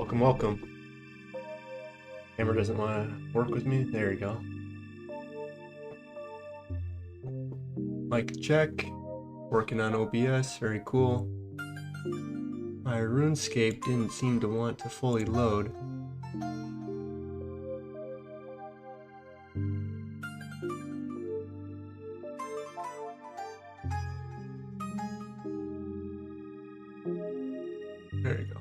Welcome, welcome. Camera doesn't want to work with me. There we go. Mic check. Working on OBS. Very cool. My RuneScape didn't seem to want to fully load. There you go.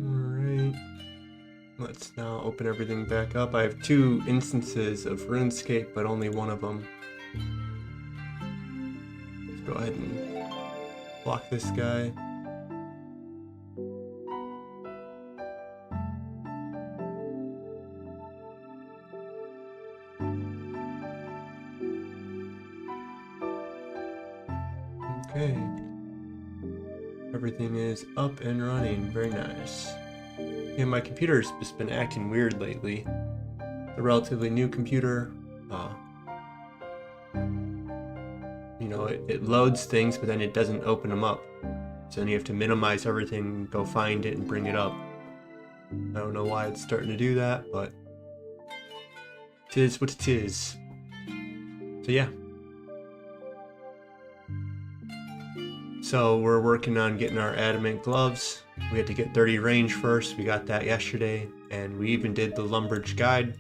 Alright. Let's now open everything back up. I have two instances of RuneScape, but only one of them. Let's go ahead and block this guy. Okay. Everything is up and running. Very nice. Yeah, my computer's just been acting weird lately. It's a relatively new computer. You know, it loads things, but then it doesn't open them up. So then you have to minimize everything, go find it, and bring it up. I don't know why it's starting to do that, but it is what it is. So yeah. So we're working on getting our adamant gloves. We had to get 30 range first. We got that yesterday, and we even did the Lumbridge guide.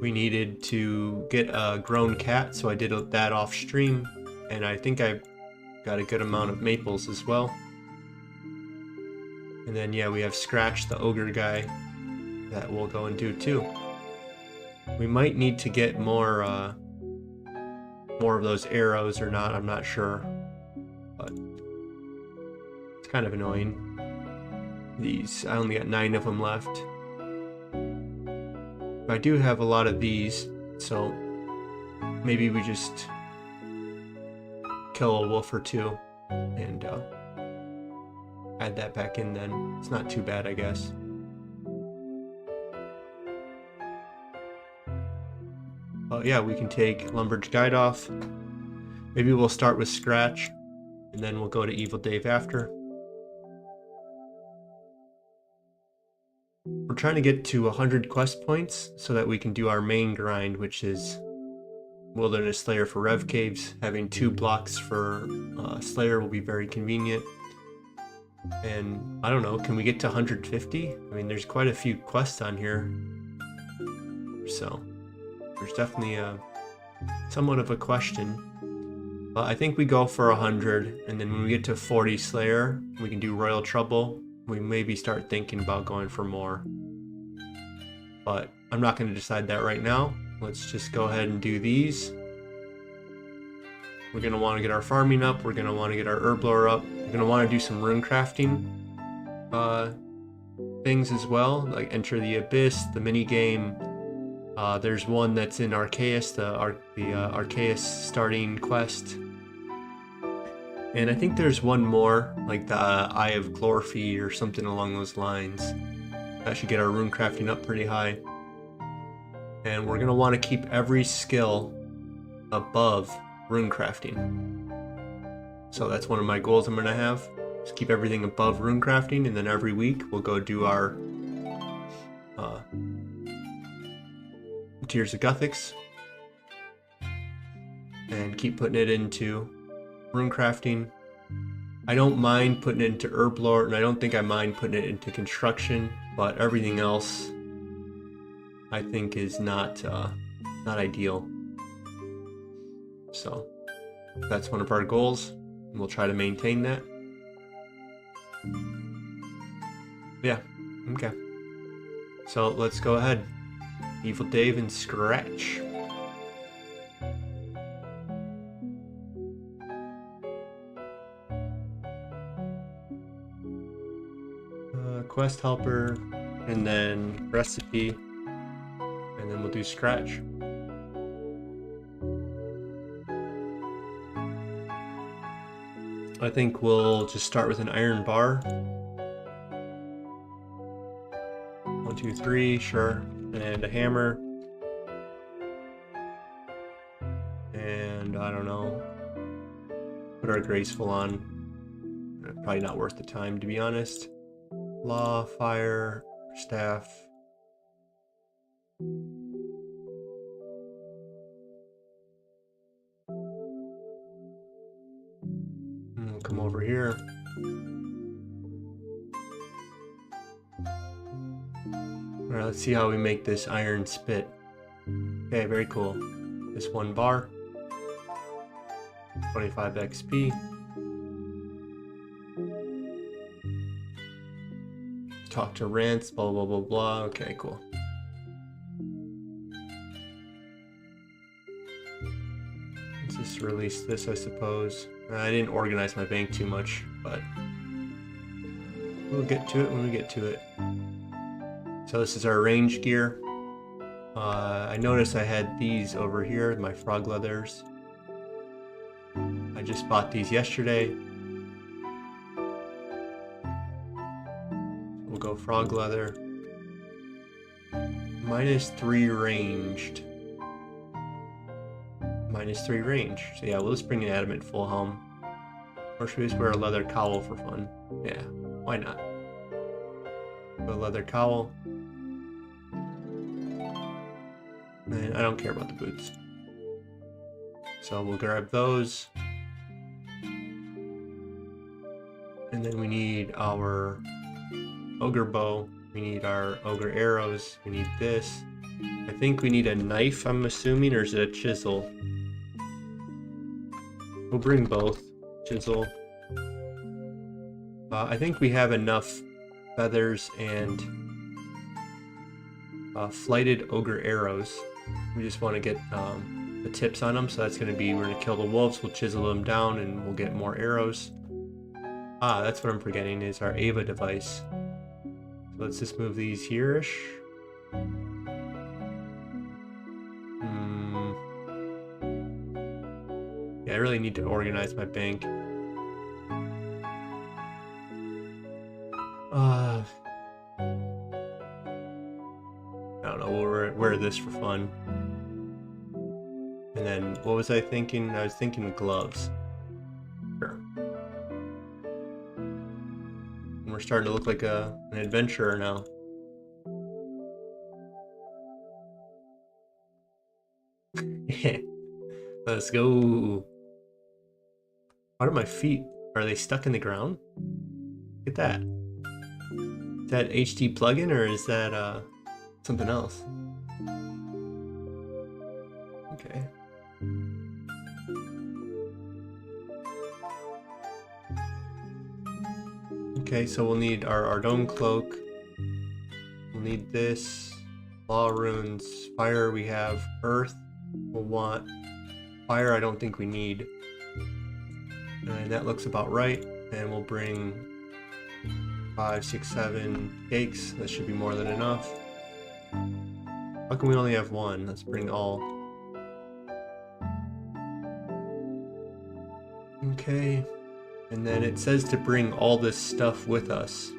We needed to get a grown cat, so I did that off stream, and I think I got a good amount of maples as well. And then yeah, we have Scratch, the ogre guy, that we'll go and do too. We might need to get more of those arrows or not, I'm not sure. But it's kind of annoying. These, I only got 9 of them left. But I do have a lot of these, so maybe we just kill a wolf or two and add that back in then. It's not too bad, I guess. But yeah, we can take Lumbridge Guide off. Maybe we'll start with Scratch, and then we'll go to Evil Dave after. We're trying to get to 100 quest points so that we can do our main grind, which is Wilderness Slayer for Rev Caves. Having 2 blocks for Slayer will be very convenient. And I don't know, can we get to 150? I mean, there's quite a few quests on here. So there's definitely somewhat of a question. But I think we go for 100, and then when we get to 40 Slayer, we can do Royal Trouble. We maybe start thinking about going for more. But I'm not going to decide that right now. Let's just go ahead and do these. We're going to want to get our farming up. We're going to want to get our Herblower up. We're going to want to do some rune crafting things as well, like Enter the Abyss, the mini game. There's one that's in Arceus, the Arceus starting quest. And I think there's one more, like the Eye of Glorfy or something along those lines. That should get our rune crafting up pretty high. And we're going to want to keep every skill above rune crafting. So that's one of my goals I'm going to have. Just keep everything above rune crafting, and then every week we'll go do our Tears of Guthix. And keep putting it into rune crafting. I don't mind putting it into Herblore, and I don't think I mind putting it into construction, but everything else I think is not ideal. So that's one of our goals, and we'll try to maintain that. Yeah, okay. So let's go ahead. Evil Dave and Scratch. Quest helper, and then recipe, and then we'll do Scratch. I think we'll just start with an iron bar. 1, 2, 3, sure, and a hammer, and I don't know, put our graceful on. Probably not worth the time, to be honest. Law, fire, staff. And we'll come over here. Alright, let's see how we make this iron spit. Okay, very cool. This 1 bar. 25 XP. Talk to Rance, blah blah blah blah. Okay, cool. Let's just release this, I suppose. I didn't organize my bank too much, but we'll get to it when we get to it. So this is our range gear. I noticed I had these over here, my frog leathers. I just bought these yesterday. We'll go frog leather. -3 ranged. -3 range. So yeah, we'll just bring an adamant full helm. Or should we just wear a leather cowl for fun? Yeah, why not? Go leather cowl. And I don't care about the boots. So we'll grab those. And then we need our ogre bow. We need our ogre arrows. We need this. I think we need a knife, I'm assuming, or is it a chisel? We'll bring both. Chisel. I think we have enough feathers and flighted ogre arrows. We just want to get the tips on them, so that's going to be, we're going to kill the wolves, we'll chisel them down, and we'll get more arrows. Ah, that's what I'm forgetting, is our Ava device. So let's just move these here-ish. Yeah, I really need to organize my bank. I don't know, we'll wear this for fun. And then, what was I thinking? I was thinking gloves. Sure. And we're starting to look like an adventurer now. Yeah. Let's go. What are my feet? Are they stuck in the ground? Look at that. Is that HD plugin or is that something else? Okay. Okay, so we'll need our dome cloak. We'll need this. Law runes. Fire, we have earth. We'll want fire, I don't think we need. And that looks about right. And we'll bring 5, 6, 7 cakes. That should be more than enough. How come we only have one? Let's bring all. Okay. And then it says to bring all this stuff with us.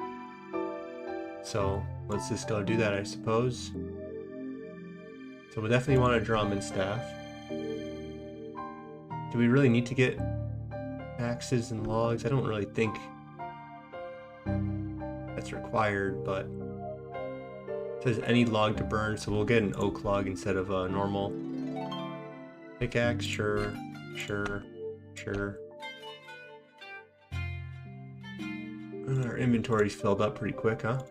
So let's just go do that, I suppose. So we definitely want a drum and staff. Do we really need to get axes and logs? I don't really think that's required, but it says any log to burn, so we'll get an oak log instead of a normal pickaxe. Sure. Our inventory's filled up pretty quick, huh?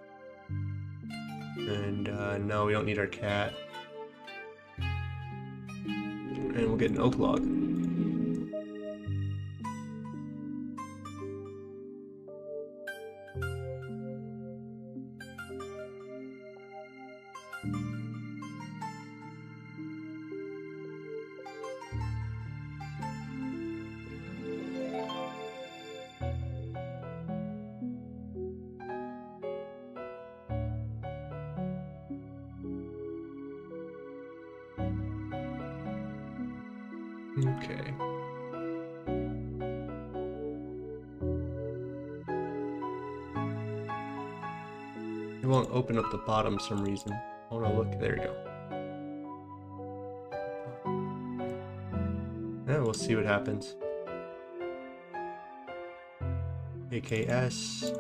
And no, we don't need our cat. And we'll get an oak log. Okay. It won't open up the bottom for some reason. Oh no, look, there we go. Yeah, we'll see what happens. AKS.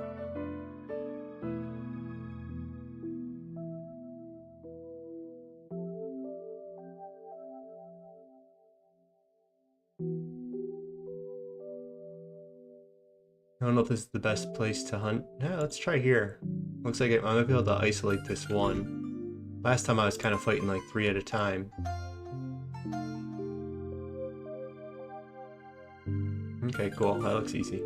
I don't know if this is the best place to hunt. Yeah, let's try here. Looks like I might be able to isolate this one. Last time I was kind of fighting like 3 at a time. Okay, cool. That looks easy.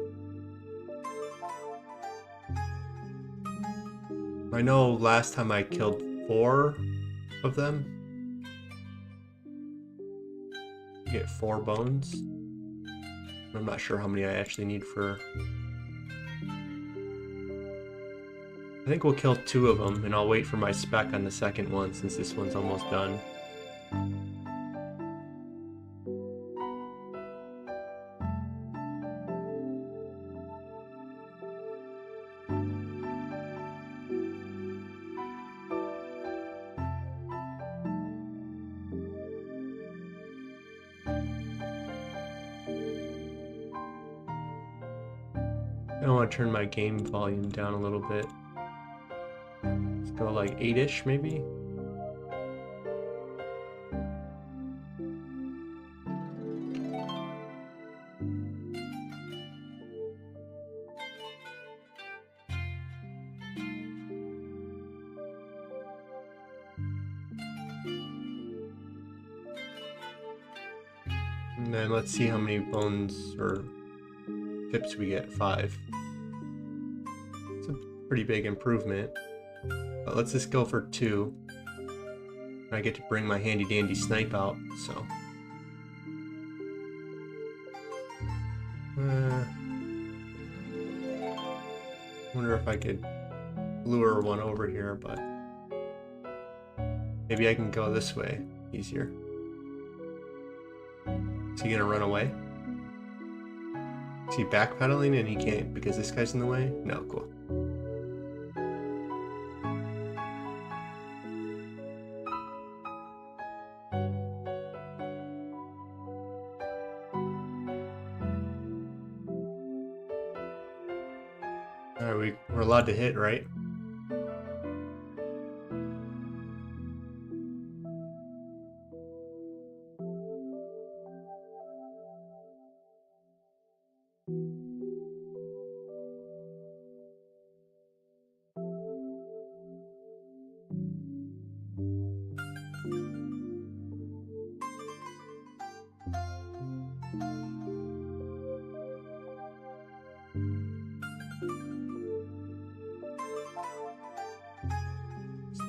I know last time I killed 4 of them. You get 4 bones. I'm not sure how many I actually need for... I think we'll kill 2 of them, and I'll wait for my spec on the second one since this one's almost done. I want to turn my game volume down a little bit. Let's go like 8-ish maybe. And then let's see how many bones or pips we get. 5. It's a pretty big improvement. But let's just go for 2. I get to bring my handy dandy snipe out, so. Wonder if I could lure one over here, but maybe I can go this way easier. Is he gonna run away? Is he backpedaling and he can't because this guy's in the way? No, cool. Alright, we're allowed to hit, right?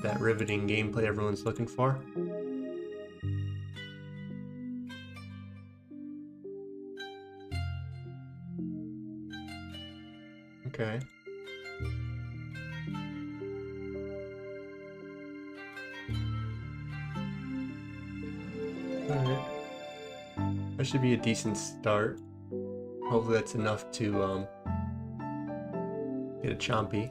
That riveting gameplay everyone's looking for. Okay. Alright. That should be a decent start. Hopefully that's enough to get a chompy.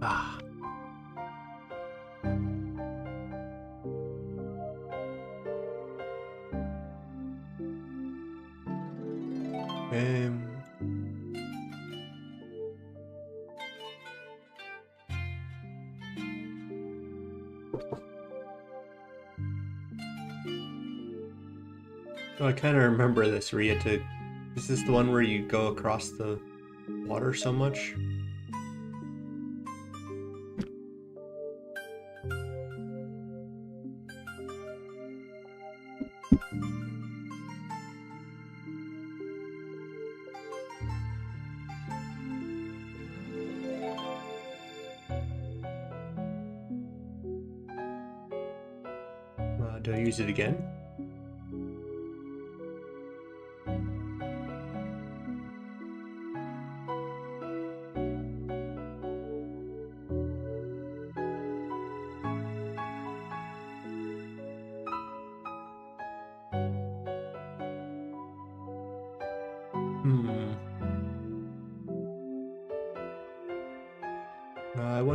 Ah. Oh, I kind of remember this where you had to... Is this the one where you go across the water so much? Do I use it again?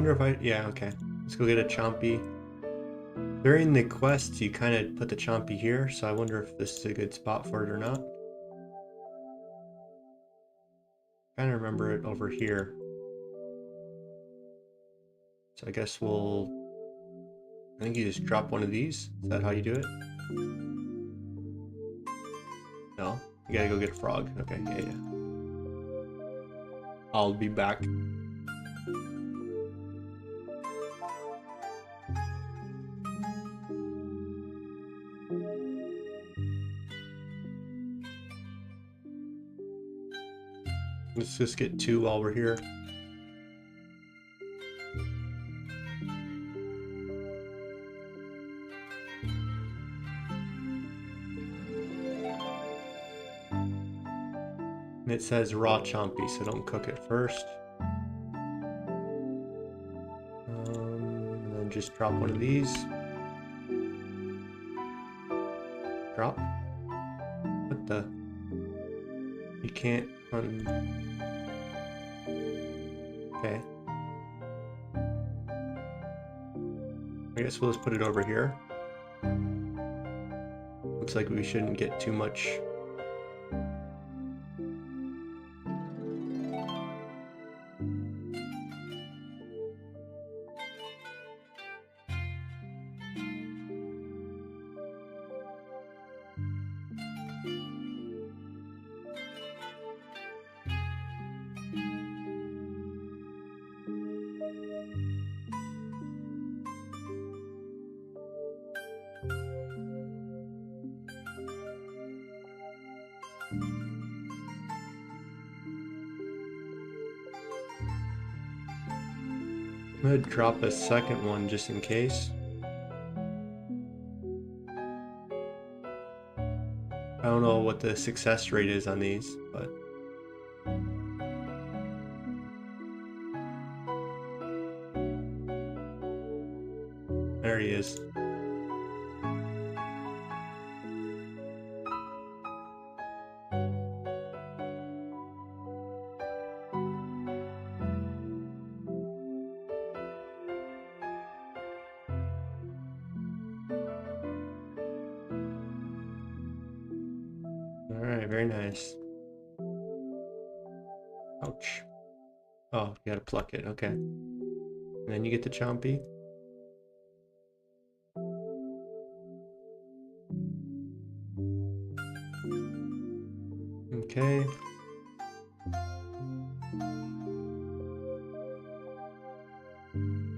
wonder if yeah, okay. Let's go get a chompy. During the quest, you kind of put the chompy here, so I wonder if this is a good spot for it or not. Kind of remember it over here. So I guess I think you just drop one of these. Is that how you do it? No, you gotta go get a frog. Okay, yeah. I'll be back. Let's just get 2 while we're here. And it says raw chompy, so don't cook it first. And then just drop one of these. Drop. What the? You can't Okay. I guess we'll just put it over here. Looks like we shouldn't get too much. I'm gonna drop a second one just in case. I don't know what the success rate is on these, but there he is. Alright, very nice. Ouch. Oh, you gotta pluck it, okay. And then you get the chompy. Okay.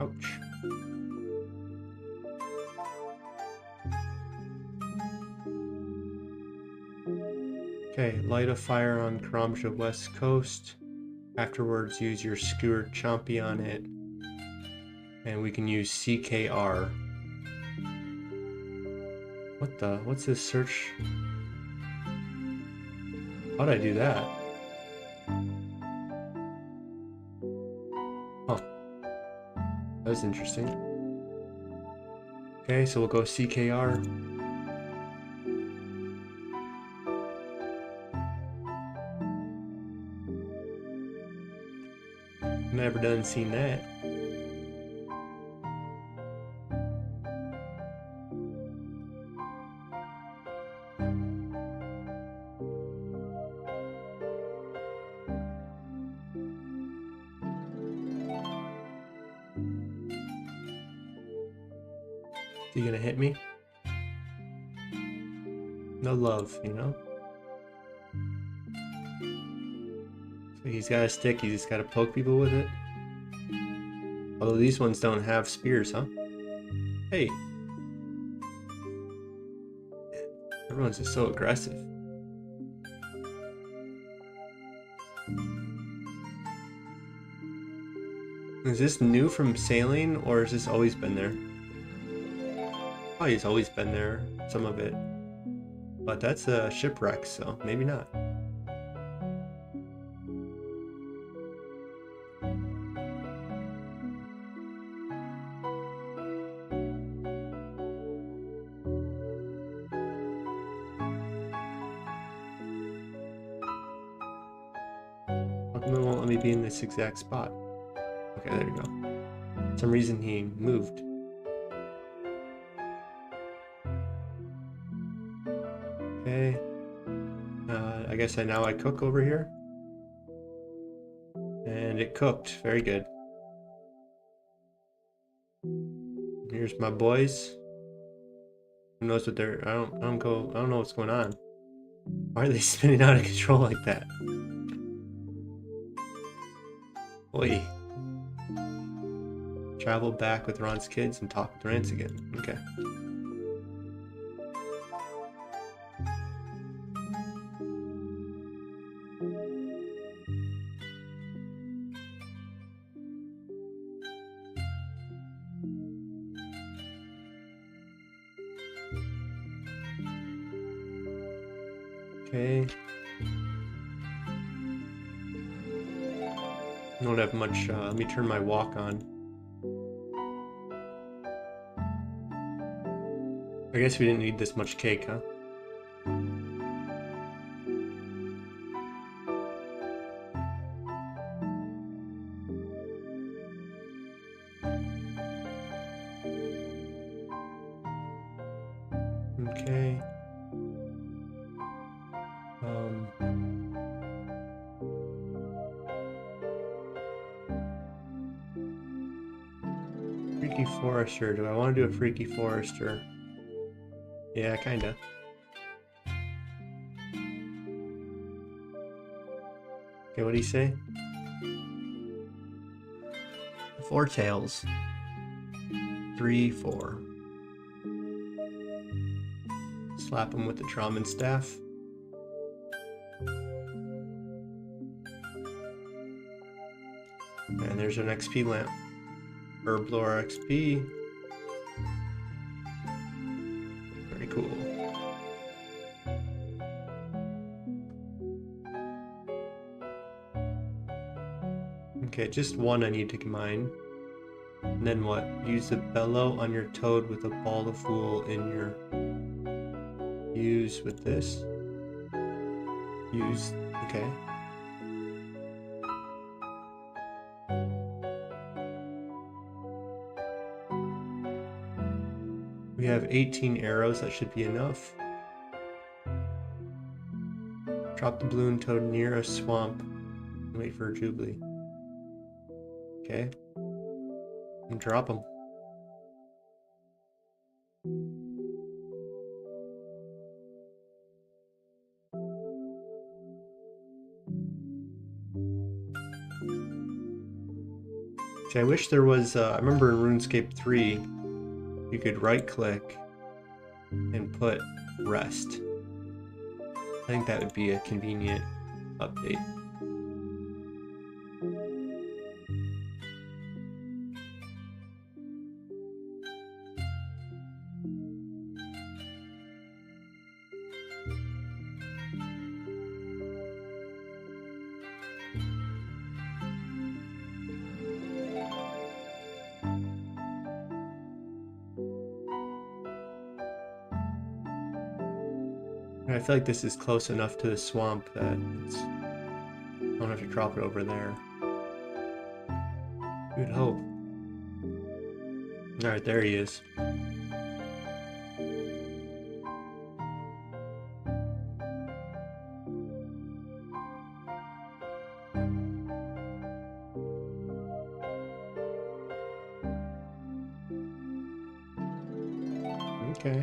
Ouch. Okay, light a fire on Karamja West Coast. Afterwards, use your skewered chompy on it. And we can use CKR. What's this search? How'd I do that? Oh, that was interesting. Okay, so we'll go CKR. Never done seen that. Is he gonna hit me? No love, you know? So he's got a stick, he's just gotta poke people with it. Although these ones don't have spears, huh? Hey! Everyone's just so aggressive. Is this new from sailing, or has this always been there? Oh, he's always been there, some of it. But that's a shipwreck, so maybe not. How come it won't let me be in this exact spot? Okay, there you go. some reason he moved. Okay. I guess now I cook over here. And it cooked. Very good. Here's my boys. Who knows what they're... I don't know what's going on. Why are they spinning out of control like that? Oi. Travel back with Ron's kids and talk with Rance again. Okay. Okay. I don't have much, let me turn my walk on. I guess we didn't need this much cake, huh? Okay. Freaky Forester. Do I want to do a Freaky Forester? Yeah, kinda. Okay, what do you say? 4 tails. 3, 4. Slap him with the Trauman staff. And there's an XP lamp. Herblore XP. Very cool. Okay, just one I need to mine. And then what? Use the bellow on your toad with a ball of fool in your... Use with this. Use... Okay. We have 18 arrows, that should be enough. Drop the balloon toad near a swamp and wait for a jubilee. Okay. And drop them. See, I wish there was, I remember in RuneScape 3, you could right click and put rest. I think that would be a convenient update. I feel like this is close enough to the swamp that it's... I don't have to drop it over there. Good hope. Alright, there he is. Okay.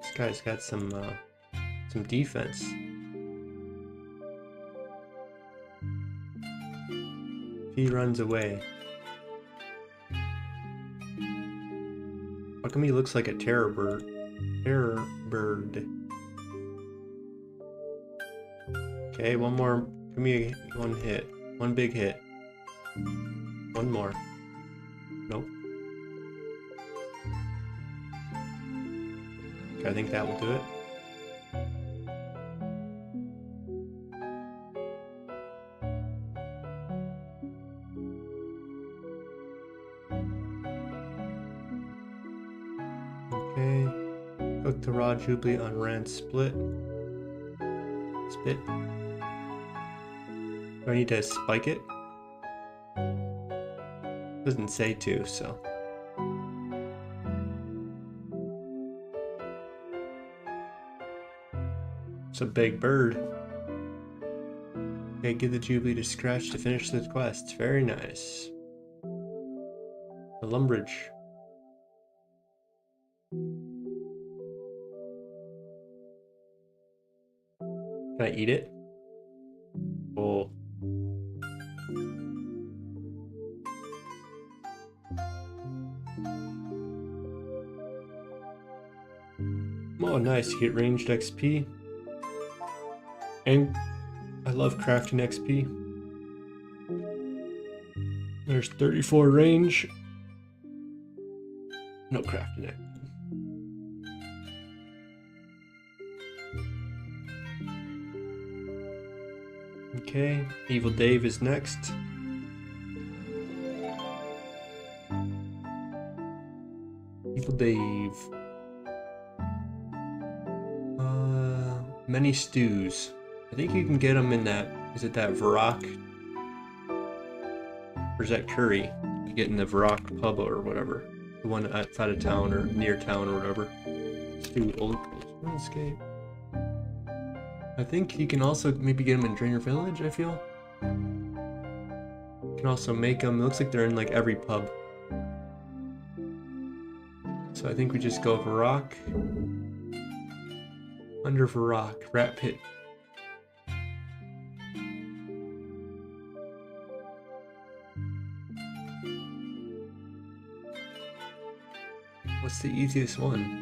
This guy's got some defense. He runs away. How come he looks like a terror bird? Terror bird. Okay, one more. Give me one hit. One big hit. One more. Nope. Okay, I think that will do it. Okay. Cook the raw jubilee on Rand's spit. Do I need to spike it? Doesn't say to, so. It's a big bird. Okay, give the Jubilee to Scratch to finish the quest. Very nice. The Lumbridge. Can I eat it? Oh. Oh, nice. You get ranged XP. And I love crafting XP. There's 34 range. No crafting XP. Okay, Evil Dave is next. Evil Dave. Many stews. I think you can get them in that, is it that Varrock? Or is that Curry? You get in the Varrock pub or whatever. The one outside of town or near town or whatever. Stew Old Landscape. I think you can also maybe get them in Drainer Village, I feel. You can also make them, it looks like they're in like every pub. So I think we just go Varrock. Under Varrock, Rat Pit. What's the easiest one?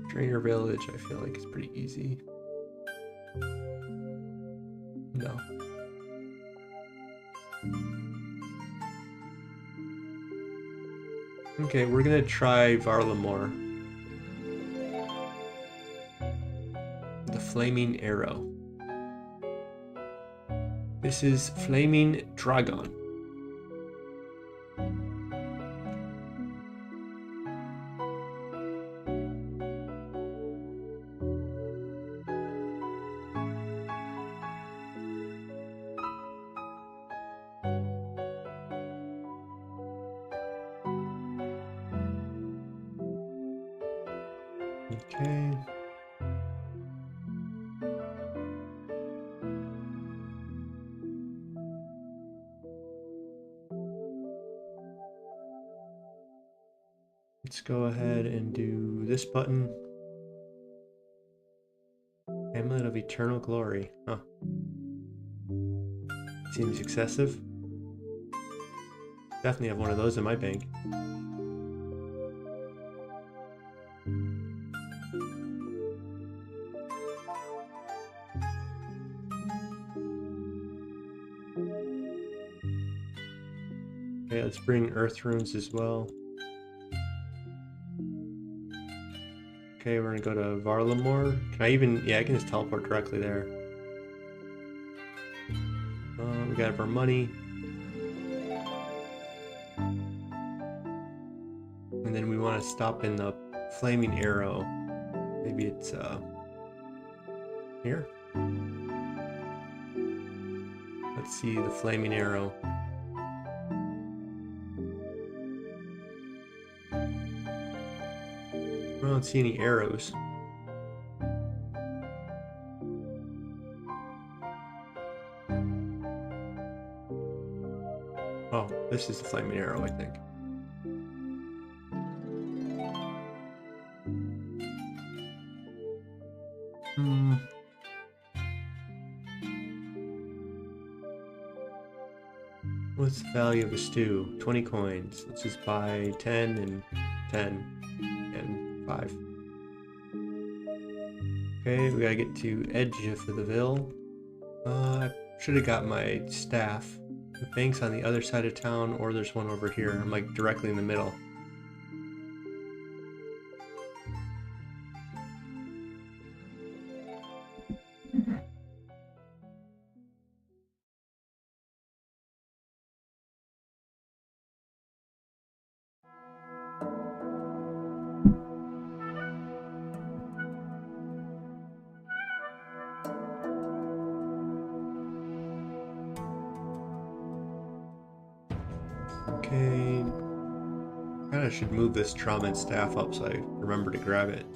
Drainer Village, I feel like it's pretty easy. No. Okay, we're gonna try Varlamore. The Flaming Arrow. This is Flaming Dragon. Okay. Let's go ahead and do this button. Amulet of Eternal Glory. Huh. Seems excessive. Definitely have one of those in my bank. Okay, let's bring Earth Runes as well. Okay, we're gonna go to Varlamore. Can I even, yeah, I can just teleport directly there. We got our money. And then we want to stop in the Flaming Arrow. Maybe it's, here? Let's see the Flaming Arrow. I don't see any arrows. Oh, this is the Flaming Arrow, I think. What's the value of a stew? 20 coins. Let's just buy 10 and 10 and 5. Okay, we gotta get to Edge for the Ville. I should have got my staff. The bank's on the other side of town, or there's one over here. I'm like directly in the middle. Okay. Kinda should move this trauma and staff up so I remember to grab it.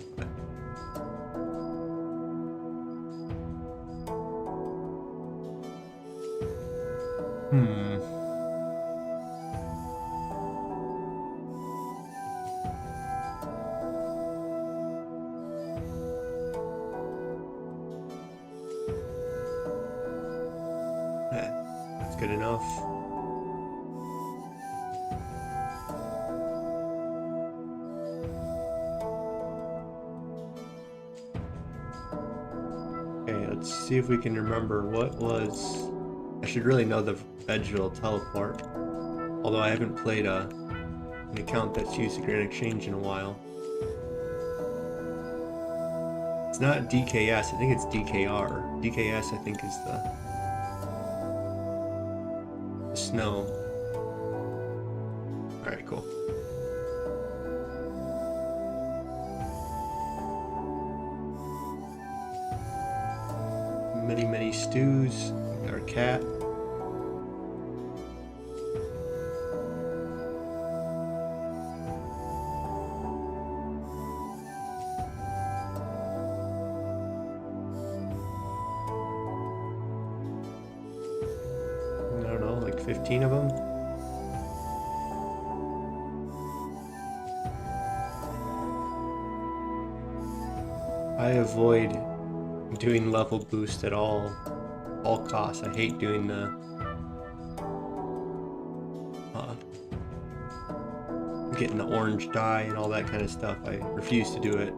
That's good enough. Okay, let's see if we can remember what was... I should really know the vegetal teleport. Although I haven't played an account that's used the Grand Exchange in a while. It's not DKS, I think it's DKR. DKS, I think, is the snow. Alright, cool. Many stews. Our cat. I don't know, like 15 of them. I avoid doing level boost at all costs. I hate doing the getting the orange dye and all that kind of stuff. I refuse to do it.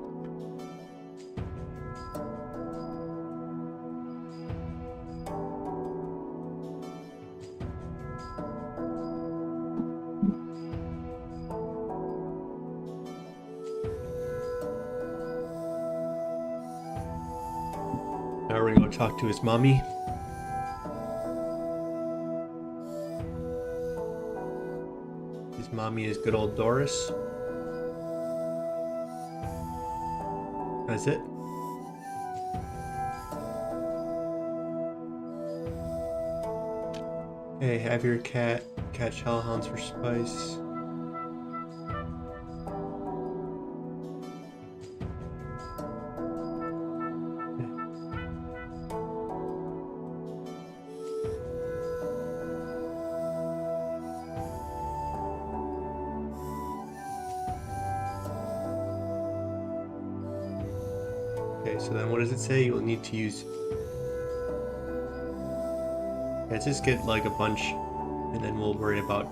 Now we're gonna go talk to his mommy. His mommy is good old Doris. That's it. Okay, have your cat catch hellhounds for spice. Okay, so then what does it say? You will need to use... Yeah, just get like a bunch, and then we'll worry about...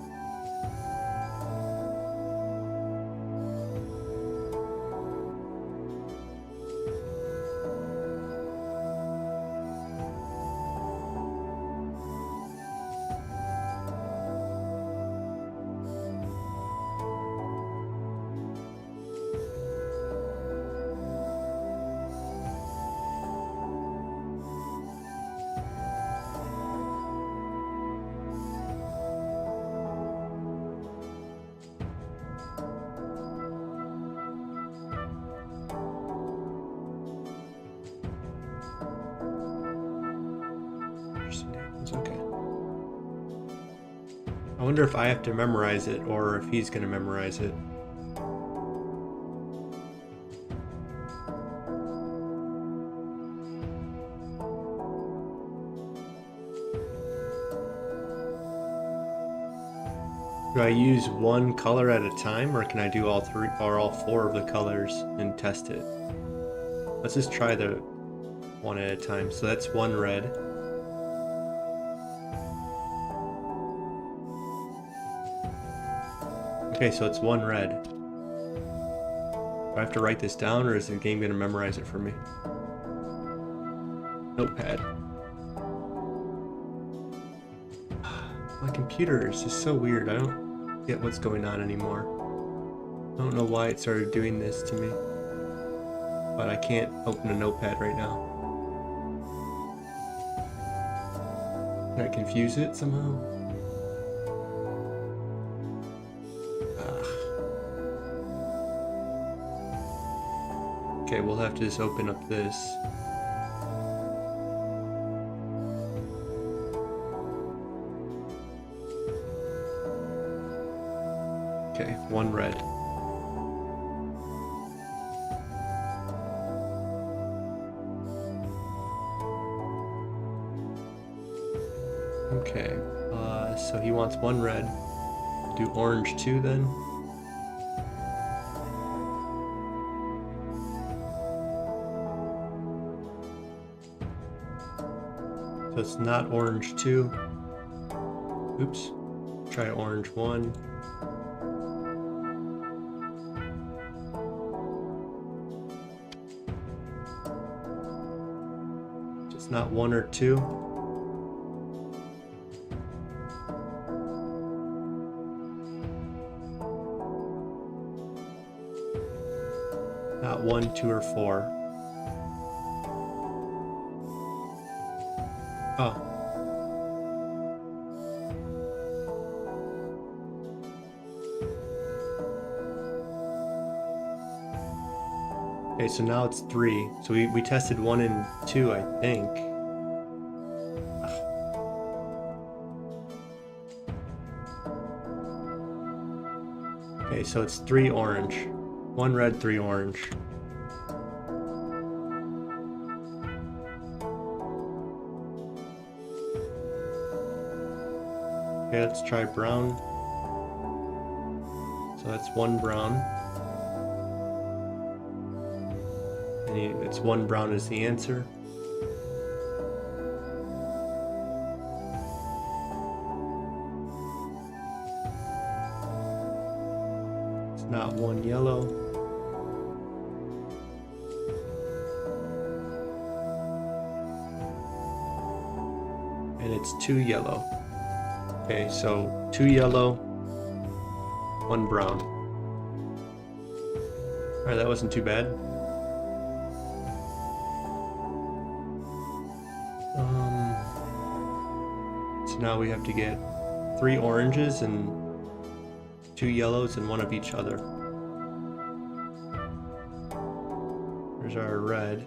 Okay. I wonder if I have to memorize it or if he's going to memorize it. Do I use one color at a time, or can I do all three or all four of the colors and test it? Let's just try the one at a time. So that's one red. Okay, so it's one red. Do I have to write this down, or is the game going to memorize it for me? Notepad. My computer is just so weird. I don't get what's going on anymore. I don't know why it started doing this to me. But I can't open a notepad right now. Can I confuse it somehow? Okay, we'll have to just open up this. Okay, one red. Okay, so he wants one red. Do orange too then. So it's not orange 2. Oops. Try orange 1. Just not 1 or 2. Not 1, 2, or 4. Oh. Okay, so now it's 3. So we tested 1 and 2, I think. Okay, so it's 3 orange. 1 red, 3 orange. Okay, let's try brown. So that's 1 brown. And it's 1 brown is the answer. It's not 1 yellow. And it's 2 yellow. Okay, so 2 yellow, 1 brown. Alright, that wasn't too bad. So now we have to get 3 oranges and 2 yellows and 1 of each other. There's our red.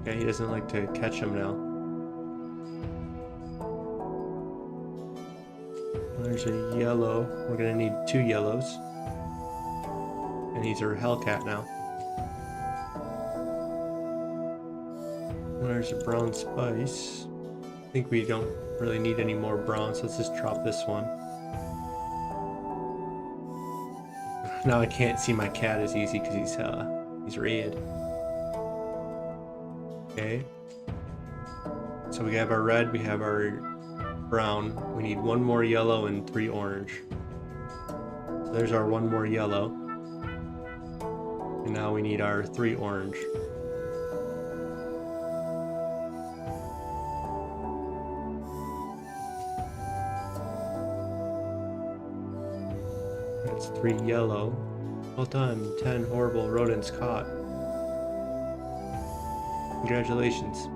Okay, he doesn't like to catch them now. There's a yellow. We're gonna need 2 yellows. And these are Hellcat now. There's a brown spice. I think we don't really need any more browns, so let's just drop this one. Now I can't see my cat as easy because he's red. Okay. So we have our red, we have our brown. We need 1 more yellow and 3 orange. So there's our 1 more yellow. And now we need our 3 orange. That's 3 yellow. Well done, 10 horrible rodents caught. Congratulations.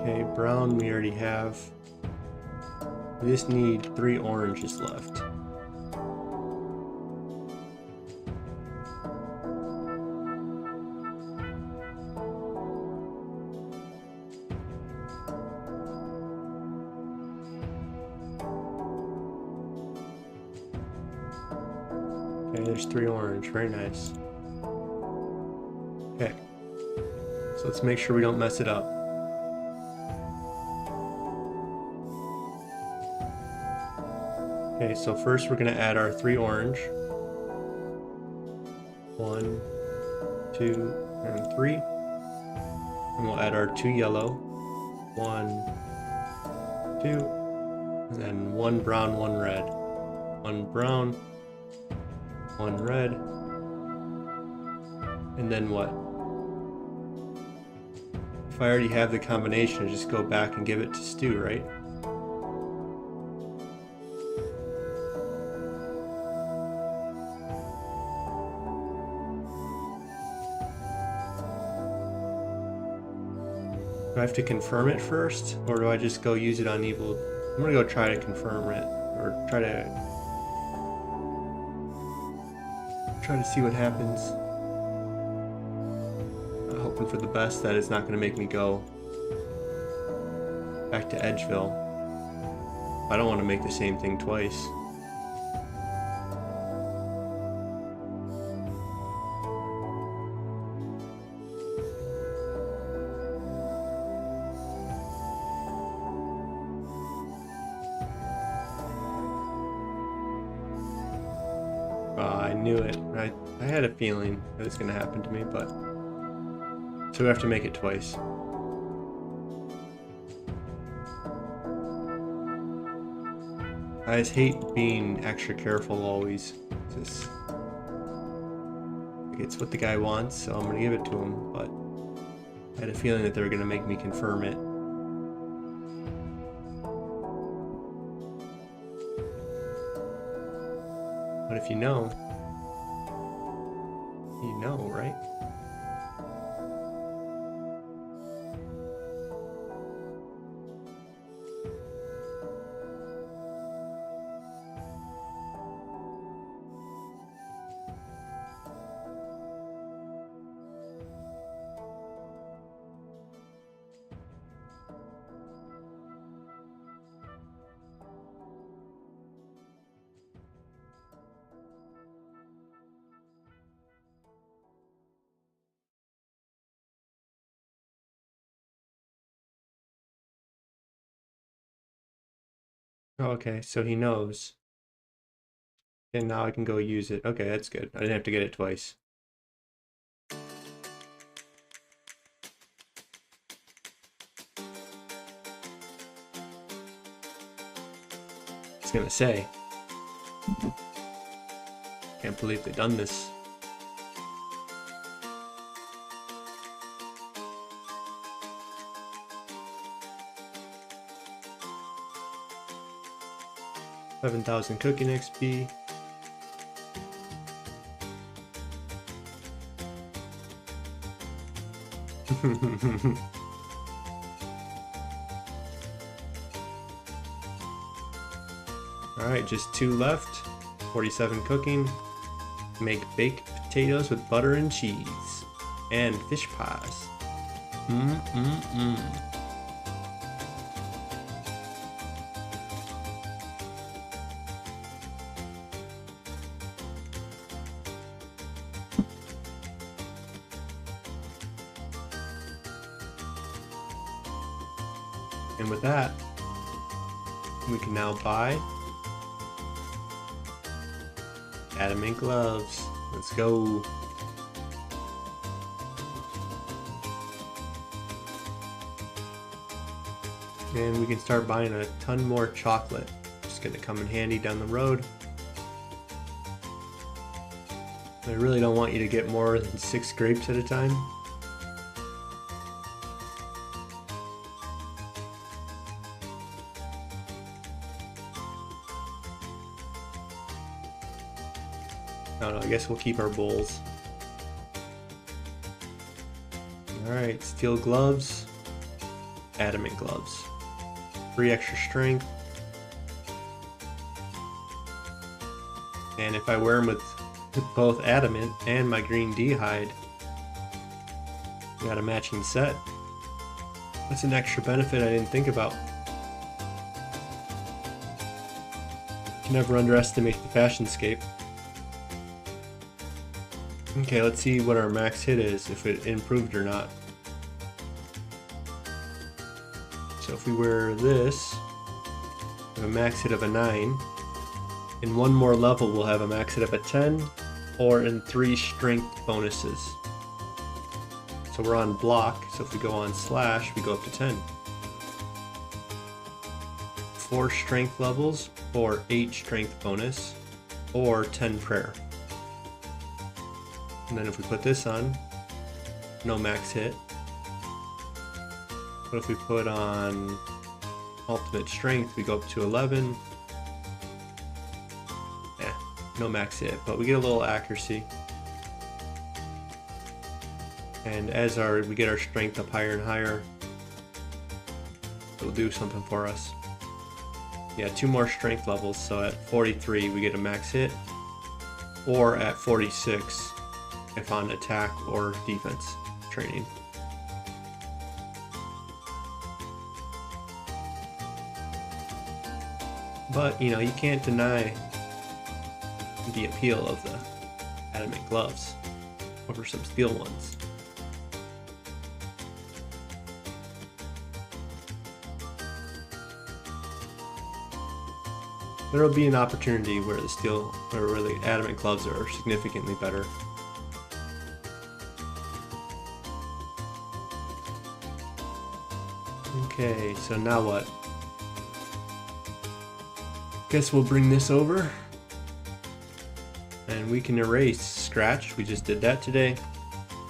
Okay, brown we already have. We just need 3 oranges left. Okay, there's 3 orange, very nice. Okay, so let's make sure we don't mess it up. Okay, so first we're going to add our 3 orange. 1, 2, and 3. And we'll add our 2 yellow. 1, 2, and then 1 brown, 1 red. 1 brown, 1 red, And then what? If I already have the combination, I just go back and give it to Stu, right? Do I have to confirm it first, or do I just go use it on evil? I'm gonna go try to confirm it, or try to see what happens. Hoping for the best that it's not gonna make me go back to Edgeville. I don't want to make the same thing twice. I knew it. I had a feeling it was going to happen to me, but... So we have to make it twice. I just hate being extra careful always. Just... It's what the guy wants, so I'm going to give it to him, but... I had a feeling that they were going to make me confirm it. But if you know, right? Okay, so he knows. And now I can go use it. Okay, that's good. I didn't have to get it twice. I was gonna say. Can't believe they've done this. $7,000 cooking XP. Alright, just 2 left. 47 cooking. Make baked potatoes with butter and cheese. And fish pies. And with that, we can now buy adamant gloves. Let's go. And we can start buying a ton more chocolate. It's gonna come in handy down the road. I really don't want you to get more than 6 grapes at a time. I don't know, I guess we'll keep our bowls. Alright, steel gloves, adamant gloves. 3 extra strength. And if I wear them with both adamant and my green D-hide, we got a matching set. That's an extra benefit I didn't think about. You can never underestimate the fashionscape. Okay, let's see what our max hit is, if it improved or not. So if we wear this, we have a max hit of a 9. In one more level, we'll have a max hit of a 10, or in 3 strength bonuses. So we're on block, so if we go on slash, we go up to 10. 4 strength levels, or 8 strength bonus, or 10 prayer. And then if we put this on, no max hit. But if we put on ultimate strength, we go up to 11. Yeah, no max hit, but we get a little accuracy. And as we get our strength up higher and higher, it'll do something for us. Yeah, 2 more strength levels, so at 43 we get a max hit, or at 46 if on attack or defense training. But, you know, you can't deny the appeal of the adamant gloves over some steel ones. There will be an opportunity where the steel, or where the adamant gloves are significantly better. Okay, so now what? Guess we'll bring this over and we can erase Scratch. We just did that today.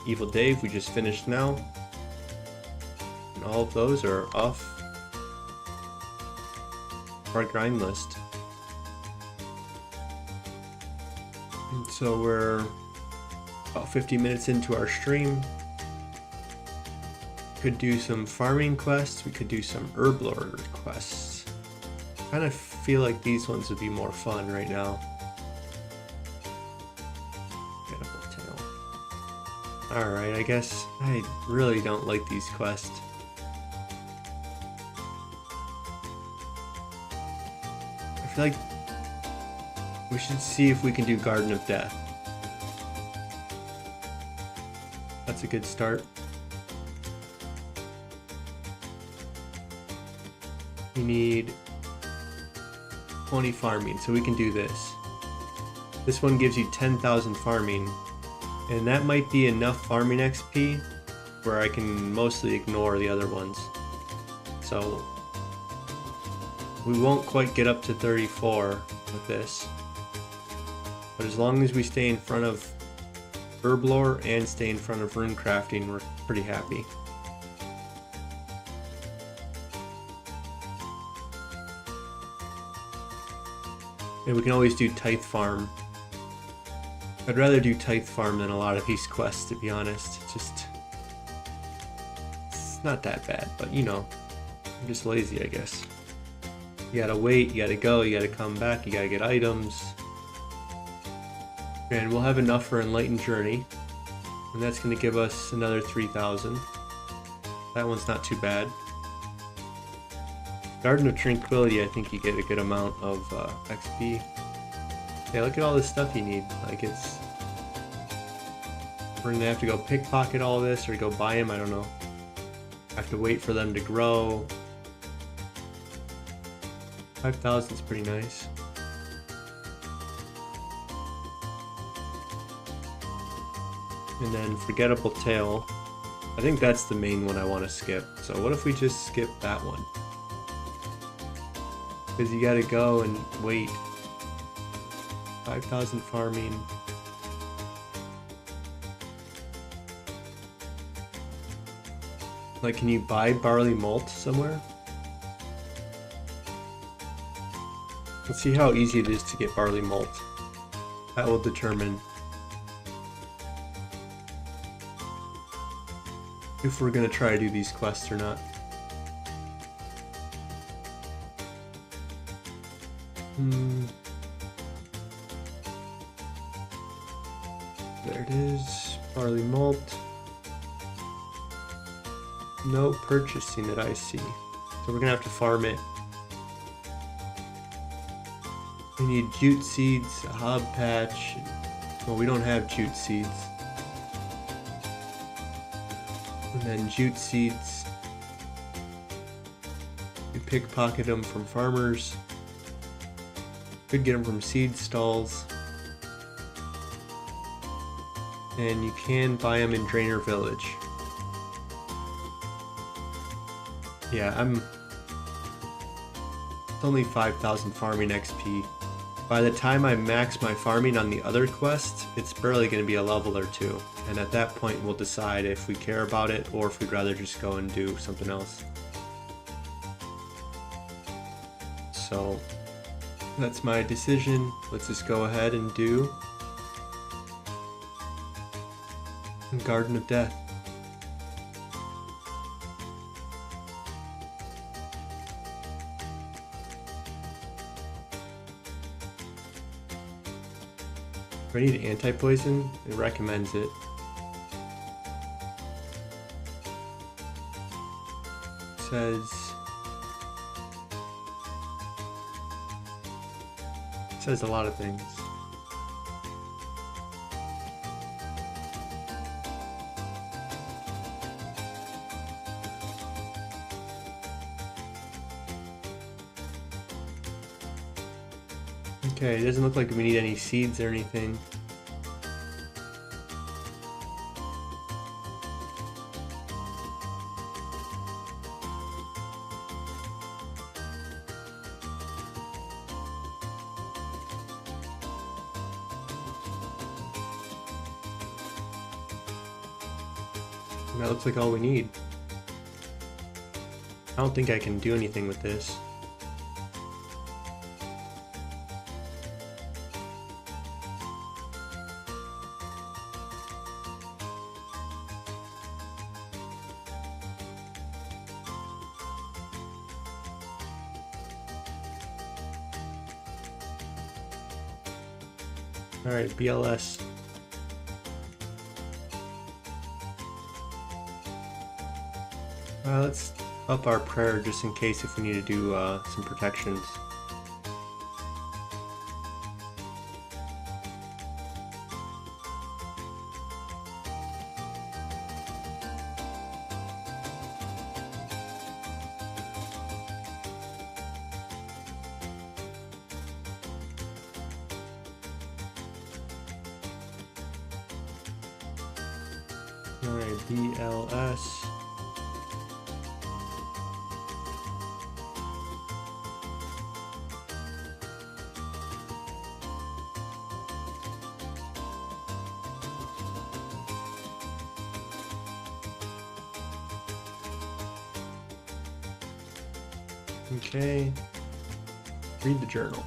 Evil Dave, we just finished now. And all of those are off our grind list. And so we're about 50 minutes into our stream. Could do some farming quests, we could do some herb lord quests. Kind of feel like these ones would be more fun right now. Alright, I guess I really don't like these quests. I feel like we should see if we can do Garden of Death. That's a good start. We need 20 farming, so we can do this. This one gives you 10,000 farming, and that might be enough farming XP where I can mostly ignore the other ones. So we won't quite get up to 34 with this, but as long as we stay in front of herb lore and stay in front of rune crafting, we're pretty happy. And we can always do Tithe Farm. I'd rather do Tithe Farm than a lot of these quests, to be honest. It's not that bad, but you know, I'm just lazy, I guess. You gotta wait, you gotta go, you gotta come back, you gotta get items. And we'll have enough for Enlightened Journey. And that's gonna give us another 3,000. That one's not too bad. Garden of Tranquility, I think you get a good amount of XP. Yeah, look at all this stuff you need. Like, it's... We're gonna have to go pickpocket all this or go buy them, I don't know. Have to wait for them to grow. 5,000 is pretty nice. And then Forgettable Tale. I think that's the main one I want to skip. So what if we just skip that one? Because you gotta go and wait. 5,000 farming. Like, can you buy barley malt somewhere? Let's see how easy it is to get barley malt. That will determine if we're gonna try to do these quests or not. There it is, barley malt. No purchasing that I see, so we're gonna have to farm it. We need jute seeds, a hob patch. Well, we don't have jute seeds. And then jute seeds. We pickpocket them from farmers. Could get them from seed stalls. And you can buy them in Drainer Village. Yeah, it's only 5,000 farming XP. By the time I max my farming on the other quest, it's barely going to be a level or two. And at that point, we'll decide if we care about it or if we'd rather just go and do something else. So that's my decision. Let's just go ahead and do Garden of Death. Do I need anti-poison? It recommends it. Says a lot of things. Okay, it doesn't look like we need any seeds or anything. That looks like all we need. I don't think I can do anything with this. Alright, BLS. Let's up our prayer just in case if we need to do some protections. Alright, BLS. Okay, read the journal.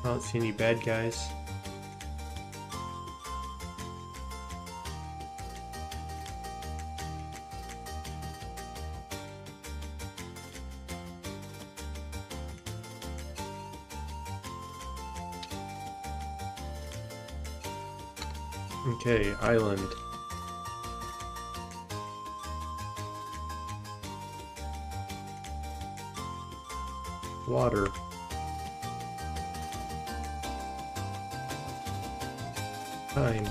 I don't see any bad guys. Okay, island. Water. Time.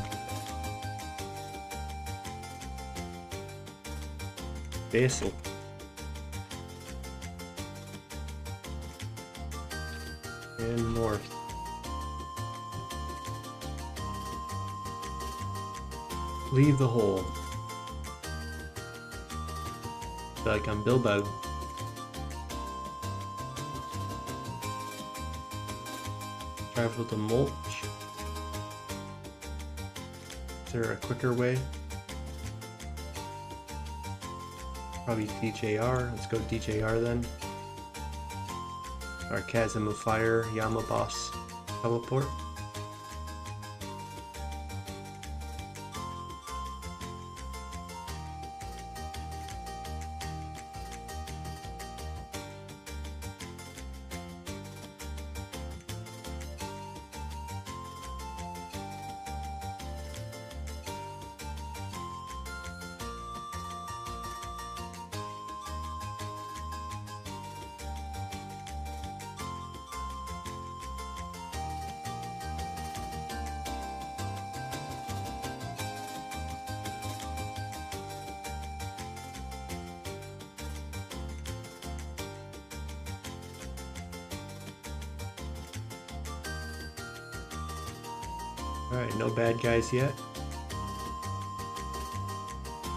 Basil. And north. Leave the hole. I feel like I'm Bilbo. Travel to Mulch. Is there a quicker way? Probably DJR. Let's go DJR then. Our Chasm of Fire, Yama Boss teleport. Alright, no bad guys yet.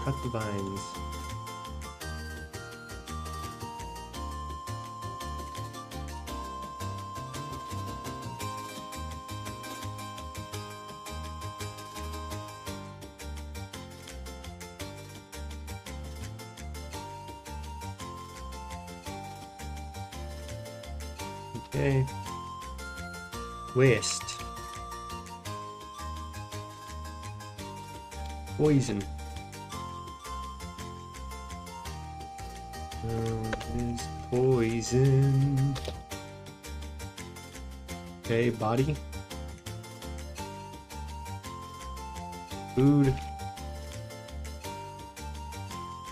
Cut the vines. Okay. Waste. Poison. Is poison. Okay, body. Food.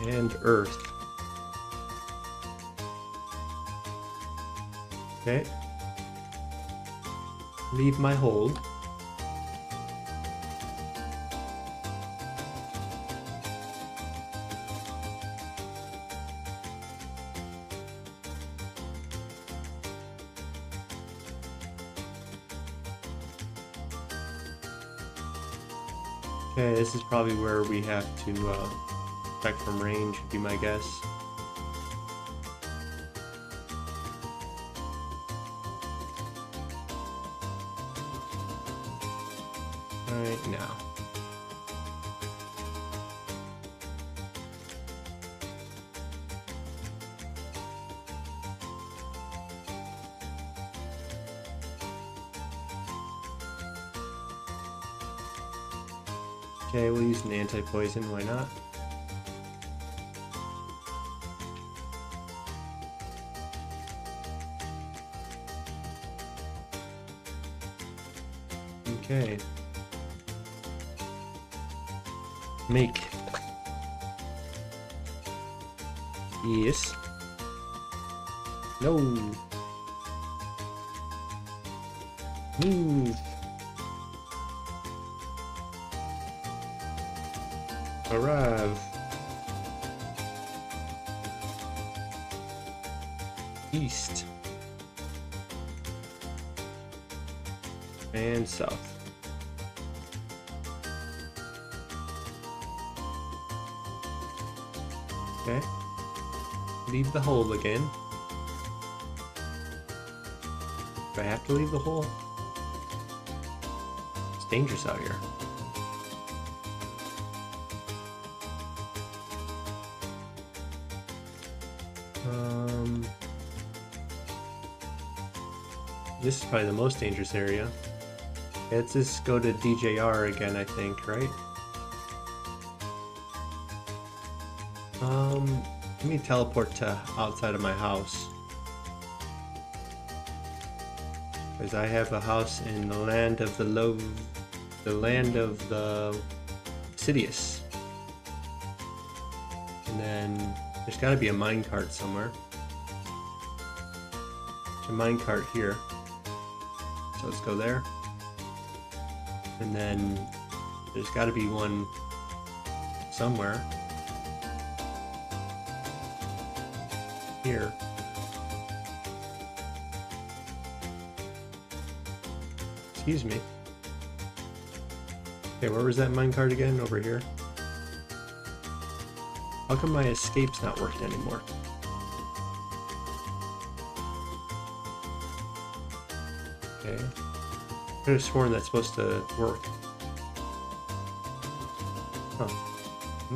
And earth. Okay. Leave my hold. Okay, this is probably where we have to check from range, would be my guess. Right now. Okay, we'll use an anti-poison, why not? Okay. Make. Yes. No. Move. Arrive. East. And south. Okay. Leave the hole again. Do I have to leave the hole? It's dangerous out here. This is probably the most dangerous area. Let's just go to DJR again, I think, right? Let me teleport to outside of my house. Because I have a house in the land of the Sidious. And then there's gotta be a minecart somewhere. There's a minecart here. So let's go there. And then there's gotta be one somewhere. Here. Excuse me. Okay, where was that minecart again? Over here. How come my escape's not working anymore? Okay. I could have sworn that's supposed to work. Huh.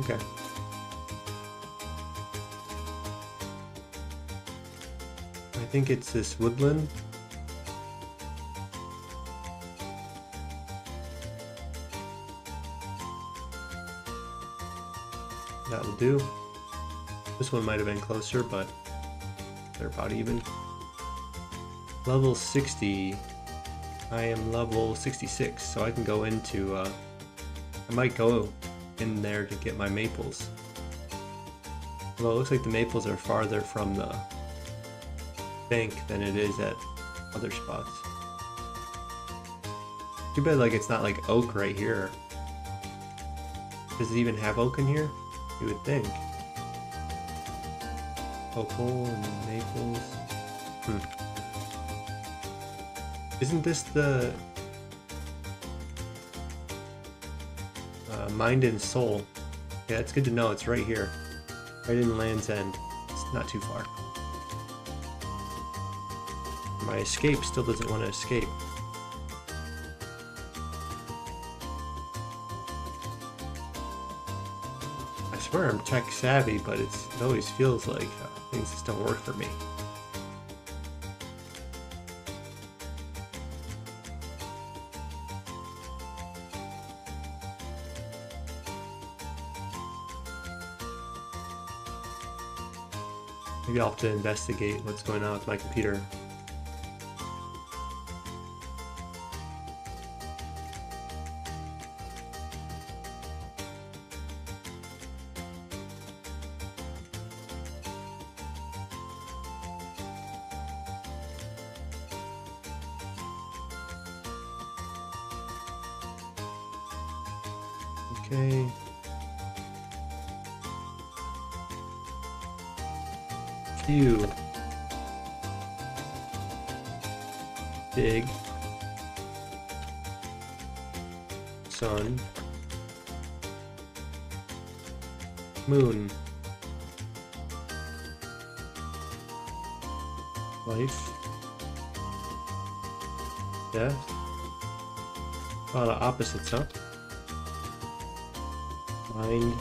Okay. I think it's this woodland. That'll do. This one might have been closer, but they're about even. Level 60. I am level 66, so I can go into, I might go in there to get my maples. Although it looks like the maples are farther from the bank than it is at other spots. Too bad like it's not like oak right here. Does it even have oak in here? You would think. Opal and maples. Isn't this the Mind and Soul Yeah, it's good to know. It's right here. Right in Land's End. It's not too far. My escape still doesn't want to escape. I swear I'm tech savvy, but it always feels like things just don't work for me. Maybe I'll have to investigate what's going on with my computer. Okay. Q. Big. Sun. Moon. Life. Death. A lot of opposites, huh? Mind.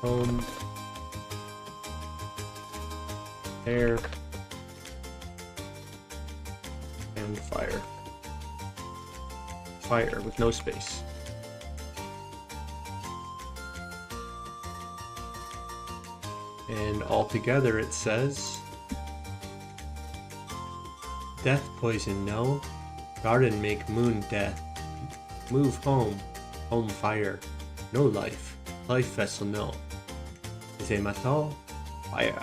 Home. Air. And fire. Fire with no space. And altogether it says death poison no, garden make moon death, move home, home fire, no life, life vessel no, se mató, fire.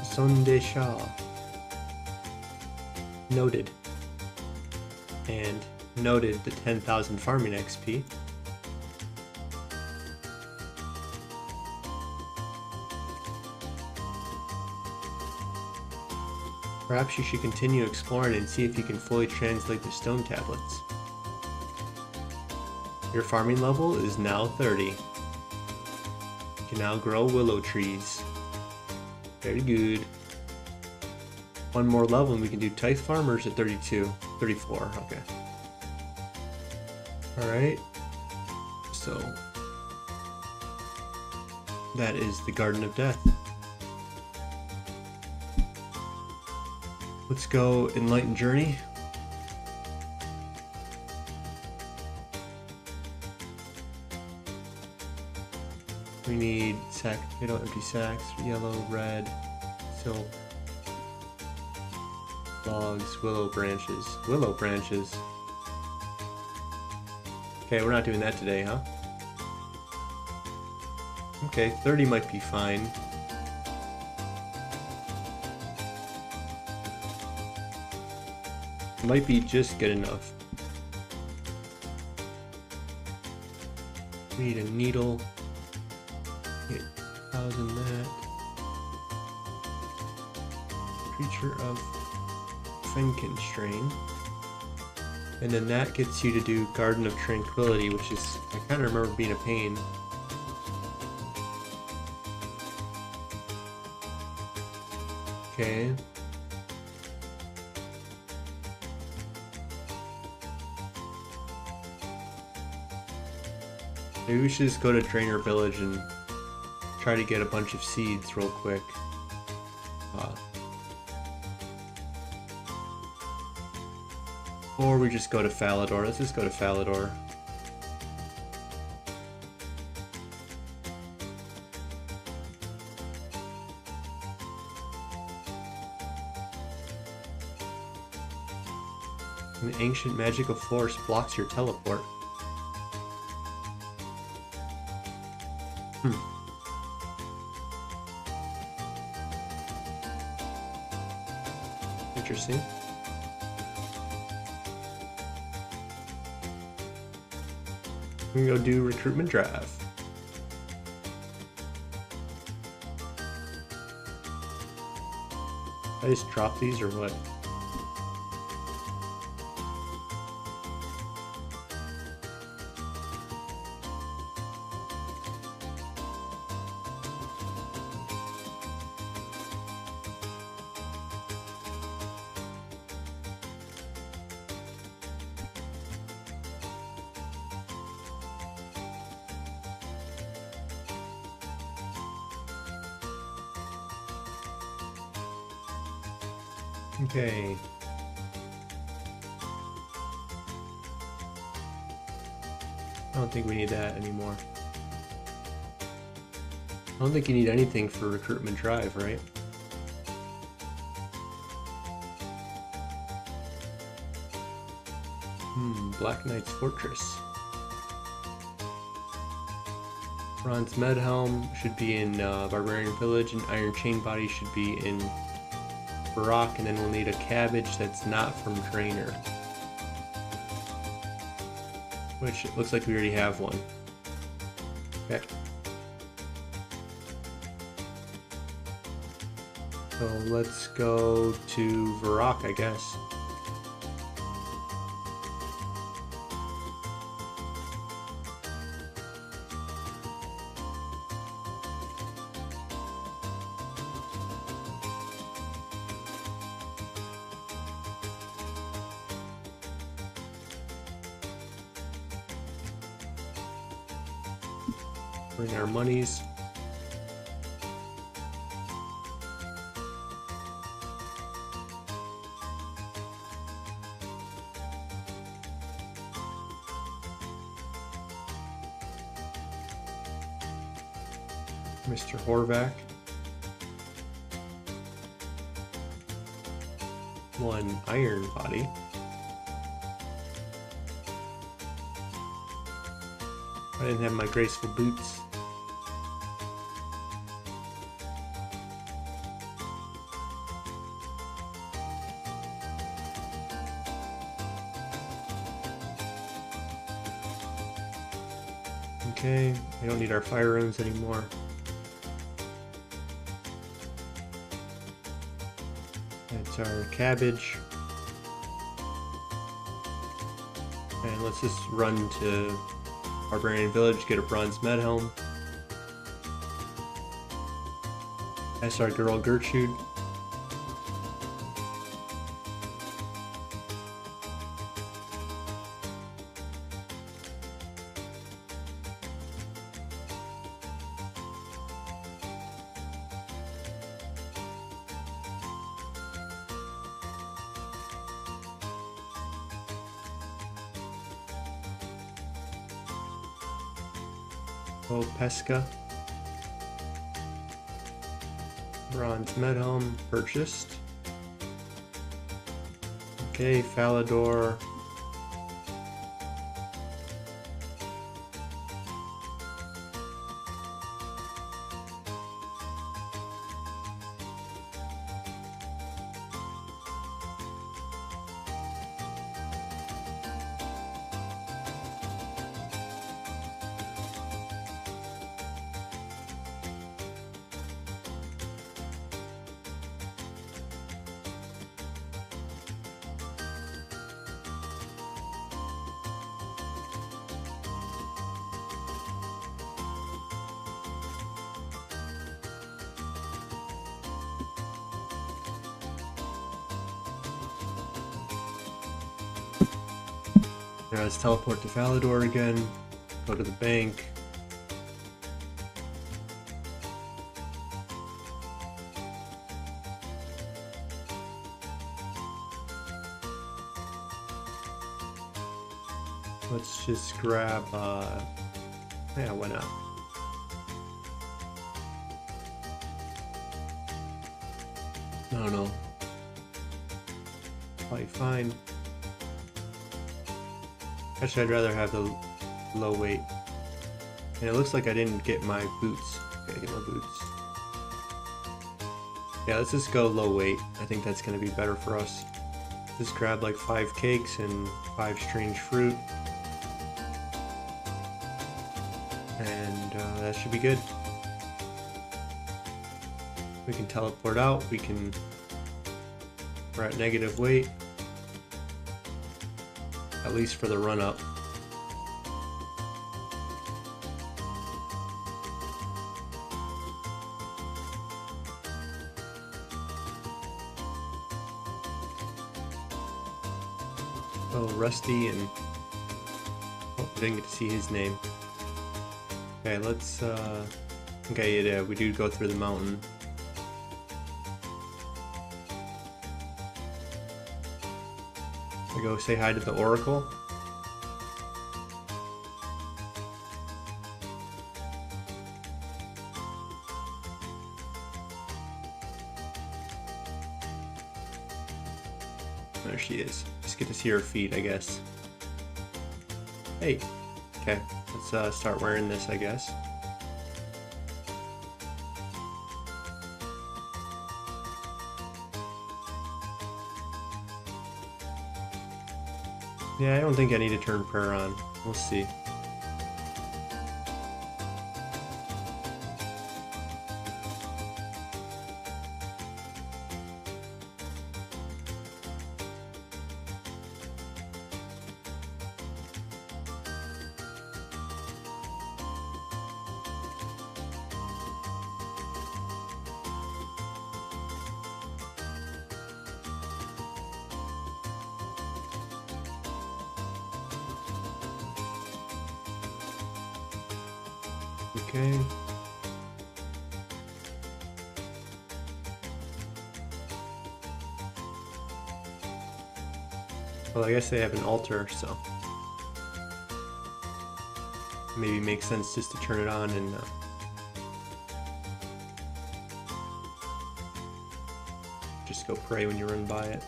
Sunday Shah. Noted. And noted the 10,000 farming XP. Perhaps you should continue exploring and see if you can fully translate the stone tablets. Your farming level is now 30. You can now grow willow trees. Very good. One more level and we can do tithe farmers at 32. 34, okay. Alright. So that is the Garden of Death. Let's go Enlightened Journey. We need sack, potato, empty sacks, yellow, red, silk, logs, willow branches. Willow branches. Okay, we're not doing that today, huh? Okay, 30 might be fine. Might be just good enough. We need a needle. 8,000 that. Creature of Fenkin strain. And then that gets you to do Garden of Tranquility, which is, I kind of remember being a pain. Okay. Maybe we should just go to Drainer Village and try to get a bunch of seeds real quick. Or we just go to Falador. Let's just go to Falador. An ancient magical force blocks your teleport. Interesting. We can go do recruitment drive. I just drop these or what? Okay. I don't think we need that anymore. I don't think you need anything for recruitment drive, right? Black Knight's Fortress. Bronze Med Helm should be in Barbarian Village, and Iron Chain Body should be in Barak, and then we'll need a cabbage that's not from Trainer. Which it looks like we already have one. Okay. So let's go to Barak, I guess. Bring our monies. Mr. Horvath. One iron body. I didn't have my graceful boots. Okay, we don't need our fire runes anymore. That's our cabbage. And let's just run to Barbarian Village, get a Bronze Med Helm. That's our girl Gertrude. Oh, Pesca. Bronze Med Helm purchased. Okay, Falador. Now let's teleport to Falador again, go to the bank. Let's just grab, yeah, why not? No. Probably fine. Actually, I'd rather have the low weight. And it looks like I didn't get my boots. Okay, get my boots. Yeah, let's just go low weight. I think that's going to be better for us. Just grab like 5 cakes and 5 strange fruit. and that should be good. We can teleport out, we're at negative weight, at least for the run up. Oh, Rusty and oh, I didn't get to see his name. Okay, let's okay, yeah, we do go through the mountain. We go say hi to the Oracle. There she is. Just get to see her feet, I guess. Hey. Okay, let's start wearing this, I guess. Yeah, I don't think I need to turn prayer on. We'll see. Okay. Well, I guess they have an altar, so maybe makes sense just to turn it on and just go pray when you run by it.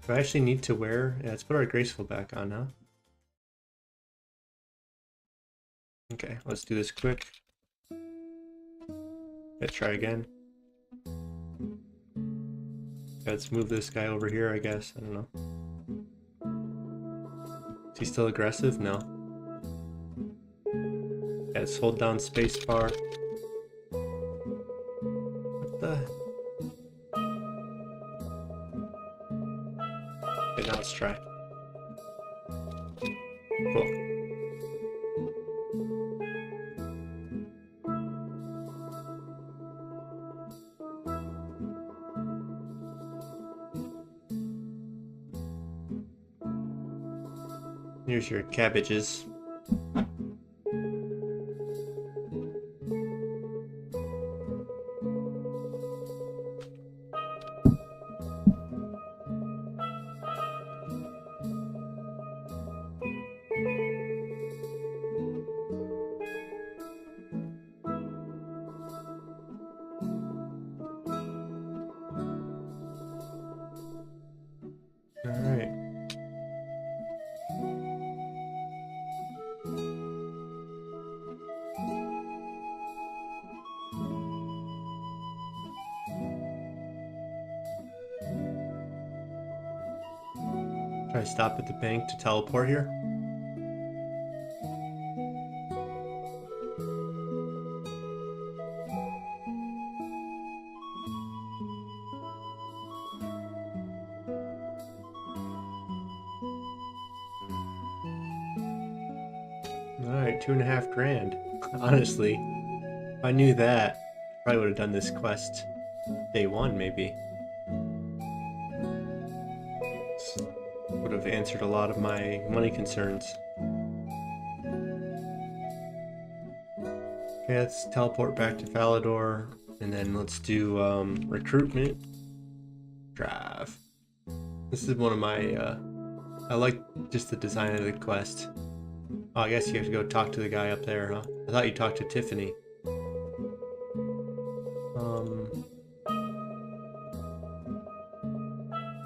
Do I actually need to wear? Yeah, let's put our graceful back on, huh? Okay, let's do this quick. Let's try again. Let's move this guy over here, I guess. I don't know. Is he still aggressive? No. Yeah, let's hold down spacebar. What the? Okay, now let's try. Cool. Here's your cabbages. All right. Try to stop at the bank to teleport here. Alright, 2.5 grand. Honestly, if I knew that, I probably would have done this quest day one, maybe. Would have answered a lot of my money concerns. Okay, let's teleport back to Falador, and then let's do recruitment drive. This is one of my, I like just the design of the quest. Oh, I guess you have to go talk to the guy up there, huh? I thought you talked to Tiffany.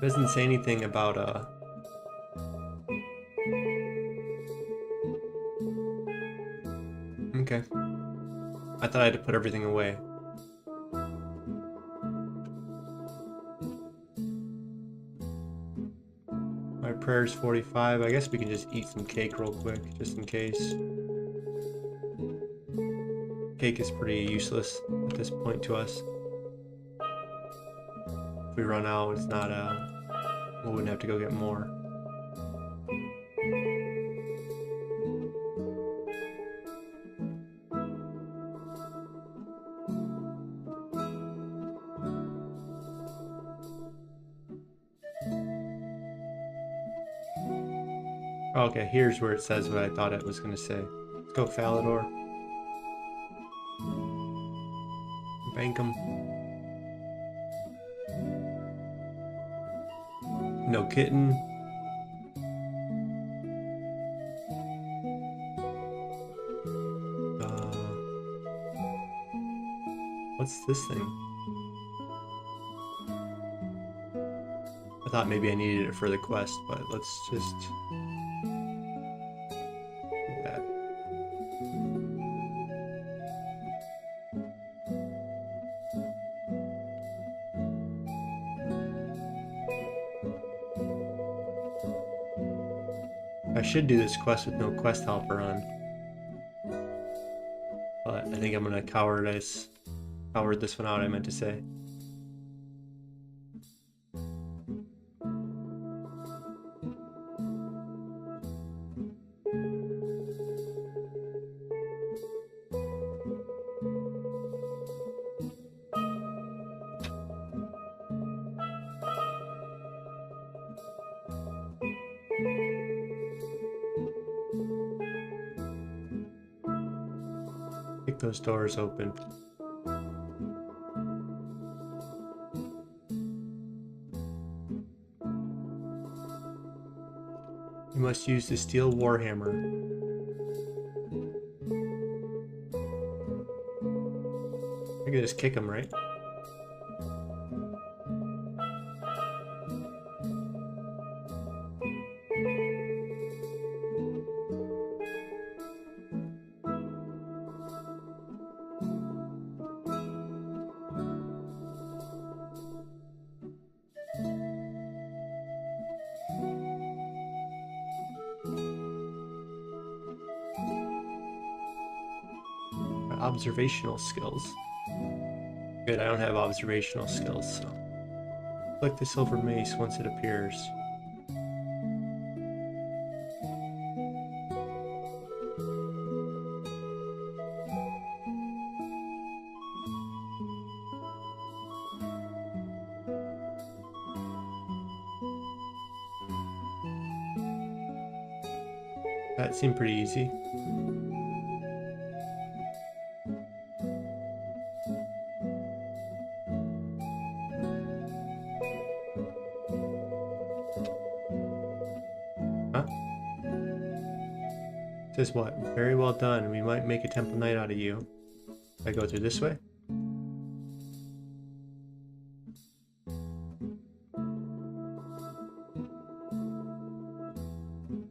Doesn't say anything about okay. I thought I had to put everything away. prayers 45. I guess we can just eat some cake real quick, just in case. Cake is pretty useless at this point to us. If we run out, it's not we wouldn't have to go get more. Okay, here's where it says what I thought it was going to say. Let's go Falador. Bank him. No kitten. What's this thing? I thought maybe I needed it for the quest, but let's just do that. I should do this quest with no quest helper on, but I think I'm gonna coward this one out, I meant to say. Kick those doors open. You must use the steel warhammer. I can just kick him, right? Observational skills. Good, I don't have observational skills, so. Click the silver mace once it appears. That seemed pretty easy. Says what? Very well done. We might make a temple knight out of you. I go through this way?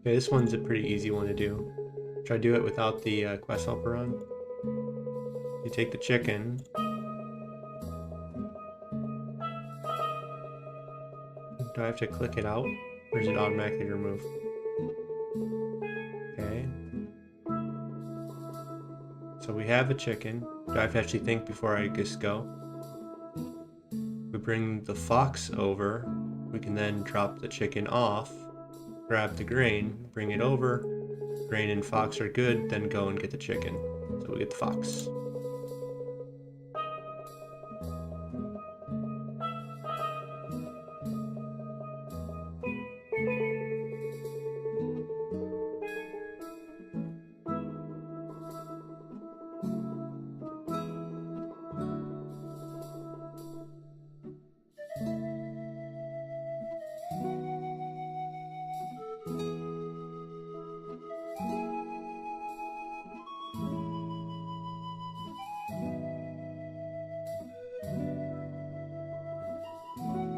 Okay, this one's a pretty easy one to do. Try to do it without the quest helper on. You take the chicken. Do I have to click it out? Or does it automatically remove? Okay. So we have a chicken. Do I have to actually think before I just go? We bring the fox over. We can then drop the chicken off, grab the grain, bring it over. Grain and fox are good, then go and get the chicken. So we get the fox.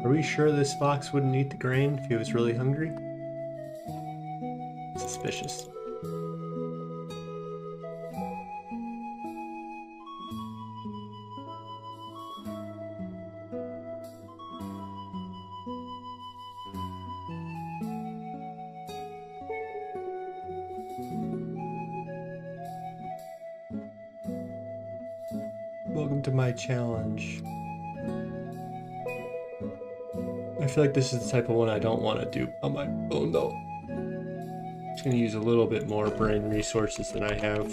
Are we sure this fox wouldn't eat the grain if he was really hungry? Suspicious. Welcome to my challenge. I feel like this is the type of one I don't want to do on my own though. It's going to use a little bit more brain resources than I have.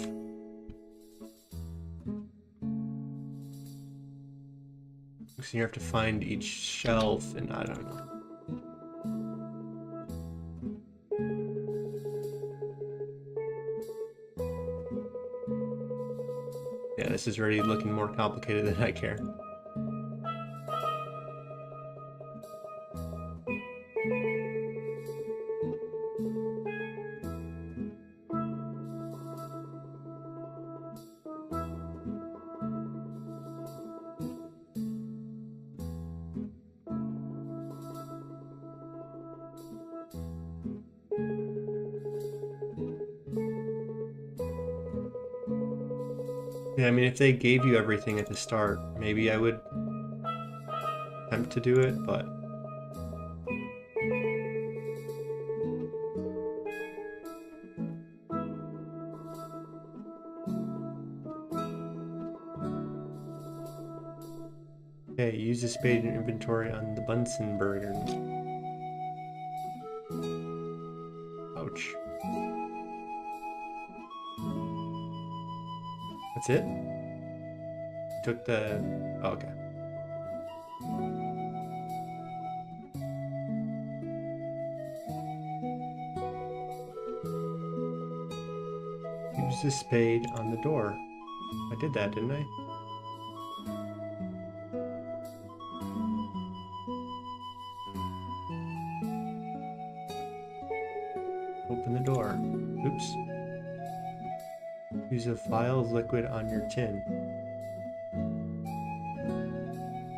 So you have to find each shelf and I don't know. Yeah, this is already looking more complicated than I care. Yeah, I mean, if they gave you everything at the start, maybe I would attempt to do it, but... Okay, use the spade in inventory on the Bunsen burger. Ouch. That's it? Took the... Oh, okay. Use the spade on the door. I did that, didn't I? Open the door. Oops. Use a vial of liquid on your tin.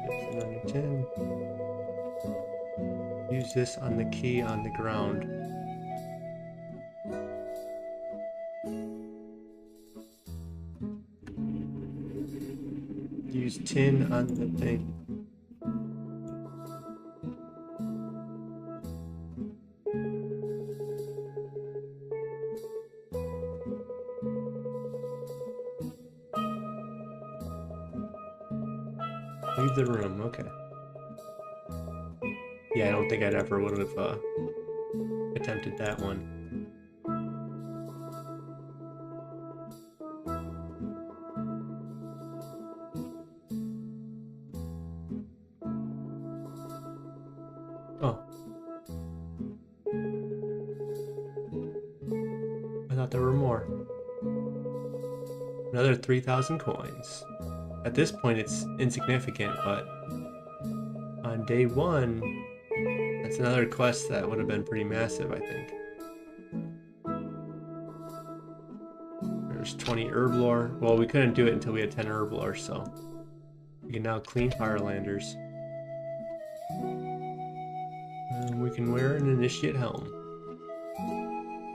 Use it on your tin. Use this on the key on the ground. Use tin on the thing. Leave the room, okay. Yeah, I don't think I'd ever would have attempted that one. Oh. I thought there were more. Another 3,000 coins. At this point it's insignificant, but on day one, that's another quest that would have been pretty massive, I think. There's 20 herb lore. Well, we couldn't do it until we had 10 herb lore, so we can now clean Firelanders. And we can wear an initiate helm.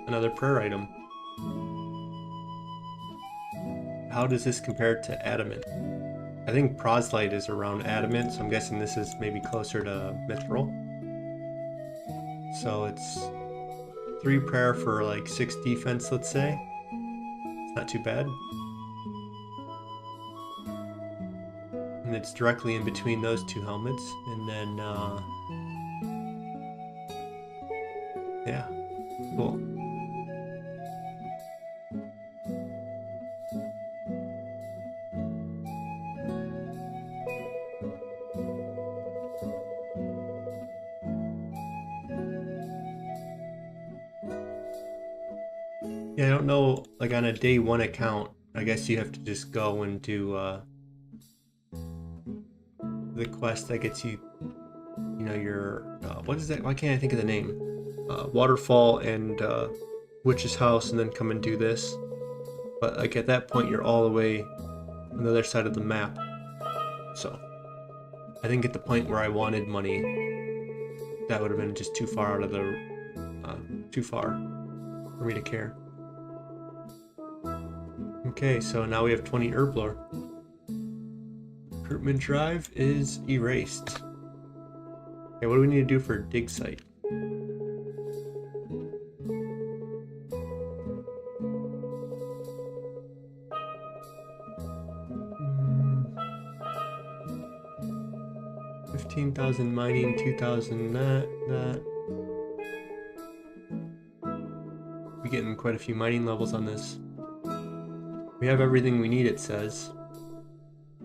Another prayer item. How does this compare to adamant? I think proselyte is around adamant, so I'm guessing this is maybe closer to mithril. So it's 3 prayer for like 6 defense, let's say. It's not too bad. And it's directly in between those 2 helmets. And then, yeah, cool. Yeah, I don't know, like on a day 1 account, I guess you have to just go and do the quest that gets you, you know, your, what is that? Why can't I think of the name? Waterfall and Witch's House, and then come and do this. But like at that point, you're all the way on the other side of the map. So I didn't get the point where I wanted money. That would have been just too far out of the, too far for me to care. Okay, so now we have 20 herb lore. Recruitment drive is erased. Okay, what do we need to do for dig site? 15,000 mining, 2,000 that. We're getting quite a few mining levels on this. We have everything we need, it says.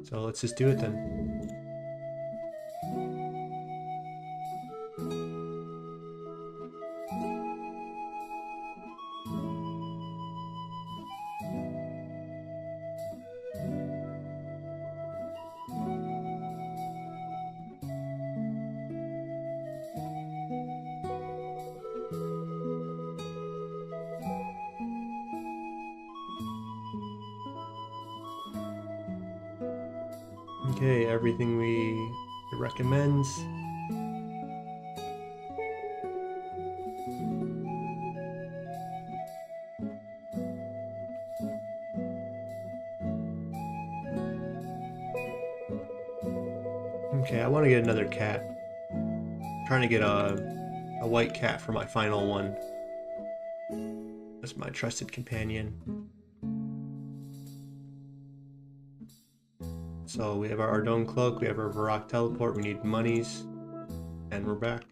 So let's just do it then. Okay, everything it recommends. Okay, I want to get another cat. I'm trying to get a white cat for my final one. That's my trusted companion. So we have our Ardone cloak, we have our Varrock teleport, we need monies, and we're back.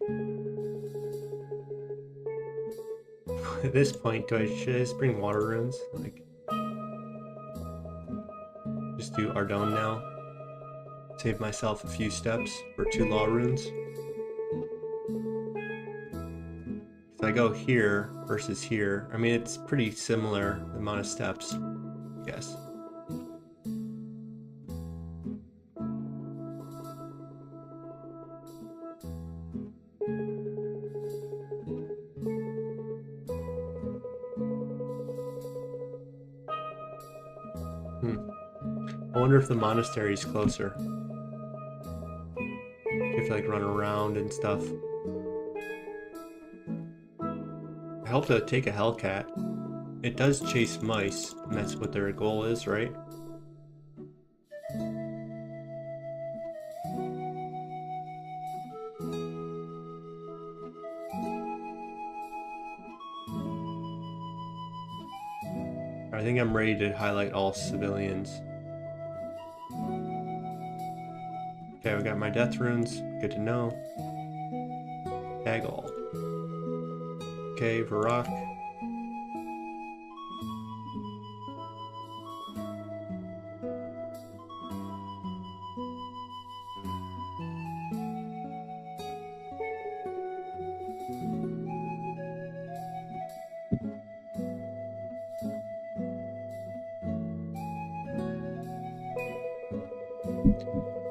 At this point, should I just bring water runes? Like, just do Ardone now. Save myself a few steps for 2 law runes. If I go here versus here, I mean it's pretty similar the amount of steps, I guess. I wonder if the monastery is closer. You have to like run around and stuff. I hope to take a Hellcat. It does chase mice, and that's what their goal is, right? I think I'm ready to highlight all civilians. Okay, we got my death runes. Good to know. Tag all. Okay, Varrock.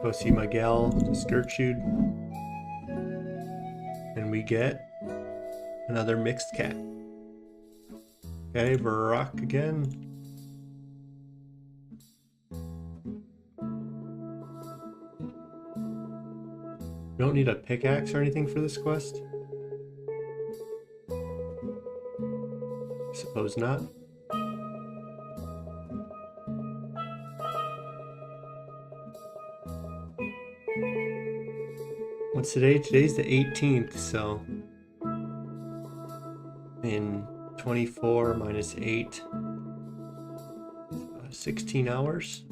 Go see my gal, Gertrude. And we get another mixed cat. Okay, Varrock again. We don't need a pickaxe or anything for this quest? Suppose not. What's today? Today's the 18th, so in 24 minus 8, 16 hours?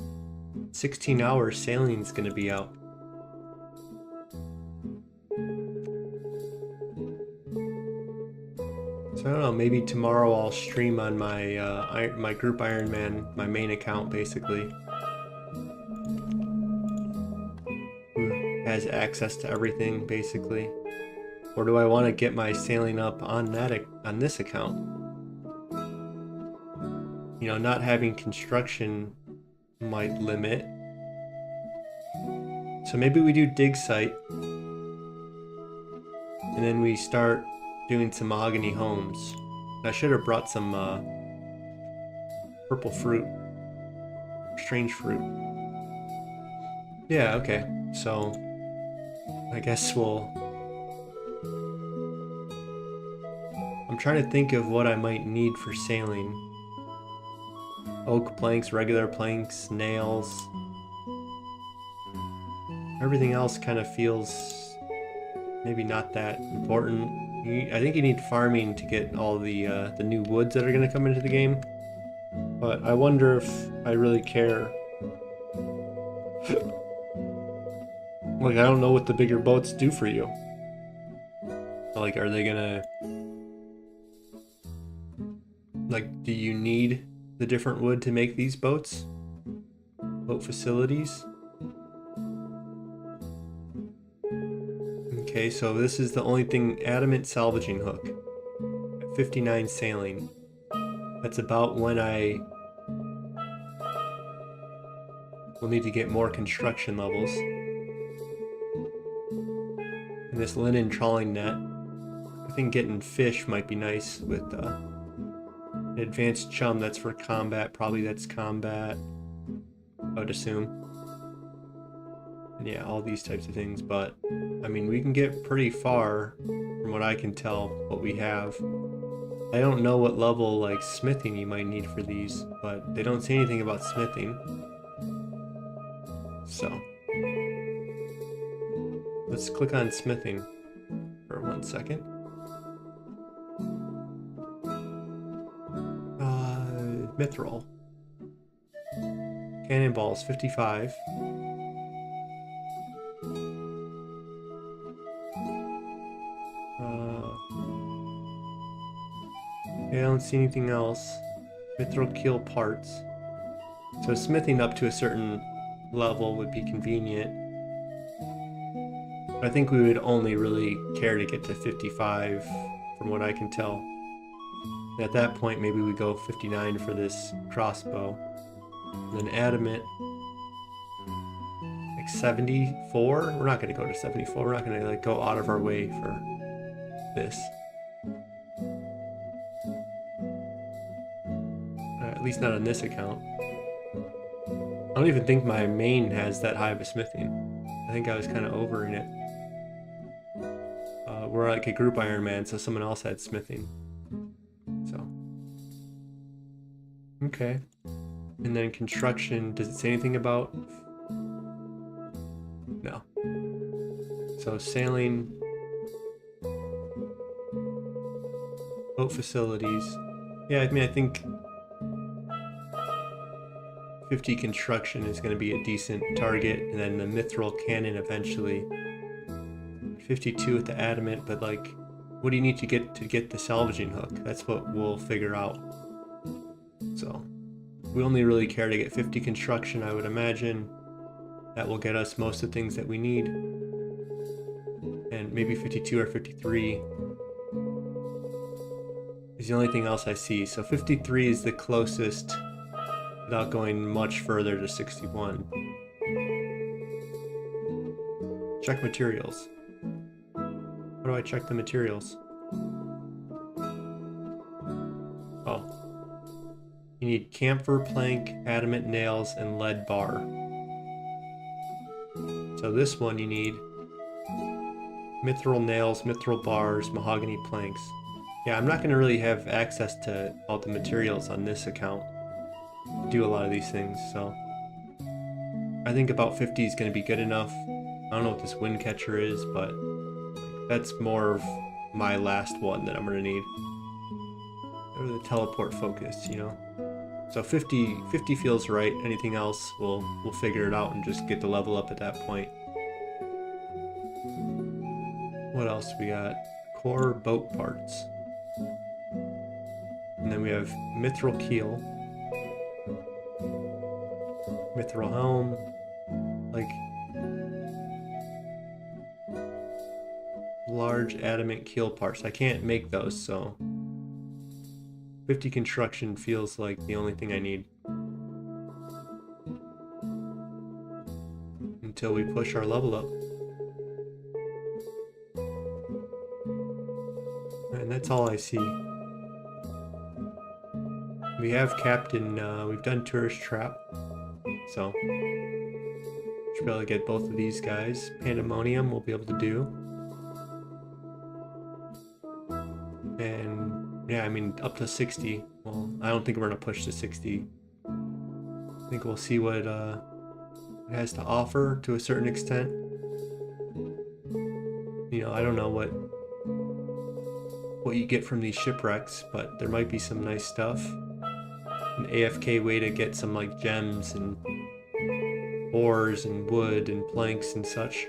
16 hours sailing's gonna be out. So I don't know, maybe tomorrow I'll stream on my my group Ironman, my main account basically. Has access to everything basically. Or do I want to get my sailing up on this account? You know, not having construction might limit. So maybe we do dig site and then we start doing some mahogany homes. I should have brought some purple fruit, strange fruit. Yeah, okay, so I guess I'm trying to think of what I might need for sailing. Oak planks, regular planks, nails. Everything else kind of feels maybe not that important. I think you need farming to get all the new woods that are going to come into the game. But I wonder if I really care. Like, I don't know what the bigger boats do for you. Like, are they gonna... Like, do you need the different wood to make these boats? Boat facilities? Okay, so this is the only thing, adamant salvaging hook. 59 sailing. That's about when I will need to get more construction levels. And this linen trawling net, I think getting fish might be nice with an advanced chum. That's for combat, probably that's combat, I would assume. And yeah, all these types of things, but I mean, we can get pretty far from what I can tell what we have. I don't know what level like smithing you might need for these, but they don't say anything about smithing. So let's click on smithing for 1 second. Mithril. Cannonballs, 55. I don't see anything else. Mithril keel parts. So smithing up to a certain level would be convenient. But I think we would only really care to get to 55 from what I can tell. And at that point, maybe we go 59 for this crossbow. And then adamant, like 74? We're not going to go to 74. We're not going to like go out of our way for this. At least not on this account. I don't even think my main has that high of a smithing. I think I was kind of overing it. We're like a group Ironman, so someone else had smithing. So. Okay. And then construction, does it say anything about? No. So sailing. Boat facilities. Yeah, I mean, I think 50 construction is going to be a decent target, and then the mithril cannon eventually. 52 with the adamant, but like, what do you need to get the salvaging hook? That's what we'll figure out. So, we only really care to get 50 construction, I would imagine. That will get us most of the things that we need. And maybe 52 or 53 is the only thing else I see. So 53 is the closest without going much further to 61. Check materials. How do I check the materials? Oh. You need camphor, plank, adamant nails, and lead bar. So this one you need mithril nails, mithril bars, mahogany planks. Yeah, I'm not going to really have access to all the materials on this account to do a lot of these things, so I think about 50 is going to be good enough. I don't know what this wind catcher is, but that's more of my last one that I'm going to need. Or the teleport focus, you know? So 50 feels right. Anything else, we'll figure it out and just get the level up at that point. What else we got? Core boat parts. And then we have mithril keel. Mithril helm. Like large adamant keel parts. I can't make those, so 50 construction feels like the only thing I need. Until we push our level up. And that's all I see. We have Captain, we've done Tourist Trap. So, should be able to get both of these guys. Pandemonium we'll be able to do. And yeah, I mean, up to 60. Well, I don't think we're going to push to 60. I think we'll see what it has to offer to a certain extent. You know, I don't know what you get from these shipwrecks, but there might be some nice stuff. An AFK way to get some like gems and ores and wood and planks and such.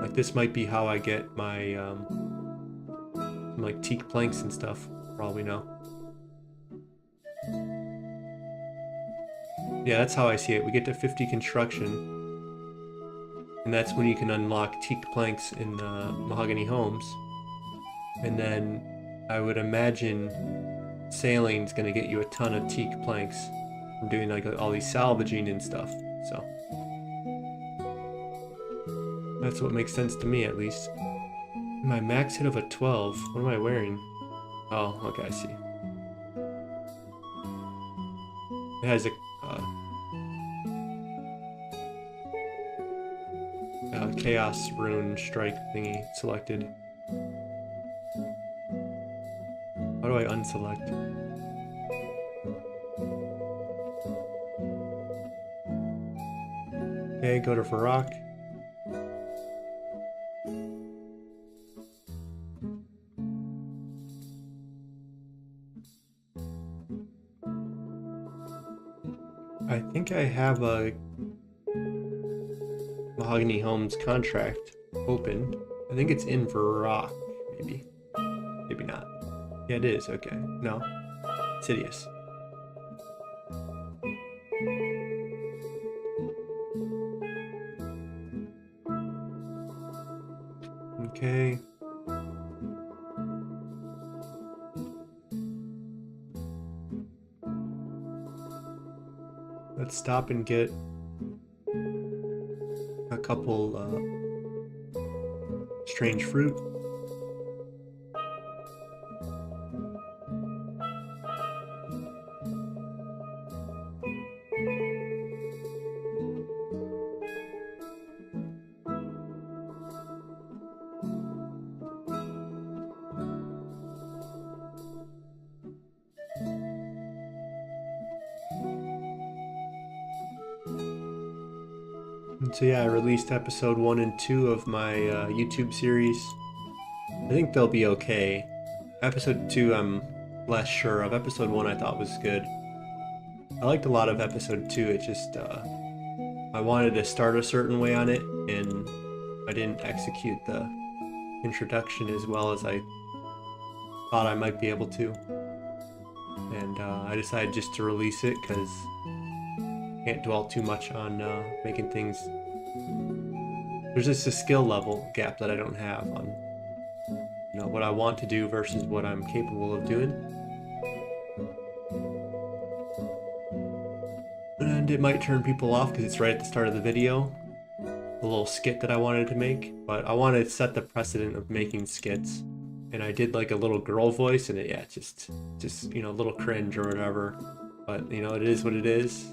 Like this might be how I get my like teak planks and stuff, for all we know. Yeah, that's how I see it. We get to 50 construction, and that's when you can unlock teak planks in mahogany homes. And then I would imagine sailing's gonna get you a ton of teak planks from doing like all these salvaging and stuff. So that's what makes sense to me, at least. My max hit of a 12. What am I wearing? Oh, okay, I see. It has a Chaos Rune Strike thingy selected. How do I unselect? Okay, go to Varrock. I think I have a Mahogany Homes contract open. I think it's in Varrock, maybe. Maybe not. Yeah, it is. Okay. No. Sidious. Okay. Let's stop and get a couple strange fruit. And so yeah, I released episode 1 and 2 of my YouTube series. I think they'll be okay. Episode 2 I'm less sure of. Episode 1 I thought was good. I liked a lot of episode 2, it just, I wanted to start a certain way on it, and I didn't execute the introduction as well as I thought I might be able to. And I decided just to release it because I can't dwell too much on making things. There's just a skill level gap that I don't have on, you know, what I want to do versus what I'm capable of doing. And it might turn people off because it's right at the start of the video, the little skit that I wanted to make, but I wanted to set the precedent of making skits. And I did like a little girl voice, and it, yeah, just you know, a little cringe or whatever. But you know, it is what it is.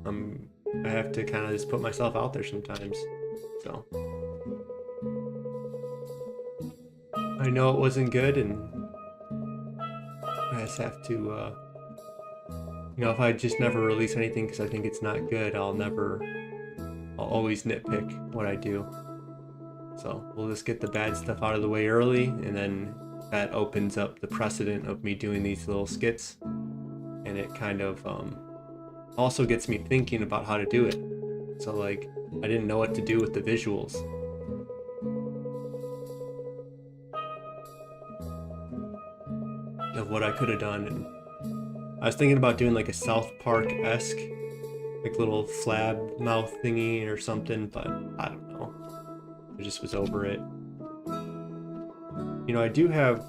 I have to kind of just put myself out there sometimes. So I know it wasn't good, and I just have to, you know, if I just never release anything because I think it's not good, I'll always nitpick what I do. So we'll just get the bad stuff out of the way early, and then that opens up the precedent of me doing these little skits, and it kind of also gets me thinking about how to do it. So like, I didn't know what to do with the visuals. Of what I could have done, and I was thinking about doing like a South Park-esque, like little flab mouth thingy or something, but I don't know. I just was over it. You know, I do have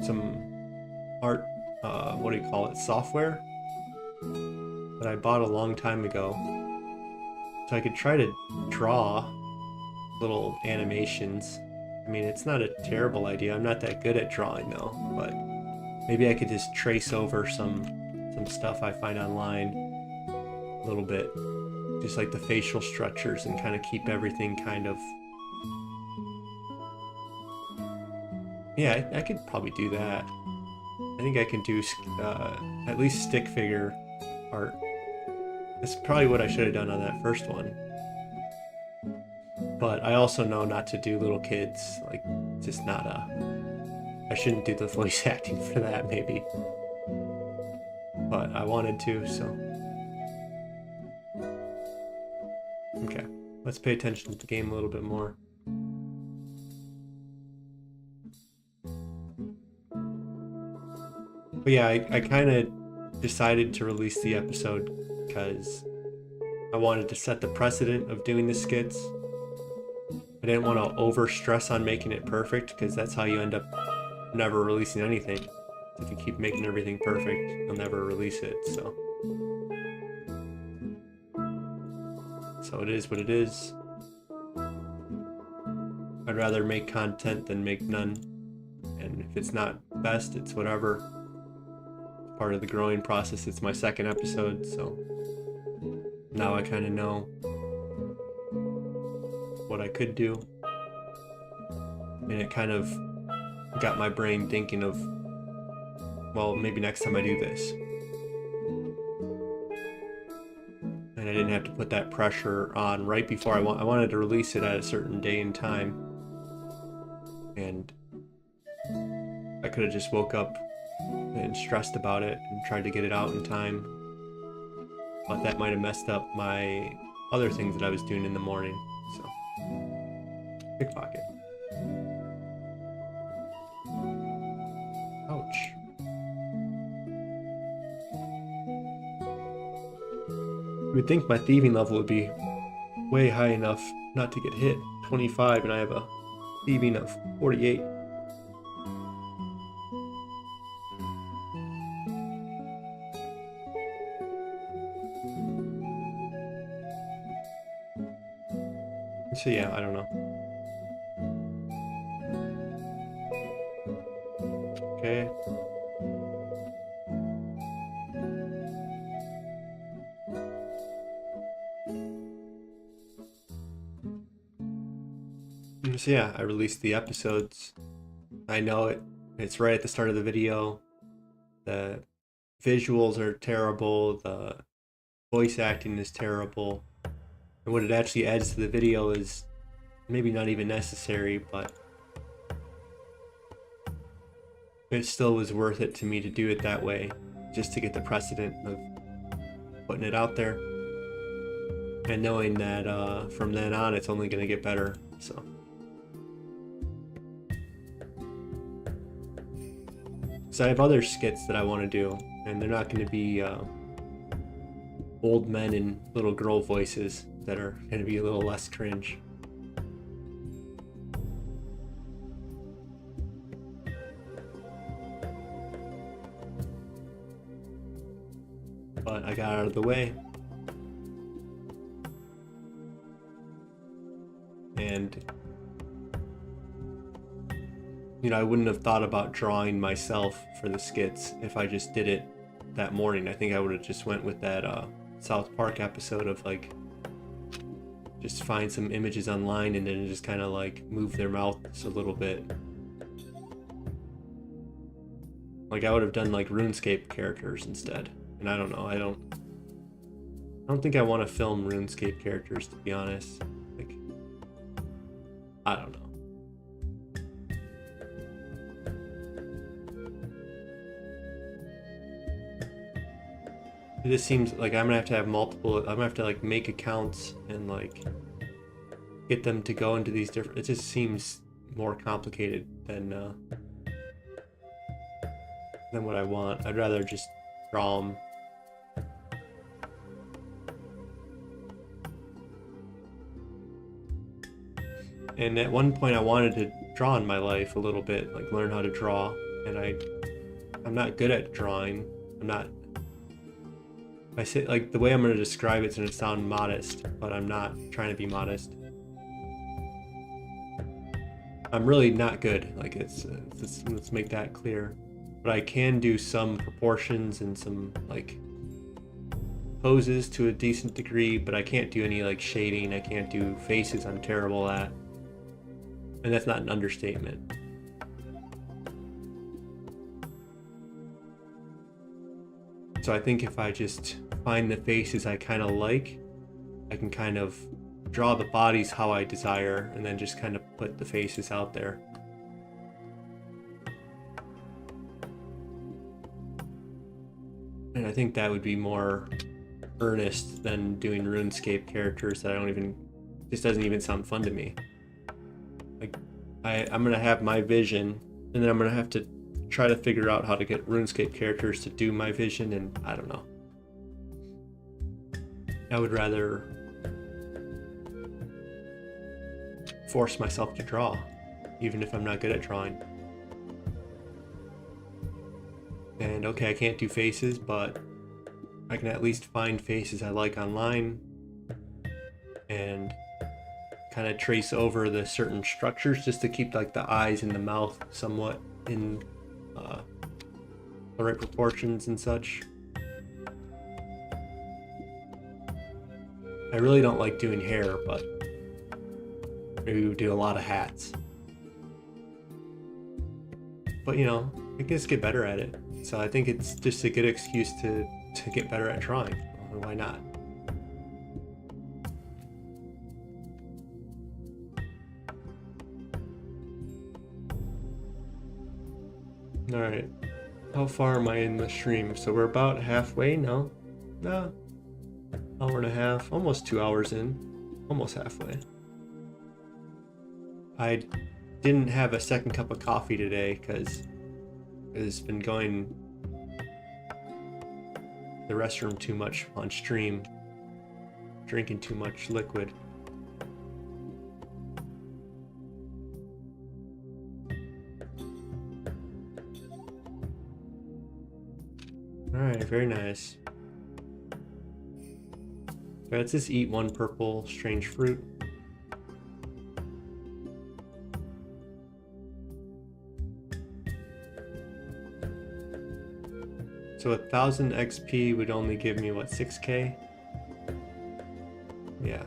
some art, what do you call it, software that I bought a long time ago. So I could try to draw little animations. I mean, it's not a terrible idea. I'm not that good at drawing though, but maybe I could just trace over some stuff I find online a little bit. Just like the facial structures, and kind of keep everything kind of... Yeah, I could probably do that. I think I can do at least stick figure art. That's probably what I should have done on that first one. But I also know not to do little kids, like, just not I shouldn't do the voice acting for that, maybe. But I wanted to, so... Okay. Let's pay attention to the game a little bit more. But yeah, I kind of decided to release the episode because I wanted to set the precedent of doing the skits. I didn't want to over stress on making it perfect, because that's how you end up never releasing anything. If you keep making everything perfect, you'll never release it. So it is what it is. I'd rather make content than make none. And if it's not best, it's whatever. It's part of the growing process. It's my second episode, so now I kind of know what I could do. And it kind of got my brain thinking of, well, maybe next time I do this. And I didn't have to put that pressure on right before I wanted to release it at a certain day and time. And I could have just woke up and stressed about it and tried to get it out in time. But that might have messed up my other things that I was doing in the morning. So, pickpocket. Ouch. You would think my thieving level would be way high enough not to get hit. 25, and I have a thieving of 48. So yeah, I don't know. Okay. So yeah, I released the episodes. I know it's right at the start of the video. The visuals are terrible, the voice acting is terrible, and what it actually adds to the video is maybe not even necessary, but it still was worth it to me to do it that way, just to get the precedent of putting it out there and knowing that from then on it's only going to get better. So I have other skits that I want to do, and they're not going to be old men and little girl voices that are going to be a little less cringe. But I got out of the way. And you know, I wouldn't have thought about drawing myself for the skits if I just did it that morning. I think I would have just went with that South Park episode of like, just find some images online and then just kind of like move their mouths a little bit. Like I would have done like RuneScape characters instead. And I don't know, I don't think I want to film RuneScape characters, to be honest. Like, I don't know. It just seems like I'm gonna have multiple, I'm gonna have to like make accounts and like get them to go into these different, it just seems more complicated than what I want. I'd rather just draw them. And at one point I wanted to draw in my life a little bit, like learn how to draw, and I'm not good at drawing. I say, like, the way I'm going to describe it's going to sound modest, but I'm not trying to be modest. I'm really not good. Like, let's make that clear. But I can do some proportions and some, like, poses to a decent degree, but I can't do any, like, shading. I can't do faces. I'm terrible at. And that's not an understatement. So I think if I just find the faces I kind of like, I can kind of draw the bodies how I desire and then just kind of put the faces out there. And I think that would be more earnest than doing RuneScape characters that I don't even This doesn't even sound fun to me. Like, I'm gonna have my vision, and then I'm gonna have to try to figure out how to get RuneScape characters to do my vision, and I don't know. I would rather force myself to draw, even if I'm not good at drawing. And okay, I can't do faces, but I can at least find faces I like online and kind of trace over the certain structures just to keep like the eyes and the mouth somewhat in the right proportions and such. I really don't like doing hair, but maybe we would do a lot of hats. But you know, I can just get better at it. So I think it's just a good excuse to get better at drawing. Why not? Alright. How far am I in the stream? So we're about halfway now? No. Hour and a half. Almost 2 hours in. Almost halfway. I didn't have a second cup of coffee today because it's been going to the restroom too much on stream. Drinking too much liquid. Alright, very nice. Okay, let's just eat one purple strange fruit. So 1000 XP would only give me, what, 6k? Yeah.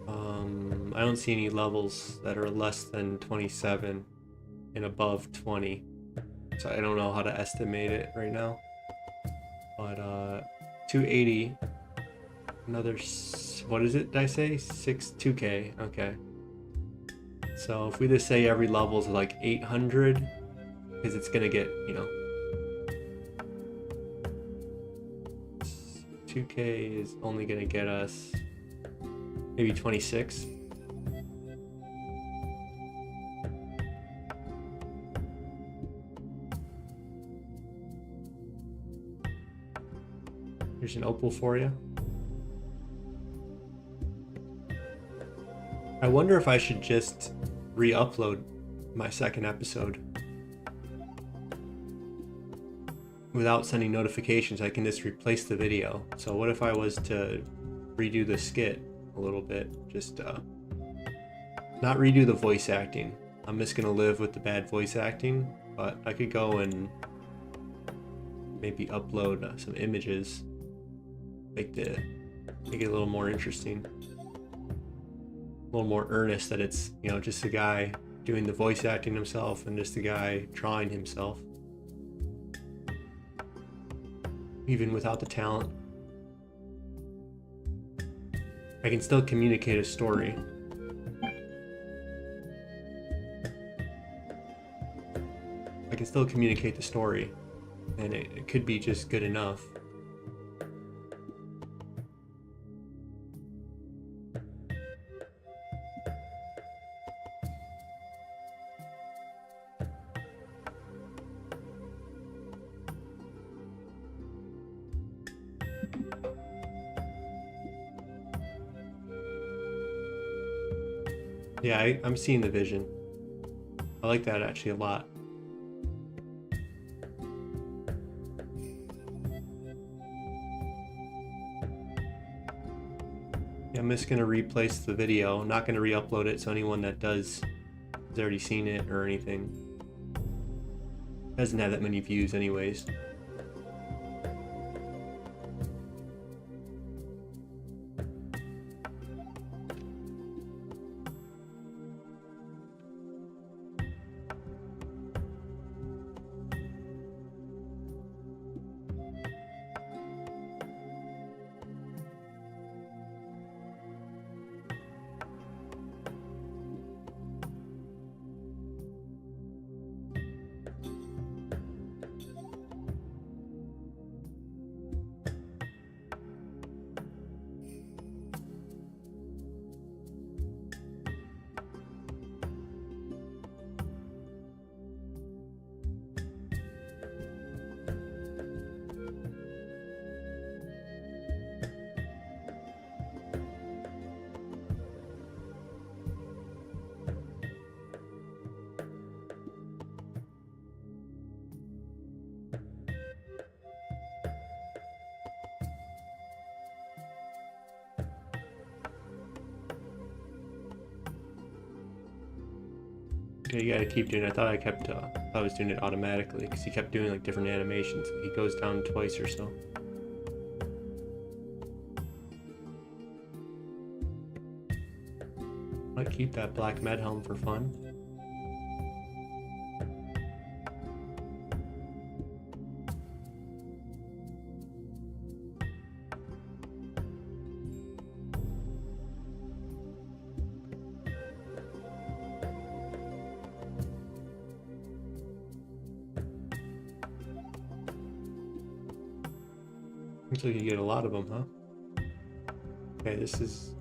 I don't see any levels that are less than 27 and above 20. So I don't know how to estimate it right now. But 280. Another, what is it, did I say? 2k, okay. So if we just say every level is like 800, because it's gonna get, you know, 2k is only gonna get us maybe 26. Here's an opal for you. I wonder if I should just re-upload my second episode. Without sending notifications, I can just replace the video. So what if I was to redo the skit a little bit? Just not redo the voice acting. I'm just gonna live with the bad voice acting, but I could go and maybe upload some images. Make it a little more interesting. A little more earnest, that it's, you know, just a guy doing the voice acting himself and just a guy drawing himself. Even without the talent. I can still communicate a story. I can still communicate the story, and it could be just good enough. Yeah, I'm seeing the vision. I like that actually a lot. Yeah, I'm just gonna replace the video. I'm not gonna re-upload it, so anyone that has already seen it or anything. Doesn't have that many views anyways. Yeah, you gotta keep doing it. I thought I was doing it automatically because he kept doing like different animations. He goes down twice or so. Might keep that black med helm for fun. Looks like you get a lot of them, huh? Okay, this is...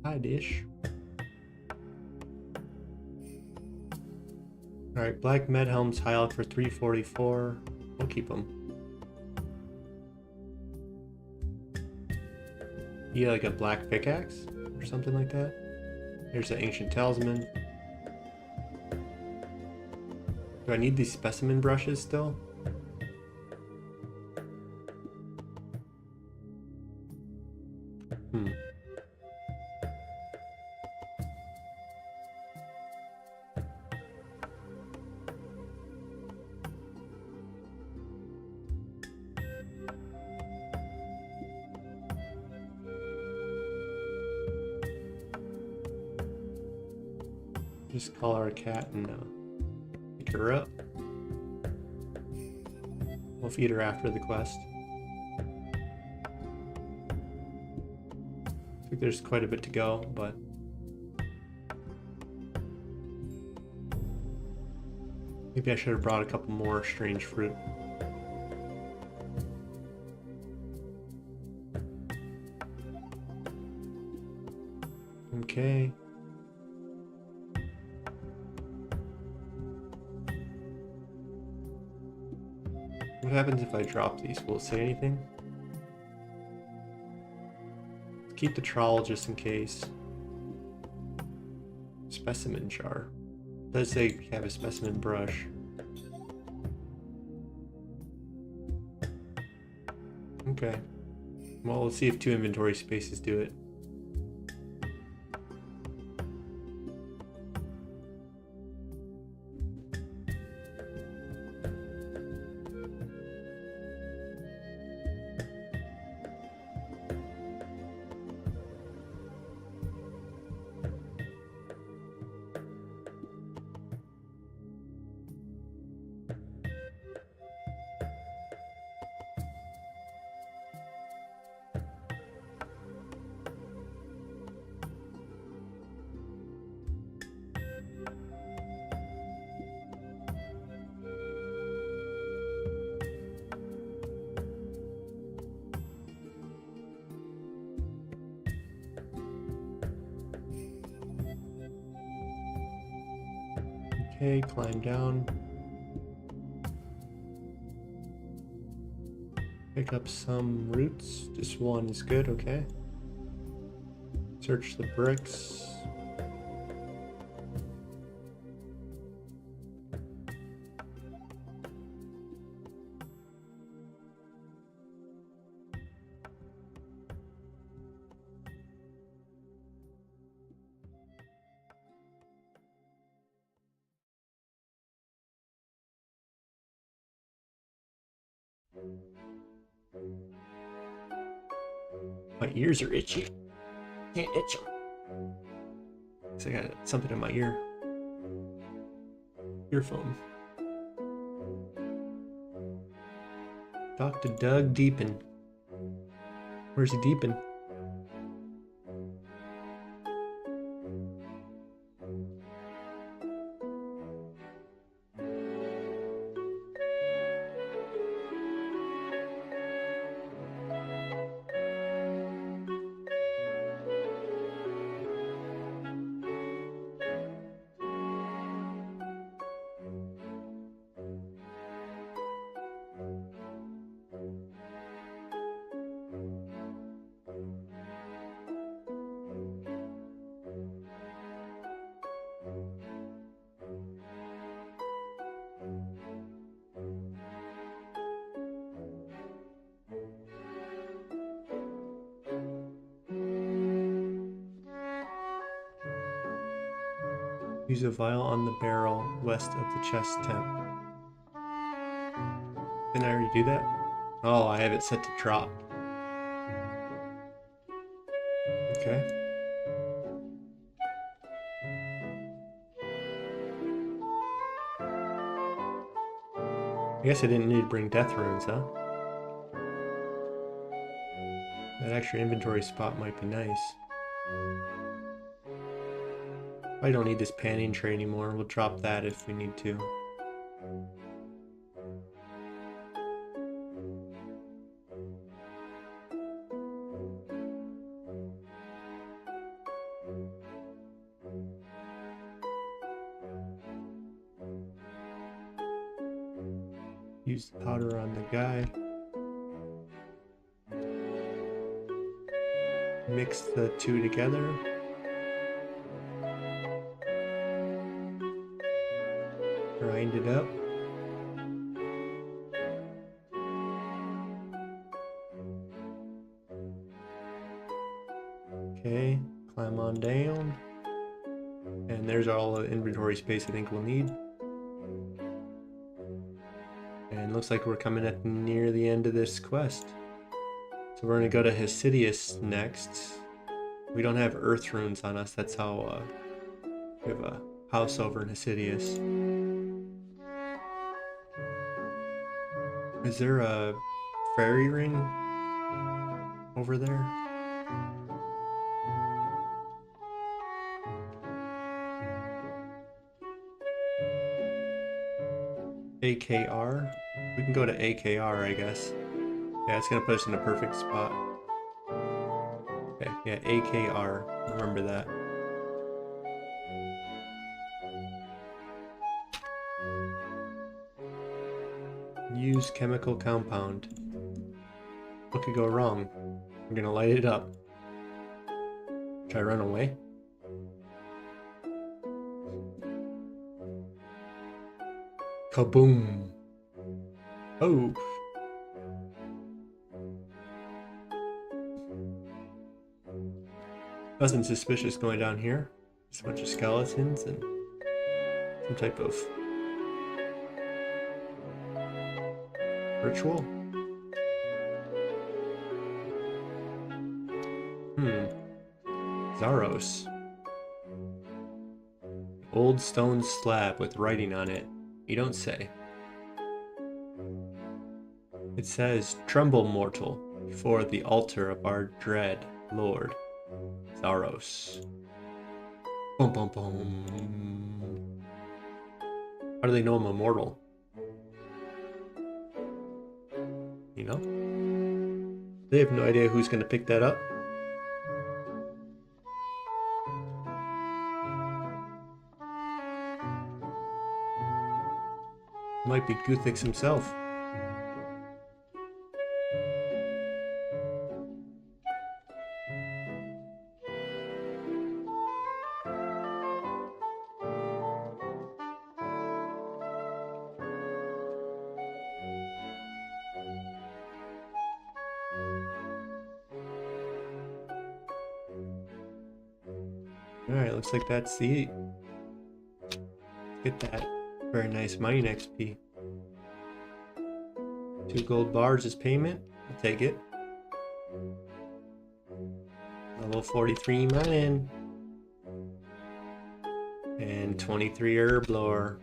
Hi, dish. Alright, black med helms high out for 344. We'll keep them. You get like a black pickaxe or something like that. There's the ancient talisman. Do I need these specimen brushes still? Just call our cat and pick her up. We'll feed her after the quest. I think there's quite a bit to go, but maybe I should have brought a couple more strange fruit. Okay. What happens if I drop these? Will it say anything? Let's keep the trowel just in case. Specimen jar. It does say have a specimen brush. Okay. Well, let's see if 2 inventory spaces do it. Okay, climb down. Pick up some roots. Just one is good, okay. Search the bricks. My ears are itchy. Can't itch them. Guess I got something in my ear. Earphone. Talk to Doug Deepin. Where's he Deepin? Use a vial on the barrel west of the chest temp. Didn't I already do that? Oh, I have it set to drop. Okay. I guess I didn't need to bring death runes, huh? That extra inventory spot might be nice. I don't need this panning tray anymore. We'll drop that if we need to. Use the powder on the guy. Mix the two together. Grind it up. Okay, climb on down. And there's all the inventory space I think we'll need. And looks like we're coming at near the end of this quest. So we're gonna go to Hesidius next. We don't have earth runes on us, that's how we have a house over in Hesidius. Is there a fairy ring over there? AKR? We can go to AKR, I guess. Yeah, it's gonna put us in a perfect spot. Okay, yeah, AKR. Remember that. Use chemical compound. What could go wrong? I'm gonna light it up. Should I run away? Kaboom! Oh! Nothing suspicious going down here. Just a bunch of skeletons and some type of ritual. Zaros. Old stone slab with writing on it. You don't say. It says, "Tremble, mortal, before the altar of our dread Lord, Zaros." Boom, boom, boom. How do they know I'm immortal? You know? They have no idea who's gonna pick that up. Might be Guthix himself. Alright, looks like that's the... Get that. Very nice mining XP. 2 gold bars as payment. I'll take it. Level 43 mining. And 23 herb lore.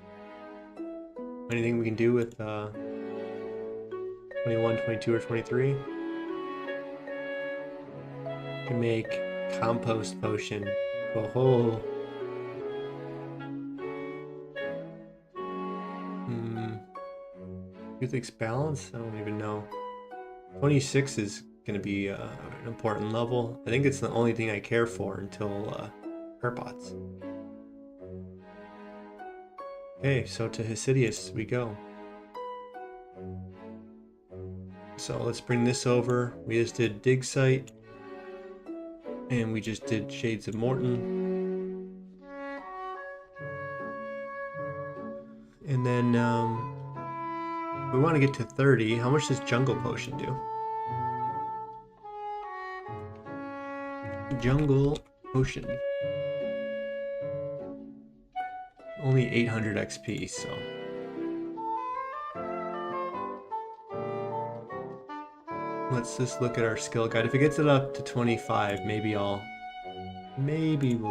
Anything we can do with 21, 22, or 23? We can make compost potion. Oh. Guthix balance? I don't even know. 26 is going to be an important level. I think it's the only thing I care for until Herbots. Okay, so to Hesidius we go. So let's bring this over. We just did Dig Site. And we just did Shades of Morton. And then we want to get to 30. How much does Jungle Potion do? Jungle Potion. only 800 XP, so. Let's just look at our skill guide. If it gets it up to 25, maybe we'll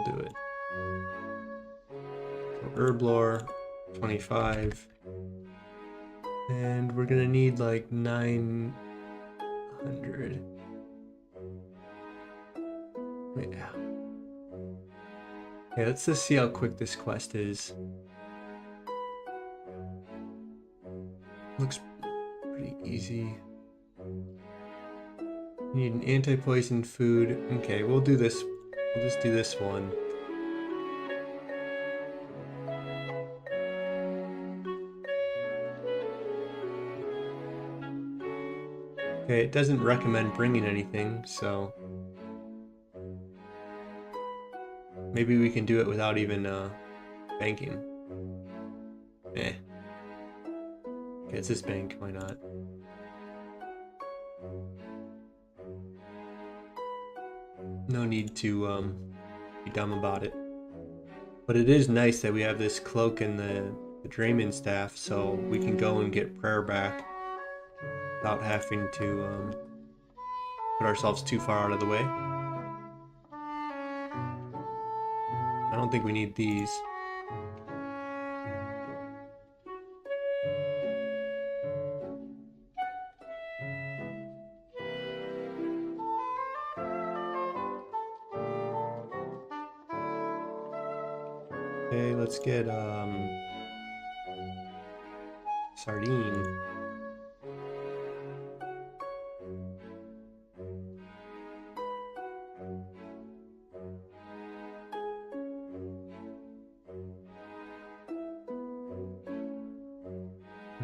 do it. So herb lore, 25. And we're gonna need like 900. Yeah. Okay, let's just see how quick this quest is. Looks pretty easy. You need an anti-poison food. Okay, we'll do this. We'll just do this one. Okay, it doesn't recommend bringing anything, so maybe we can do it without even banking. Eh. Okay, it's this bank, why not? No need to be dumb about it. But it is nice that we have this cloak and the Drayman staff, so we can go and get prayer back without having to put ourselves too far out of the way. I don't think we need these. Okay, let's get sardine.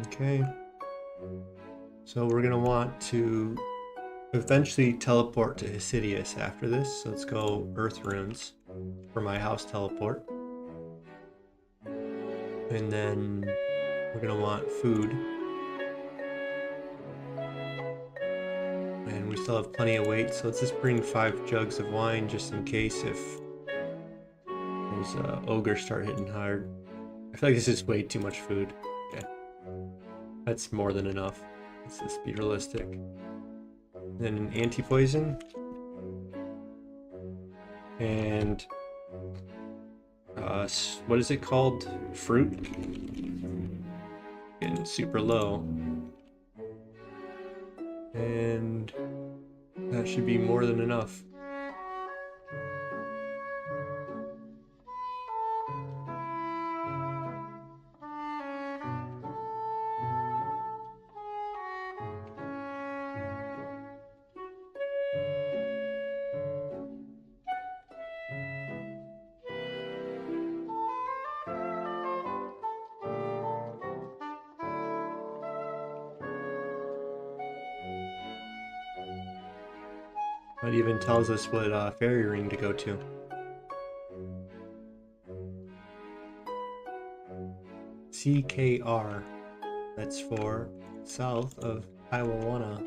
Okay, so we're gonna want to eventually teleport to Hesidius after this, so let's go Earth Runes for my house teleport. And then we're gonna want food. And we still have plenty of weight, so let's just bring 5 jugs of wine just in case if those ogres start hitting hard. I feel like this is way too much food. Okay. That's more than enough. Let's just be realistic. Then an anti-poison. And what is it called? Fruit? Getting super low. And that should be more than enough. It even tells us what fairy ring to go to. CKR. That's for south of Hiwawana.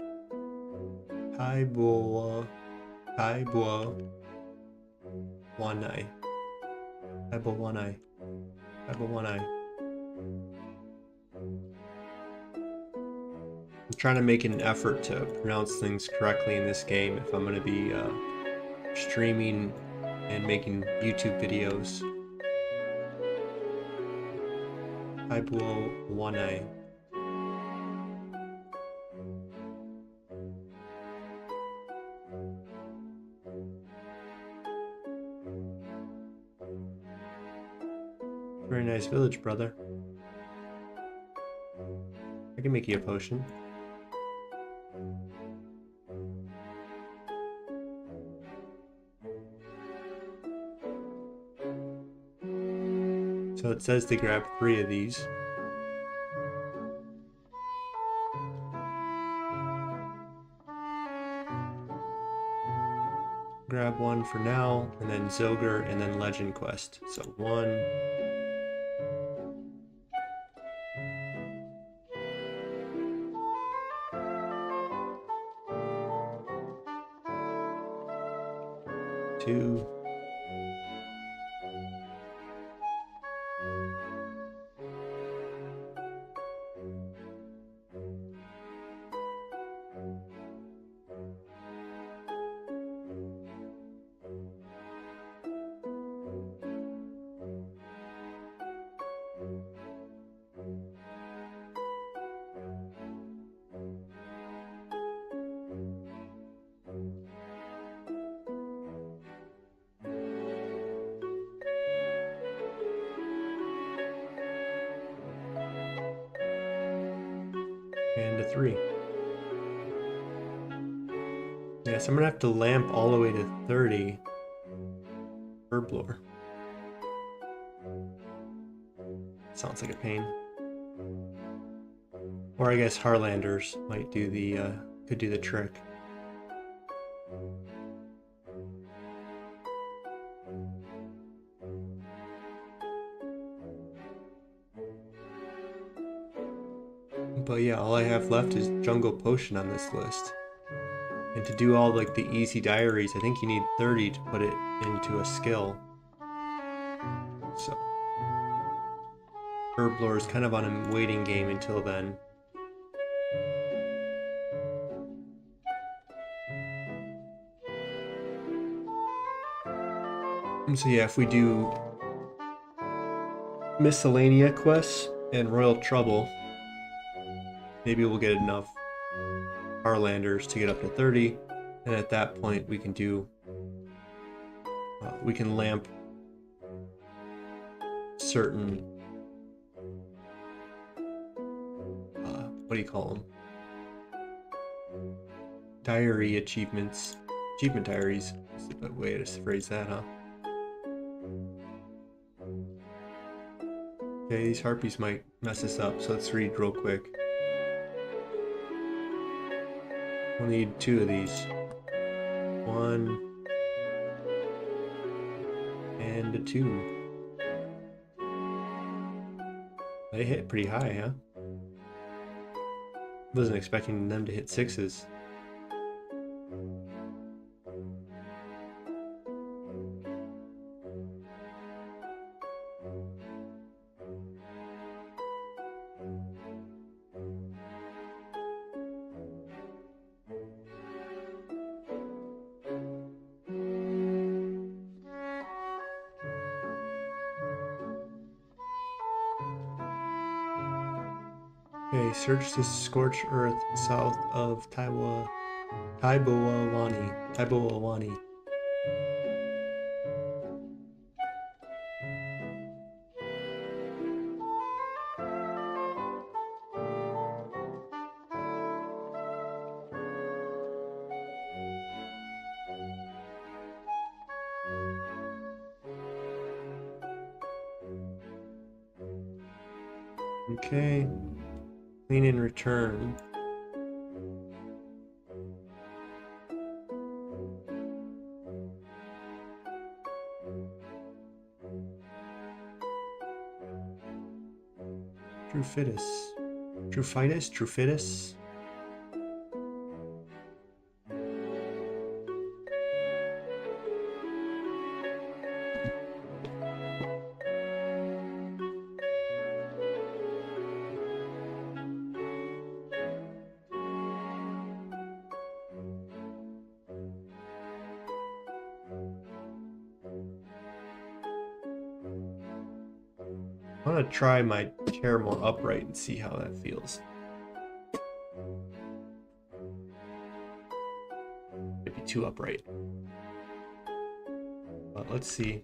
Wanai. I'm trying to make an effort to pronounce things correctly in this game if I'm going to be streaming and making YouTube videos. Wanai. Very nice village, brother. I can make you a potion. So it says to grab 3 of these. Grab 1 for now, and then Zilgar, and then Legend Quest. So 1. Two. And a 3. Yes, I'm gonna have to lamp all the way to 30 herb blower. Sounds like a pain. Or I guess Harlanders might do the could do the trick. But yeah, all I have left is Jungle Potion on this list. And to do all like the easy diaries, I think you need 30 to put it into a skill. So Herb Blower is kind of on a waiting game until then. And so yeah, if we do Miscellanea quests and Royal Trouble, maybe we'll get enough Harlanders to get up to 30, and at that point we can do we can lamp certain what do you call them? Diary achievements. Achievement diaries is the way to phrase that, huh? Okay, these harpies might mess us up, so let's read real quick. We'll need 2 of these. 1 and a 2. They hit pretty high, huh? Wasn't expecting them to hit 6s. Okay, search the scorched earth south of Taibowawani. Okay. Clean and return. Truphitis. I want to try my chair more upright and see how that feels. Maybe too upright. But let's see.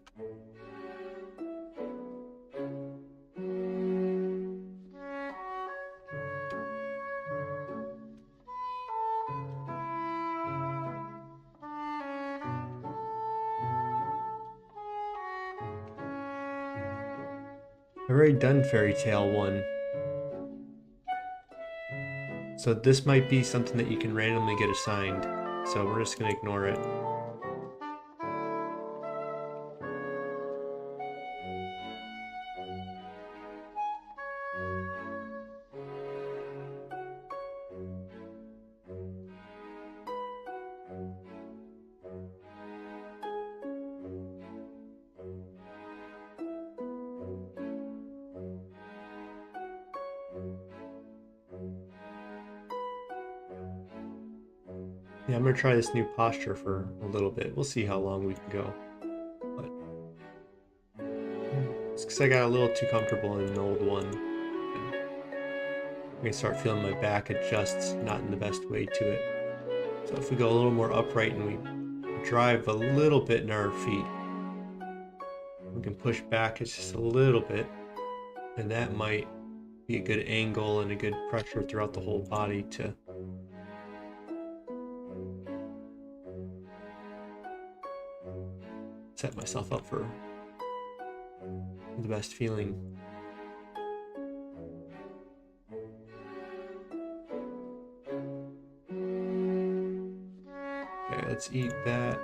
I've already done Fairy Tale 1. So this might be something that you can randomly get assigned. So we're just going to ignore it. Yeah, I'm gonna try this new posture for a little bit. We'll see how long we can go. But it's because I got a little too comfortable in the old one. I'm gonna start feeling my back adjusts not in the best way to it. So if we go a little more upright and we drive a little bit in our feet, we can push back just a little bit, and that might be a good angle and a good pressure throughout the whole body to set myself up for the best feeling. Okay, let's eat that.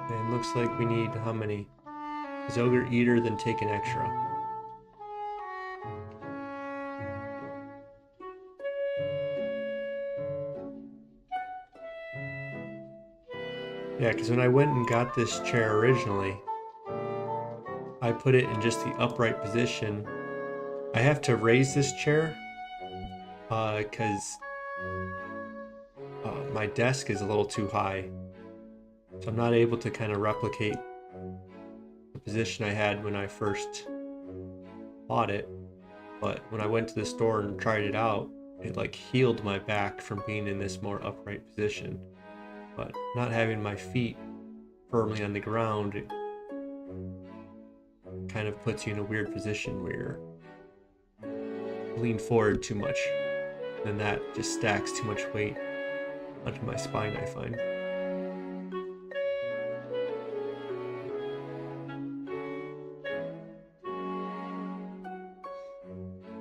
And looks like we need how many? Is Ogre Eater, then take an extra. Yeah, because when I went and got this chair originally, I put it in just the upright position. I have to raise this chair because my desk is a little too high. So I'm not able to kind of replicate the position I had when I first bought it. But when I went to the store and tried it out, it like healed my back from being in this more upright position. But not having my feet firmly on the ground, it kind of puts you in a weird position where you're lean forward too much. And that just stacks too much weight onto my spine, I find.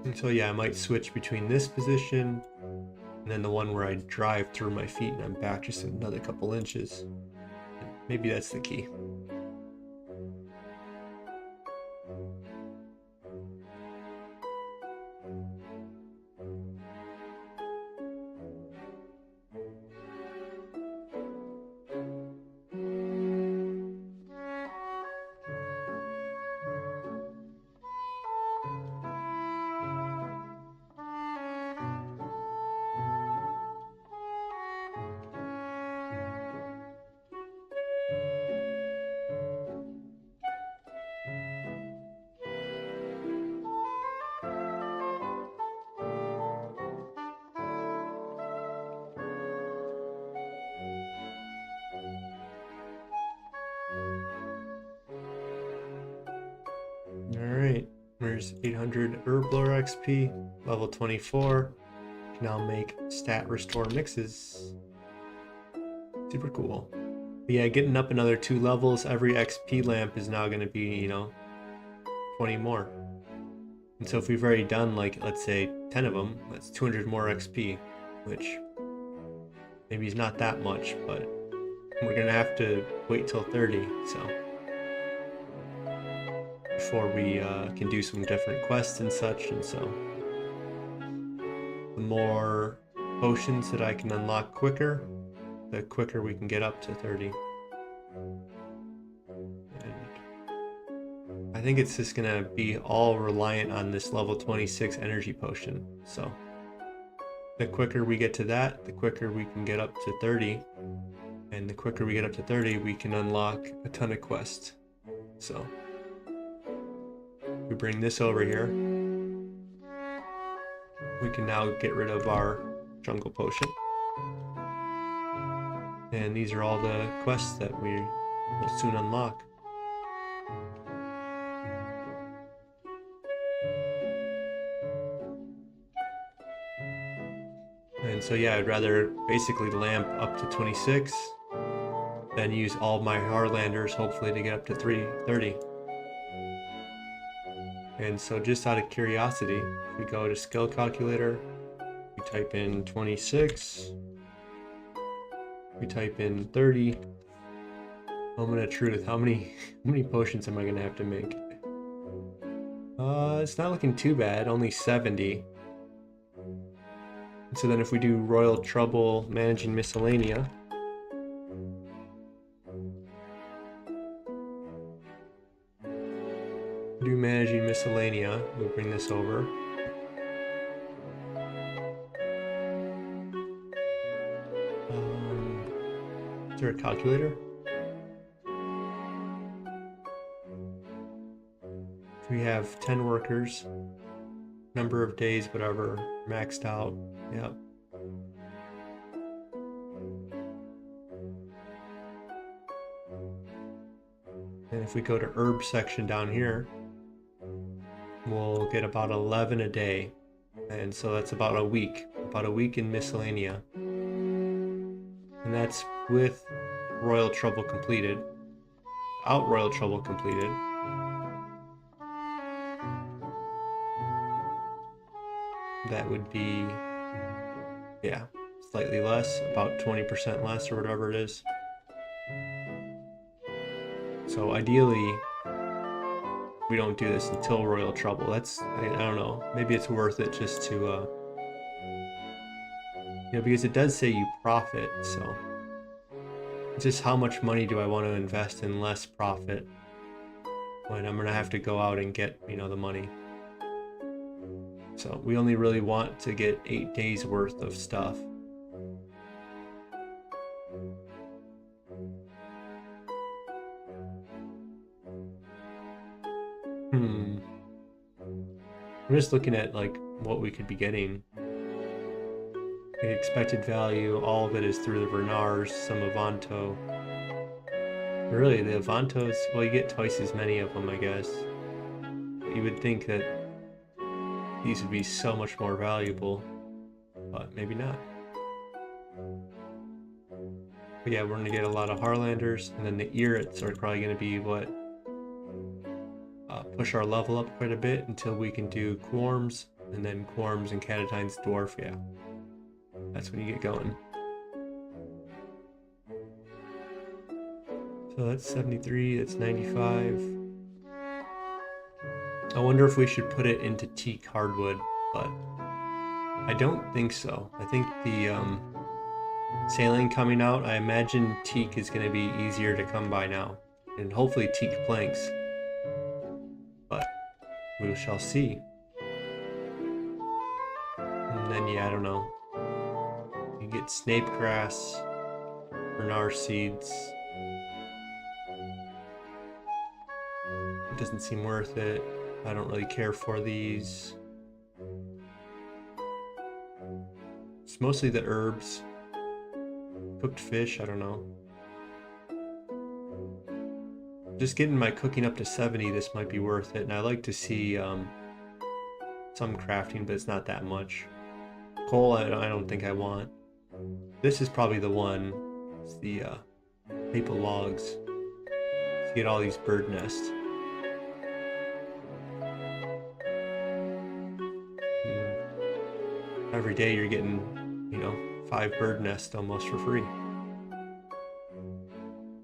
And so yeah, I might switch between this position and then the one where I drive through my feet and I'm back just another couple inches. Maybe that's the key. Alright, there's 800 Herbler XP, level 24. Can now make stat restore mixes. Super cool. But yeah, getting up another 2 levels, every XP lamp is now going to be, 20 more. And so if we've already done, like, let's say 10 of them, that's 200 more XP, which maybe is not that much, but we're going to have to wait till 30, so before we can do some different quests and such. And so the more potions that I can unlock quicker, the quicker we can get up to 30. And I think it's just gonna be all reliant on this level 26 energy potion. So the quicker we get to that, the quicker we can get up to 30. And the quicker we get up to 30, we can unlock a ton of quests. So we bring this over here, we can now get rid of our jungle potion. And these are all the quests that we will soon unlock. And so yeah, I'd rather basically lamp up to 26, then use all my Harlanders hopefully to get up to 30. And so just out of curiosity, if we go to skill calculator, we type in 26, we type in 30. Moment of truth, how many potions am I gonna have to make? It's not looking too bad, only 70. And so then if we do Royal Trouble Managing Miscellanea, do Managing Miscellanea, we'll bring this over. Is there a calculator? We have 10 workers, number of days, whatever, maxed out. Yep. And if we go to herb section down here, we'll get about 11 a day. And so that's about a week in miscellanea. And that's with Royal Trouble completed. Without Royal Trouble completed, that would be, yeah, slightly less, about 20% less or whatever it is. So ideally, we don't do this until Royal Trouble. That's, I don't know, maybe it's worth it just to, because it does say you profit, so just how much money do I want to invest in less profit when I'm gonna have to go out and get, the money. So we only really want to get 8 days worth of stuff. I'm just looking at like what we could be getting. The expected value, all of it is through the Vernars, some Avanto. Really, the Avantos, well, you get twice as many of them, I guess. You would think that these would be so much more valuable, but maybe not. But yeah, we're gonna get a lot of Harlanders, and then the Irits are probably gonna be what push our level up quite a bit until we can do Quorms, and then Quorms and Catatine's Dwarf, yeah. That's when you get going. So that's 73, that's 95. I wonder if we should put it into teak hardwood, but I don't think so. I think the sailing coming out, I imagine teak is going to be easier to come by now. And hopefully teak planks. But we shall see. And then, yeah, I don't know. You get snape grass, Bernard seeds. It doesn't seem worth it. I don't really care for these. It's mostly the herbs. Cooked fish, I don't know. Just getting my cooking up to 70, this might be worth it. And I like to see some crafting, but it's not that much. Coal, I don't think I want. This is probably the one. It's the maple logs. To get all these bird nests. Every day you're getting, 5 bird nests almost for free.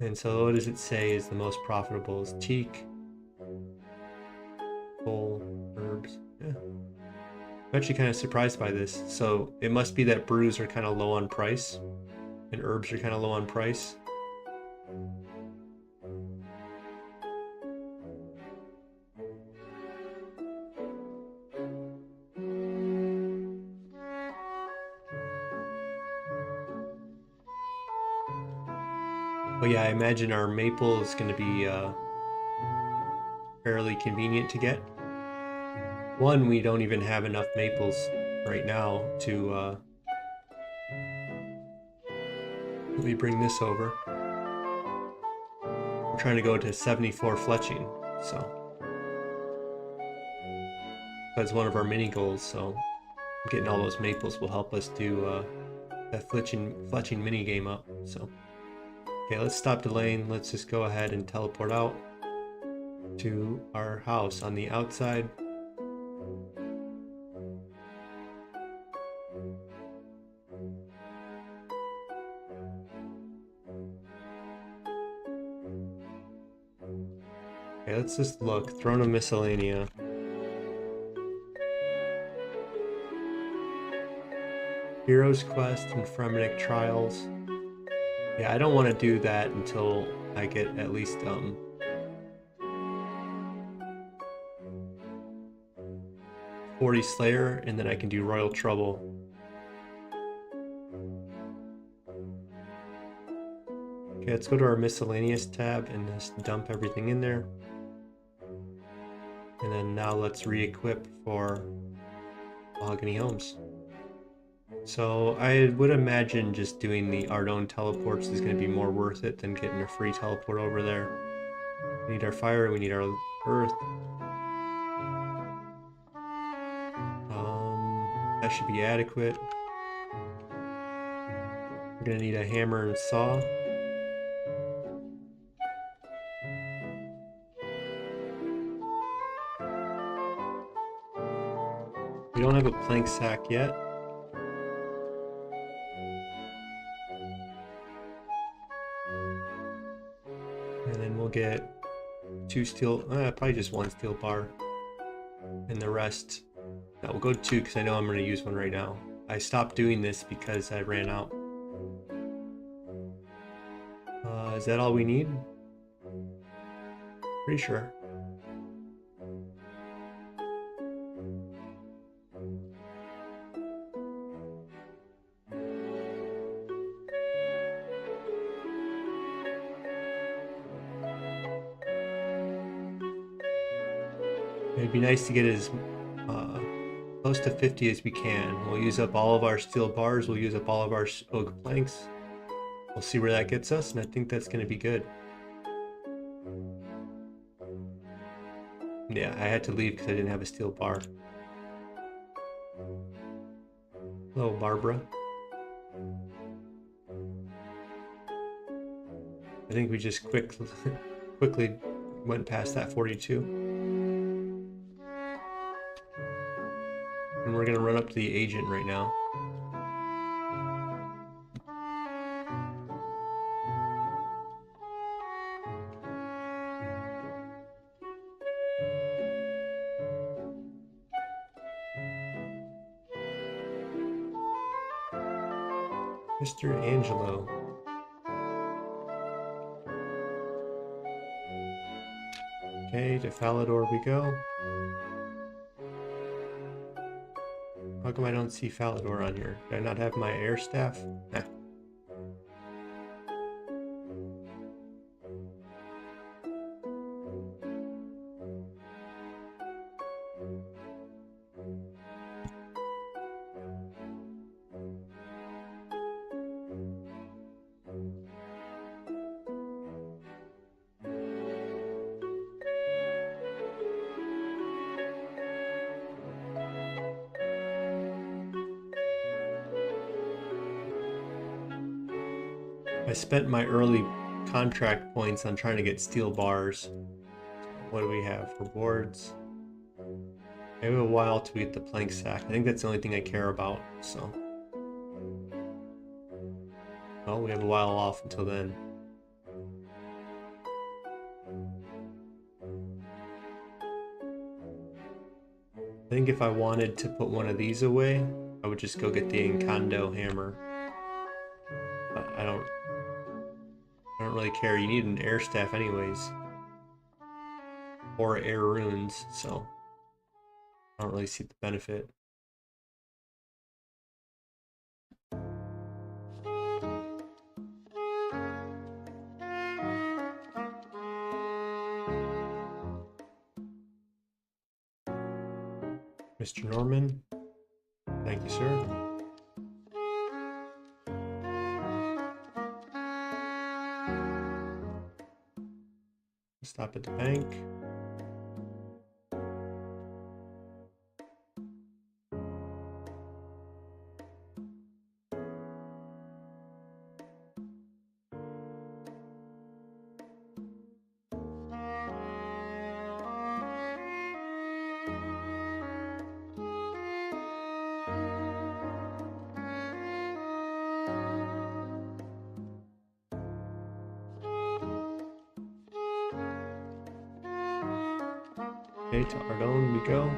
And so what does it say is the most profitable is teak, coal, herbs. Yeah. I'm actually kind of surprised by this. So it must be that brews are kind of low on price and herbs are kind of low on price. But yeah, I imagine our maple is going to be fairly convenient to get. One, we don't even have enough maples right now to... let me bring this over. We're trying to go to 74 fletching, so... that's one of our mini goals, so getting all those maples will help us do that fletching mini game up, so... Okay, let's stop delaying. Let's just go ahead and teleport out to our house on the outside. Okay, let's just look. Throne of Miscellanea. Hero's Quest and Fremennik Trials. Yeah, I don't want to do that until I get at least 40 Slayer, and then I can do Royal Trouble. Okay, let's go to our Miscellaneous tab and just dump everything in there. And then now let's re-equip for Mahogany Homes. So I would imagine just doing the Ardougne teleports is going to be more worth it than getting a free teleport over there. We need our fire, we need our earth. That should be adequate. We're gonna need a hammer and saw. We don't have a plank sack yet. And then we'll get 2 steel, probably just 1 steel bar. And the rest, no, we'll go 2 because I know I'm going to use one right now. I stopped doing this because I ran out. Is that all we need? Pretty sure. It'd be nice to get as close to 50 as we can. We'll use up all of our steel bars, we'll use up all of our oak planks. We'll see where that gets us, and I think that's going to be good. Yeah, I had to leave because I didn't have a steel bar. Hello, Barbara. I think we just quickly went past that 42. And we're going to run up to the agent right now. Mr. Angelo. Okay, to Falador we go. How come I don't see Falador on here? Did I not have my air staff? Nah. I spent my early contract points on trying to get steel bars. What do we have for boards? I have a while to get the plank sack. I think that's the only thing I care about, so. Well, we have a while off until then. I think if I wanted to put one of these away, I would just go get the Encanto hammer. But I don't really care. You need an air staff anyways. Or air runes, so I don't really see the benefit. Mr. Norman, thank you, sir. Stop at the bank. Okay, to Ardone we go.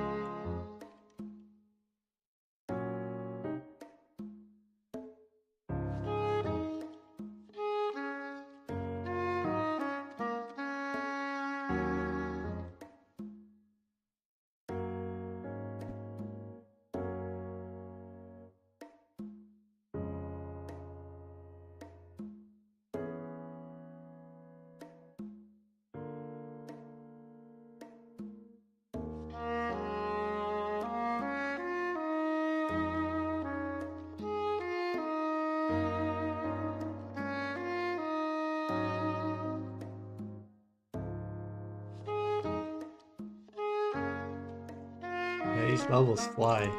Yeah, these levels fly.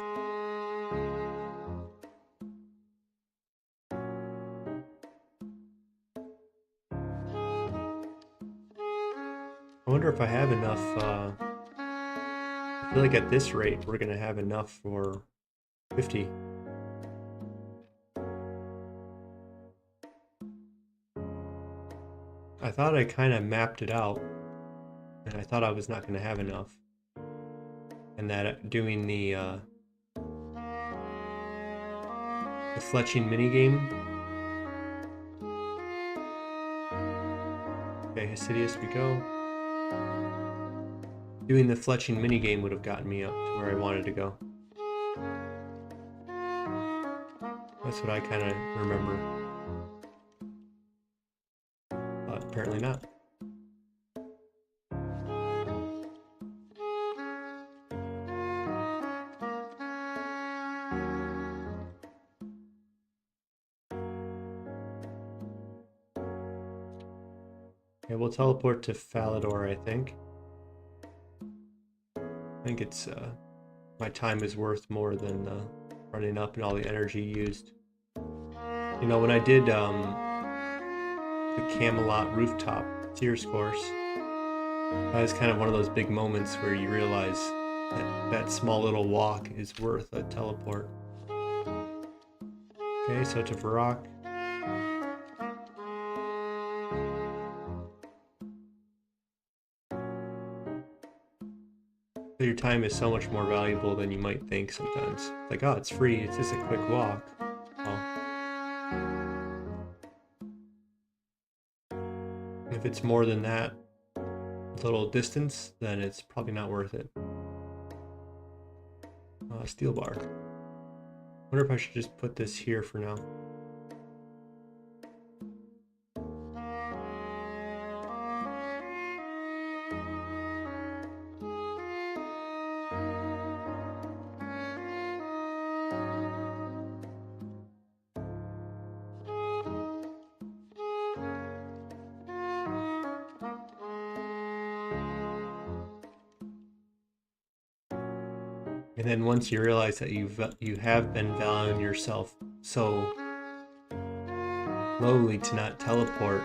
if I have enough. I feel like at this rate, we're gonna have enough for 50. I thought I kind of mapped it out, and I thought I was not going to have enough, and that doing the fletching minigame. Okay, Hasidius we go. Doing the fletching minigame would have gotten me up to where I wanted to go. That's what I kind of remember. But apparently not. Okay, we'll teleport to Falador, I think. I think it's, my time is worth more than running up and all the energy used. You know, when I did the Camelot rooftop Sears course, that was kind of one of those big moments where you realize that that small little walk is worth a teleport. Okay, so to Varrock. Your time is so much more valuable than you might think sometimes. Like, oh, it's free, it's just a quick walk. Well, if it's more than that little distance, then it's probably not worth it. Steel bar. Wonder if I should just put this here for now. And then once you realize that you have been valuing yourself so lowly to not teleport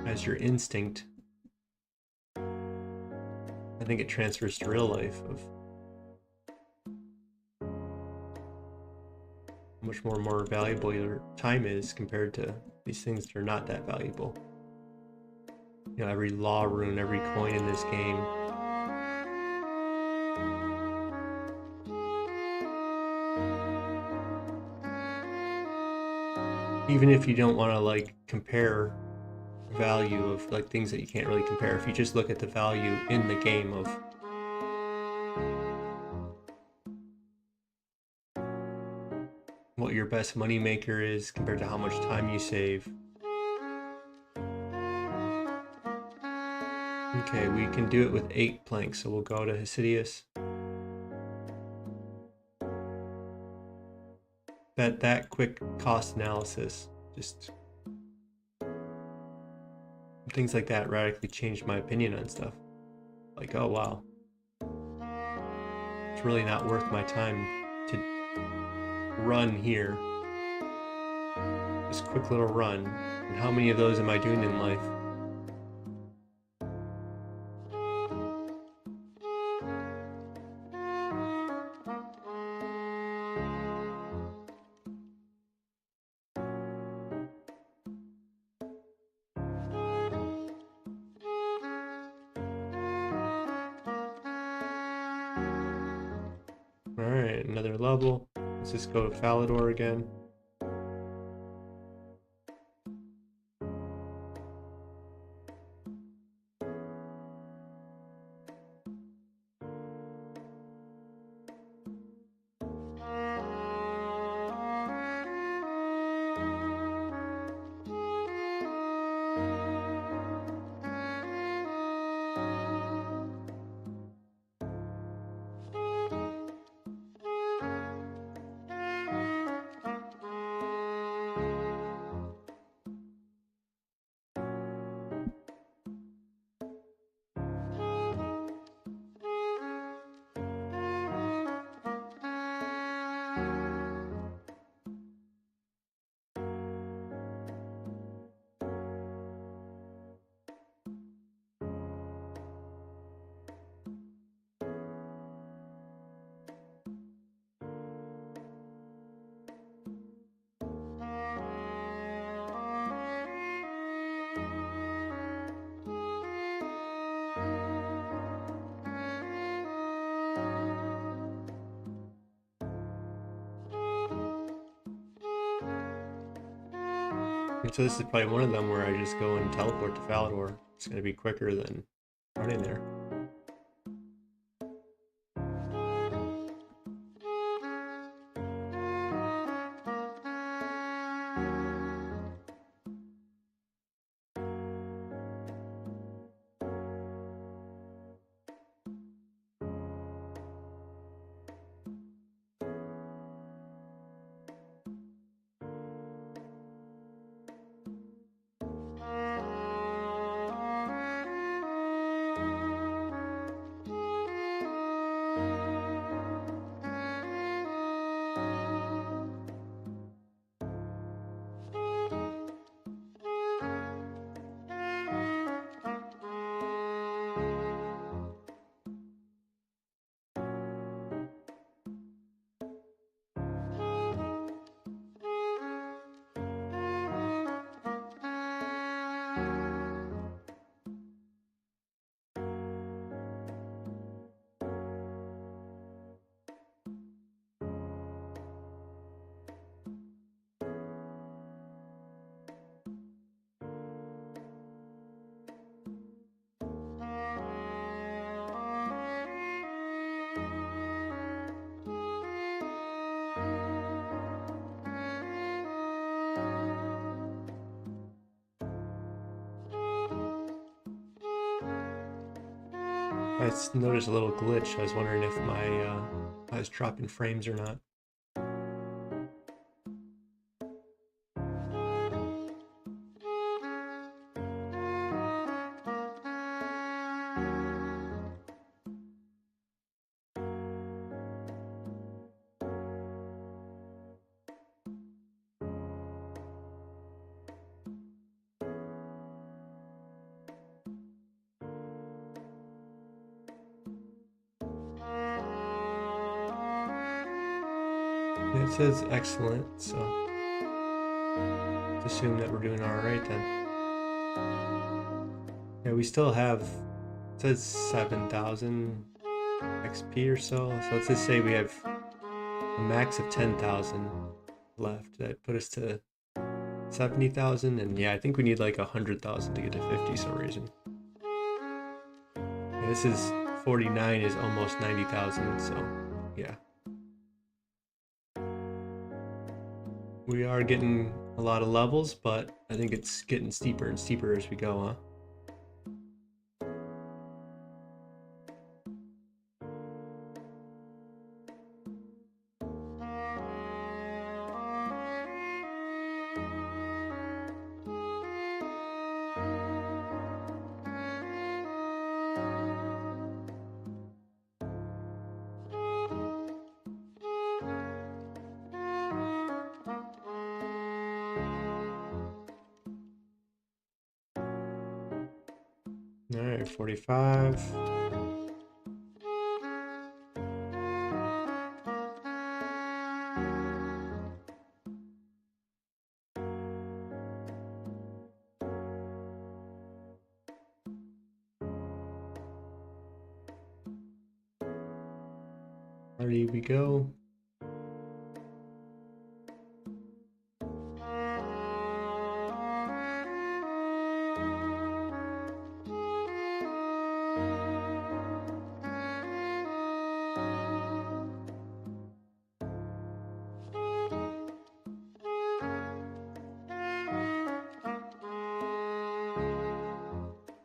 as your instinct, I think it transfers to real life of how much more valuable your time is compared to these things that are not that valuable. You know, every law rune, every coin in this game. Even if you don't want to like compare value of like things that you can't really compare, if you just look at the value in the game of what your best money maker is compared to how much time you save. Okay, we can do it with 8 planks, so we'll go to Hasidius. That quick cost analysis, just things like that radically changed my opinion on stuff. Like, oh wow, it's really not worth my time to run here. This quick little run. And how many of those am I doing in life? Alright, another level. Let's just go to Falador again. And so this is probably one of them where I just go and teleport to Falador. It's going to be quicker than running there. I noticed a little glitch. I was wondering if I was dropping frames or not. It says excellent, so let's assume that we're doing all right then. Yeah, we still have, it says 7,000 XP or so. So let's just say we have a max of 10,000 left. That put us to 70,000, and yeah, I think we need like 100,000 to get to 50 some reason. Yeah, this is 49 is almost 90,000, so yeah. We are getting a lot of levels, but I think it's getting steeper and steeper as we go, huh? All right, 45. Ready we go.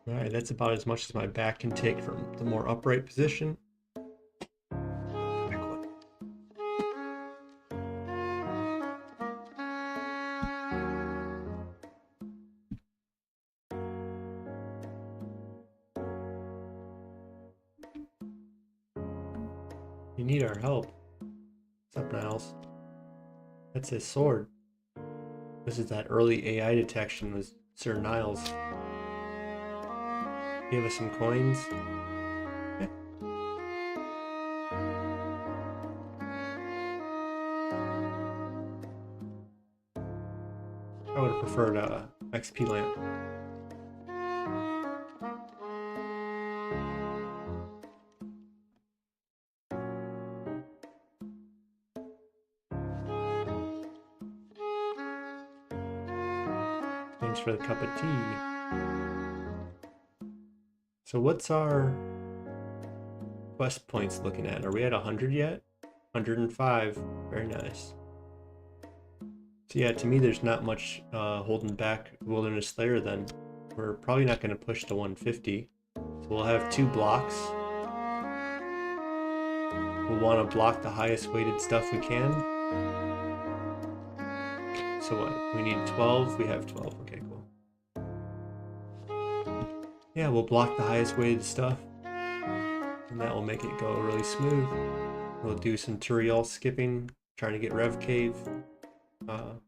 All right, that's about as much as my back can take from the more upright position. You need our help. What's up, Niles? That's his sword. This is that early AI detection with Sir Niles. Give us some coins. Yeah. I would have preferred a XP lamp. Thanks for the cup of tea. So what's our quest points looking at? Are we at 100 yet? 105. Very nice. So yeah, to me there's not much holding back Wilderness Slayer then. We're probably not going to push to 150. So we'll have 2 blocks. We'll want to block the highest weighted stuff we can. So what? We need 12. We have 12. Okay, cool. Yeah, we'll block the highest weighted stuff. And that will make it go really smooth. We'll do some tutorial skipping, trying to get Rev Cave. Trying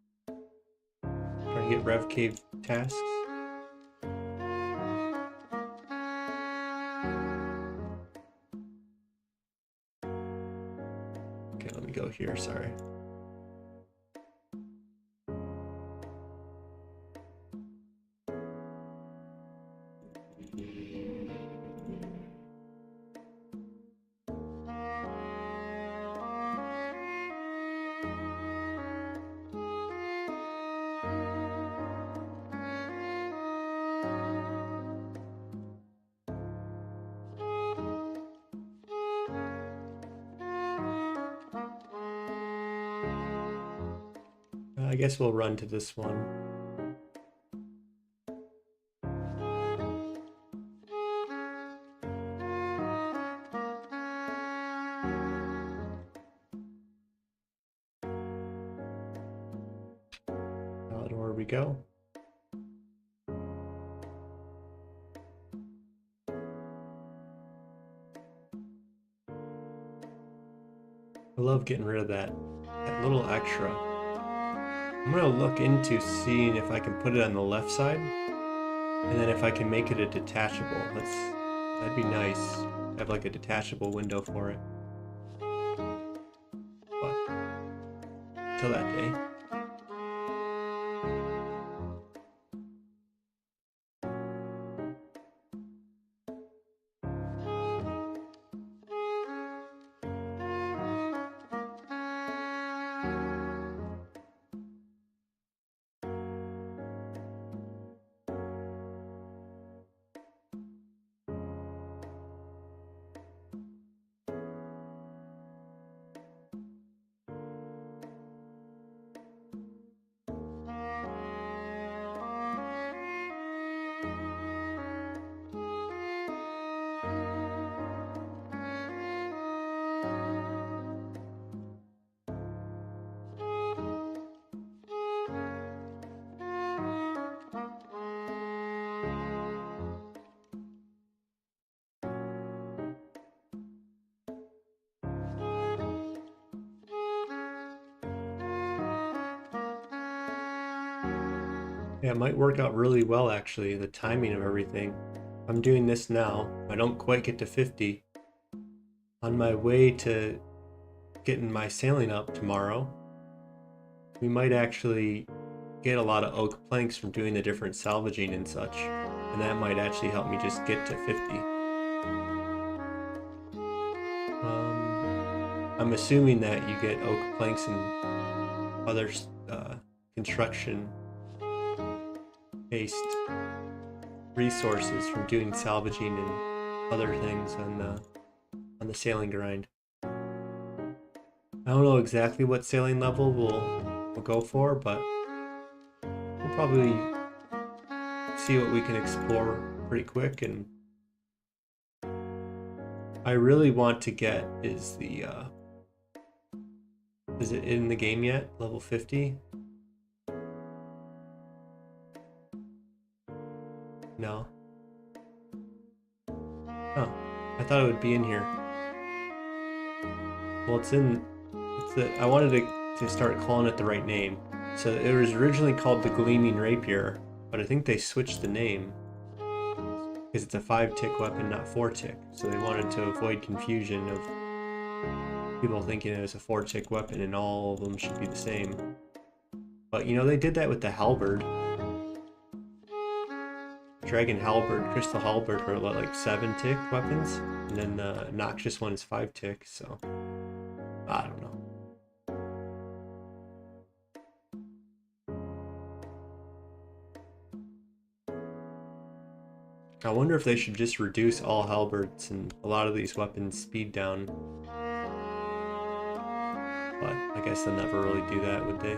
to get Rev Cave tasks. Okay, let me go here, sorry. I guess we'll run to this one. Where we go. I love getting rid of that little extra. I'm gonna look into seeing if I can put it on the left side, and then if I can make it a detachable. That'd be nice. Have like a detachable window for it. But till that day. Yeah, it might work out really well actually, the timing of everything. I'm doing this now. I don't quite get to 50. On my way to getting my sailing up tomorrow, we might actually get a lot of oak planks from doing the different salvaging and such. And that might actually help me just get to 50. I'm assuming that you get oak planks and other construction based resources from doing salvaging and other things on the sailing grind. I don't know exactly what sailing level we'll go for, but we'll probably see what we can explore pretty quick. And I really want to get is it in the game yet? Level 50? No. Oh, I thought it would be in here. Well, I wanted to start calling it the right name. So it was originally called the Gleaming Rapier, but I think they switched the name because it's a 5-tick weapon, not 4-tick. So they wanted to avoid confusion of people thinking it was a 4-tick weapon and all of them should be the same. But you know, they did that with the halberd. Dragon Halberd, Crystal Halberd are like 7-tick weapons, and then the Noxious one is 5-tick, so I don't know. I wonder if they should just reduce all halberds and a lot of these weapons speed down. But I guess they'll never really do that, would they?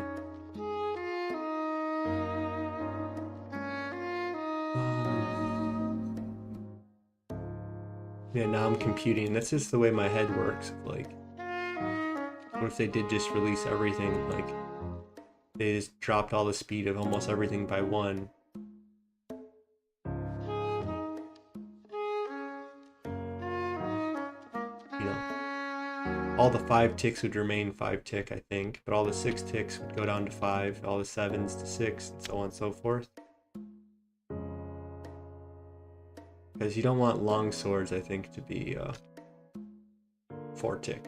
Yeah, now I'm computing. That's just the way my head works. Like, what if they did just release everything? Like, they just dropped all the speed of almost everything by 1. You know, all the 5 ticks would remain 5 tick, I think, but all the 6 ticks would go down to 5, all the 7s to 6, and so on and so forth. Because you don't want long swords, I think, to be 4 tick.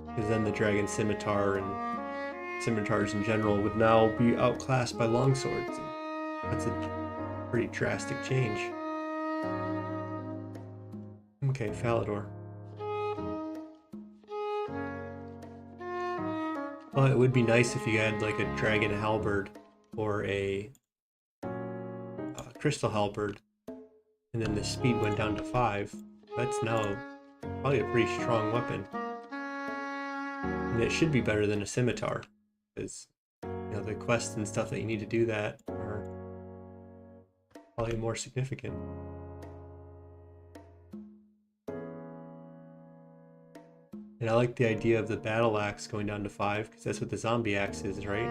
Because then the dragon scimitar and scimitars in general would now be outclassed by long swords. And that's a pretty drastic change. Okay, Falador. Well, it would be nice if you had like a dragon halberd or a crystal halberd, and then the speed went down to 5. That's now probably a pretty strong weapon. And it should be better than a scimitar, because the quests and stuff that you need to do that are probably more significant. And I like the idea of the battle axe going down to 5, because that's what the zombie axe is, right?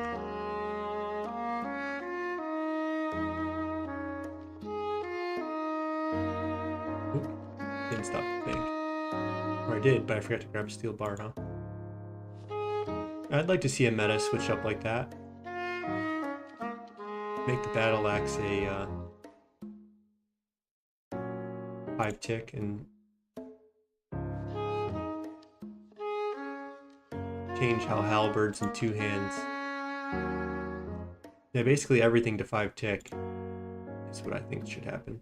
Oop, didn't stop the thing. Or I did, but I forgot to grab a steel bar, huh? I'd like to see a meta switch up like that. Make the battle axe a 5 tick and change how halberds and 2 hands. Yeah, basically everything to 5 tick is what I think should happen.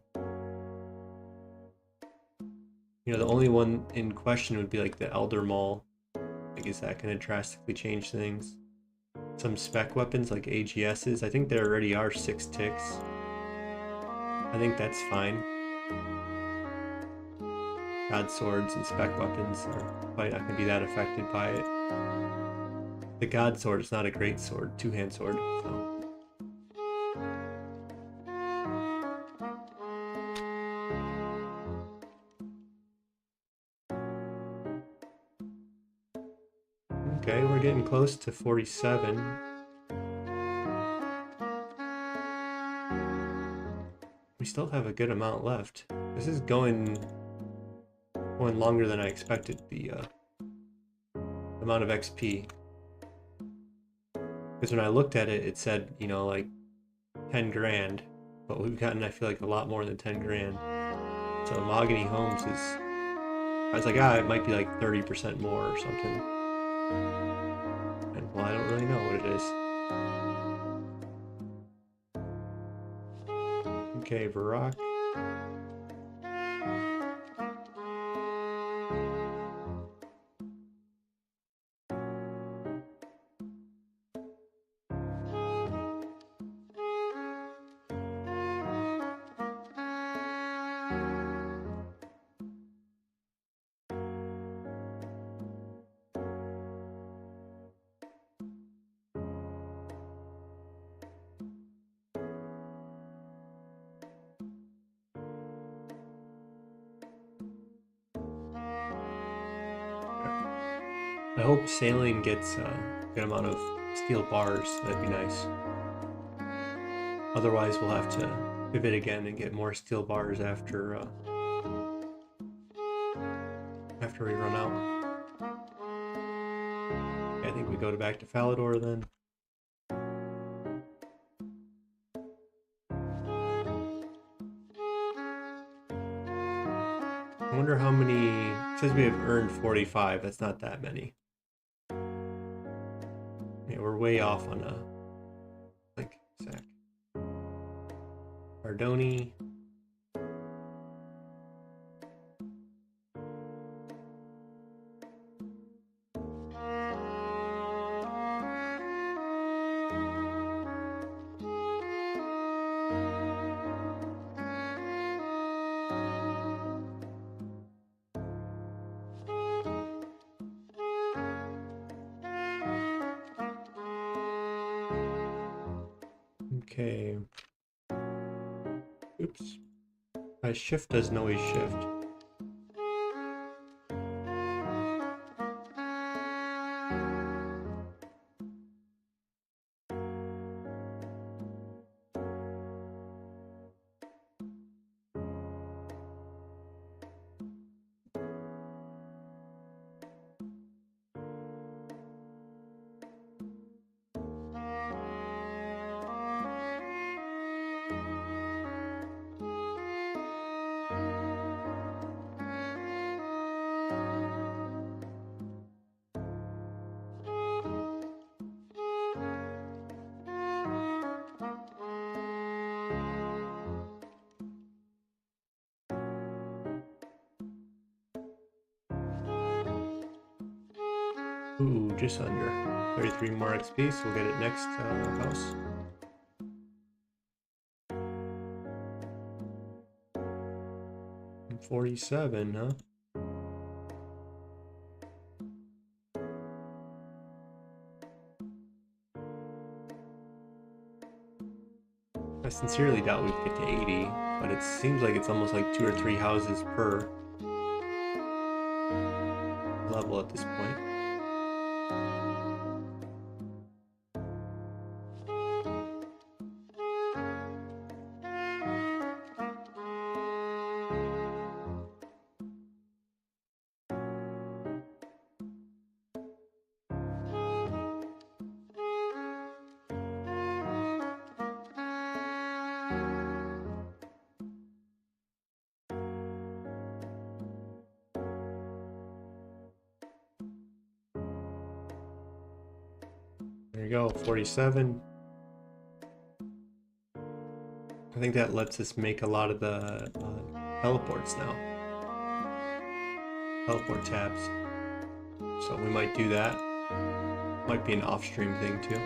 The only one in question would be like the Elder Maul. Like, is that going to drastically change things? Some spec weapons like AGSs, I think there already are 6 ticks. I think that's fine. God swords and spec weapons are probably not going to be that affected by it. The God sword is not a great sword, 2-hand sword, so. Okay, we're getting close to 47. We still have a good amount left. This is going longer than I expected, the amount of XP. Because when I looked at it, it said, like 10 grand, but we've gotten, I feel like, a lot more than 10 grand. So Mahogany Homes is, I was like, it might be like 30% more or something. And well, I don't really know what it is. Okay, Varrock. I hope Saline gets a good amount of steel bars. That'd be nice. Otherwise, we'll have to pivot again and get more steel bars after we run out. Okay, I think we go back to Falador then. I wonder how many. It says we have earned 45. That's not that many. Yeah, we're way off on a sec. Ardoni. Okay. Oops. My shift doesn't always shift. Ooh, just under. 33 more XP, so we'll get it next house. And 47, huh? I sincerely doubt we'd get to 80, but it seems like it's almost like 2 or 3 houses per level at this point. There you go, 47. I think that lets us make a lot of the teleports now. Teleport tabs. So we might do that. Might be an off-stream thing too.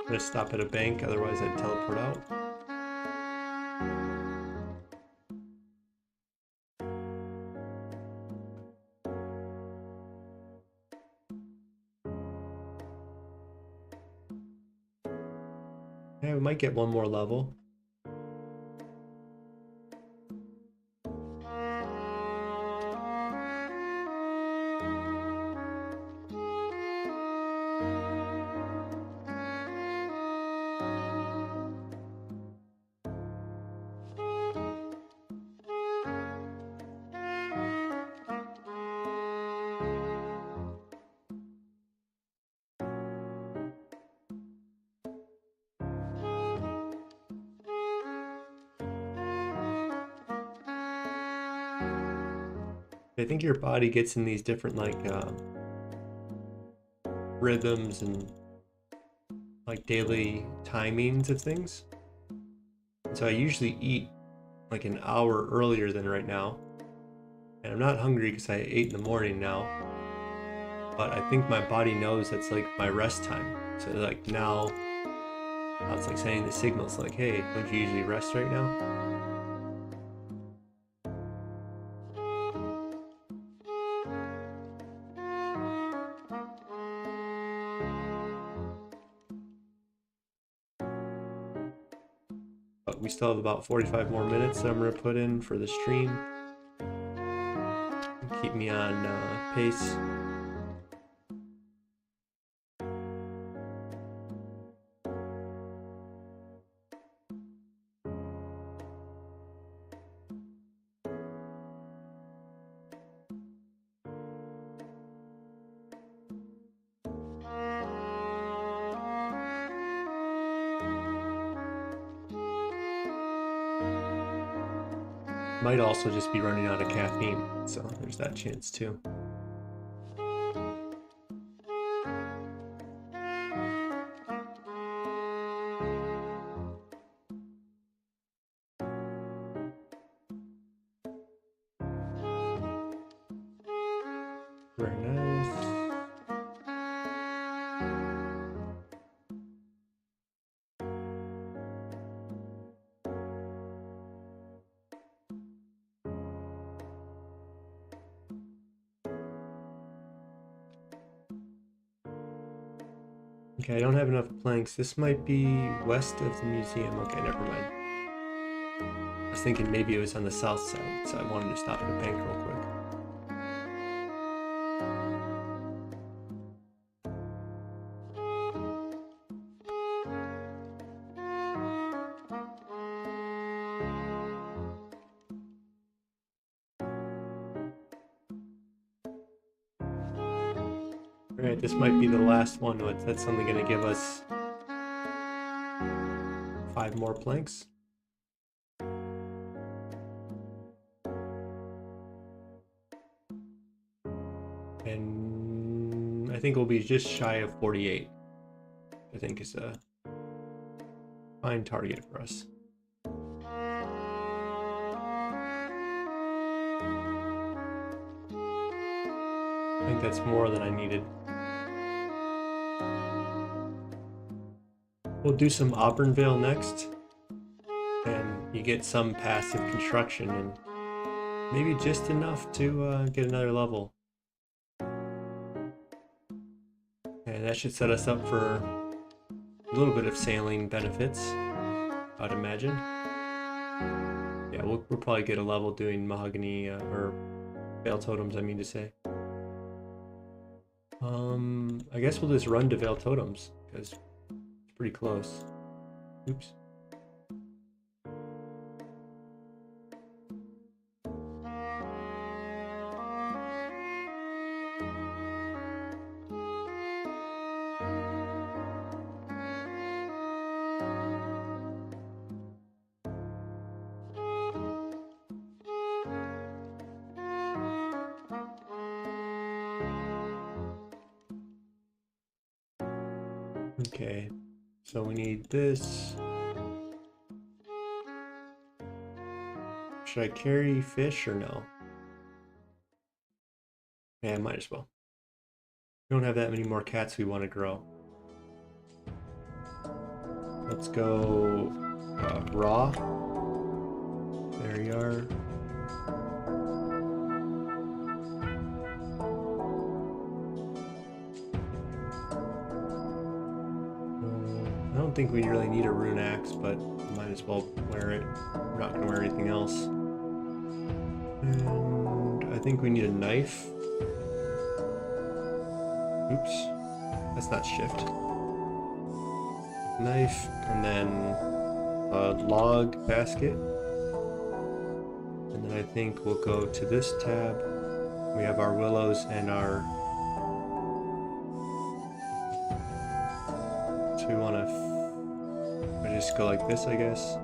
I'm gonna stop at a bank, otherwise I'd teleport out. Yeah, we might get one more level. I think your body gets in these different like rhythms and like daily timings of things. And so I usually eat like an hour earlier than right now. And I'm not hungry because I ate in the morning now. But I think my body knows that's like my rest time. So like now it's like sending the signals like, hey, don't you usually rest right now? But we still have about 45 more minutes that I'm going to put in for the stream. Keep me on pace. Might also just be running out of caffeine, so there's that chance too. Very nice. Okay, I don't have enough planks. This might be west of the museum. Okay, never mind. I was thinking maybe it was on the south side, so I wanted to stop at a bank real quick. Alright, this might be the last one. That's only going to give us 5 more planks. And I think we'll be just shy of 48. I think is a fine target for us. I think that's more than I needed. We'll do some Auburnvale next, and you get some passive construction and maybe just enough to get another level. And that should set us up for a little bit of sailing benefits, I'd imagine. Yeah, we'll probably get a level doing mahogany or Veil Totems, I mean to say. I guess we'll just run to Veil Totems, because it's pretty close. Oops. Okay, so we need this. Should I carry fish or no? Yeah, might as well. We don't have that many more cats we want to grow. Let's go raw. There you are. I don't think we really need a rune axe, but might as well wear it. We're not going to wear anything else. And I think we need a knife. Oops. That's not shift. Knife, and then a log basket. And then I think we'll go to this tab. We have our willows and our... So we want to just go like this, I guess.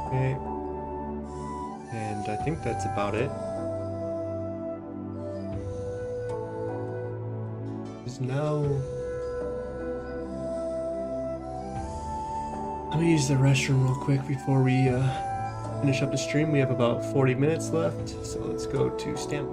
Okay. And I think that's about it. Because now... Let me use the restroom real quick before we finish up the stream. We have about 40 minutes left, so let's go to stamp.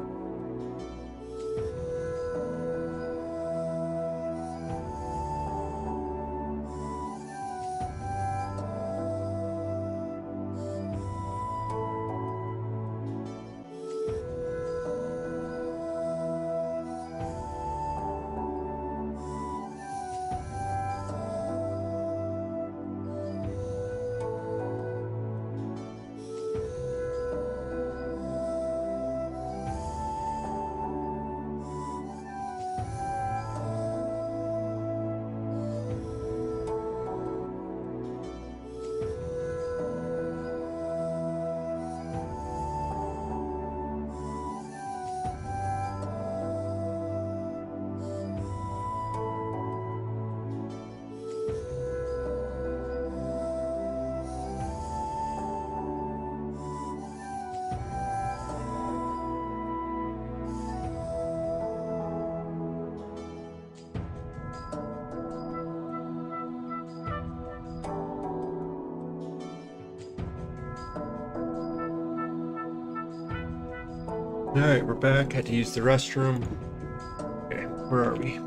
Alright, we're back. Had to use the restroom. Okay, where are we?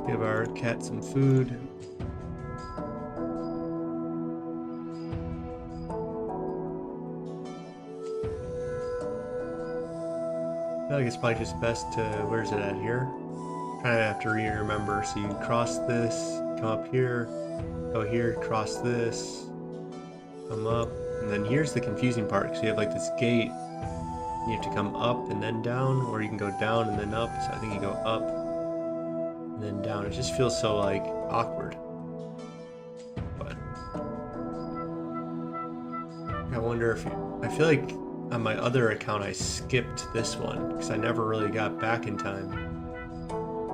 Give our cat some food. I feel like it's probably just best to, where's it at here? Kind of have to remember. So you cross this, come up here, go here, cross this, come up, and then here's the confusing part. So you have like this gate, you have to come up and then down, or you can go down and then up. So I think you go up and then down. It just feels so like awkward. But I wonder if I feel like on my other account I skipped this one because I never really got back in time.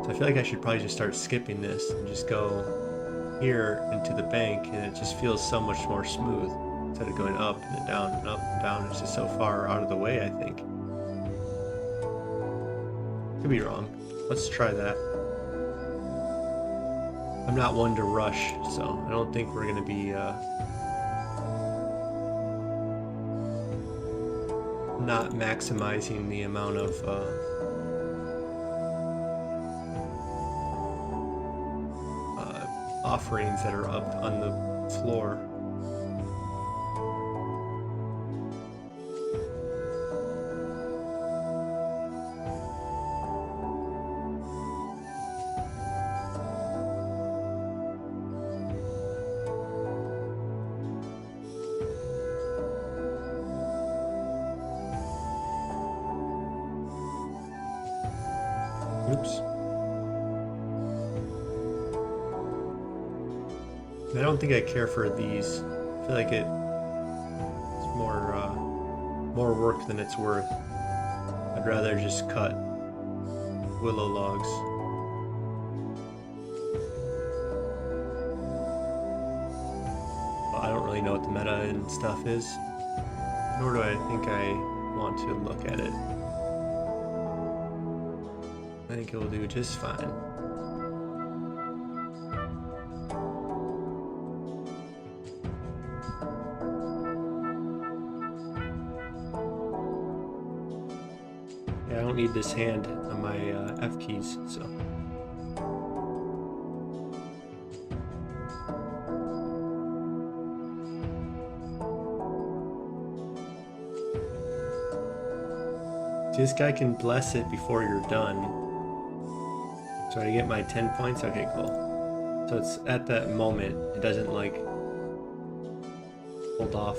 So I feel like I should probably just start skipping this and just go here into the bank, and it just feels so much more smooth instead of going up and then down and up and down. It's just so far out of the way, I think. Could be wrong. Let's try that. I'm not one to rush, so I don't think we're going to be not maximizing the amount of offerings that are up on the floor. Oops. I don't think I care for these. I feel like it's more work than it's worth. I'd rather just cut willow logs. Well, I don't really know what the meta and stuff is, nor do I think I want to look at it. I think it will do just fine. Yeah, I don't need this hand on my F keys, so. See, this guy can bless it before you're done. So I get my 10 points? Okay, cool. So it's at that moment, it doesn't like hold off.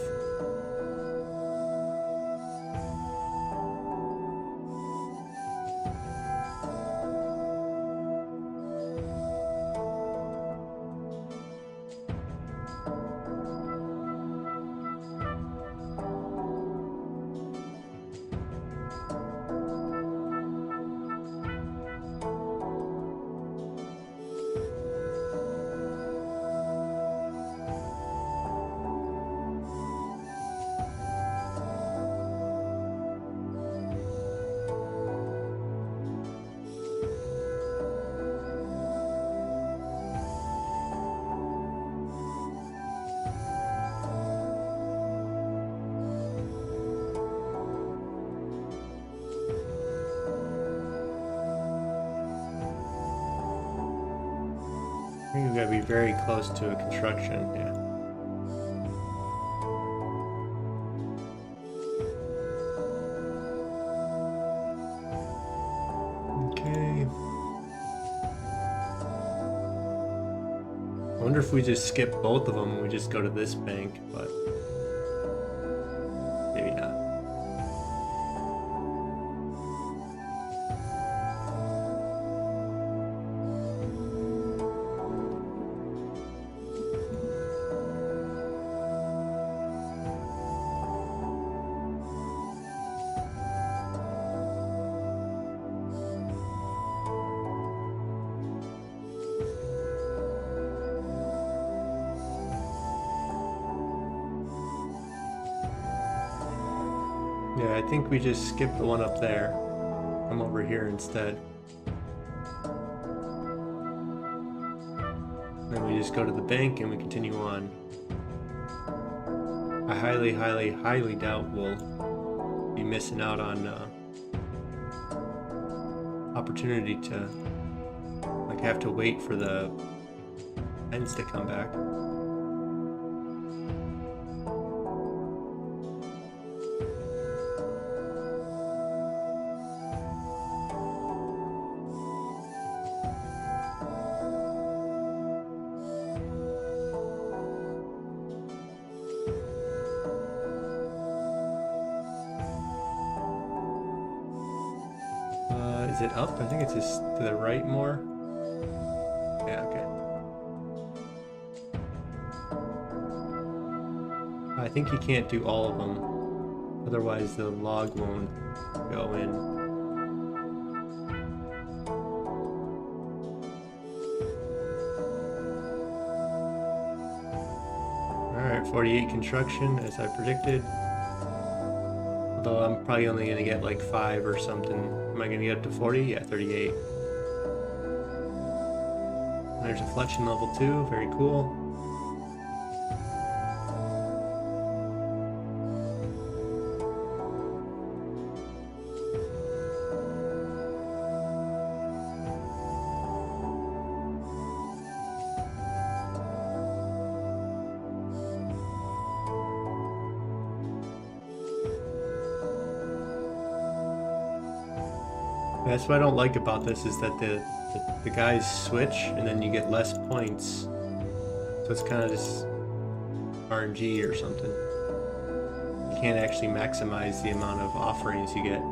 I think we've got to be very close to a construction, yeah. Okay. I wonder if we just skip both of them and we just go to this bank, but maybe not. Yeah, I think we just skip the one up there. Come over here instead. Then we just go to the bank and we continue on. I highly, highly, highly doubt we'll be missing out on opportunity to like like have to wait for the ends to come back. Is it up? I think it's just to the right more. Yeah, okay. I think you can't do all of them, otherwise the log won't go in. Alright, 48 construction, as I predicted. Although I'm probably only going to get like 5 or something. Am I going to get up to 40? Yeah, 38. There's a fletching level 2, very cool. That's what I don't like about this, is that the guys switch and then you get less points. So it's kind of just RNG or something. You can't actually maximize the amount of offerings you get.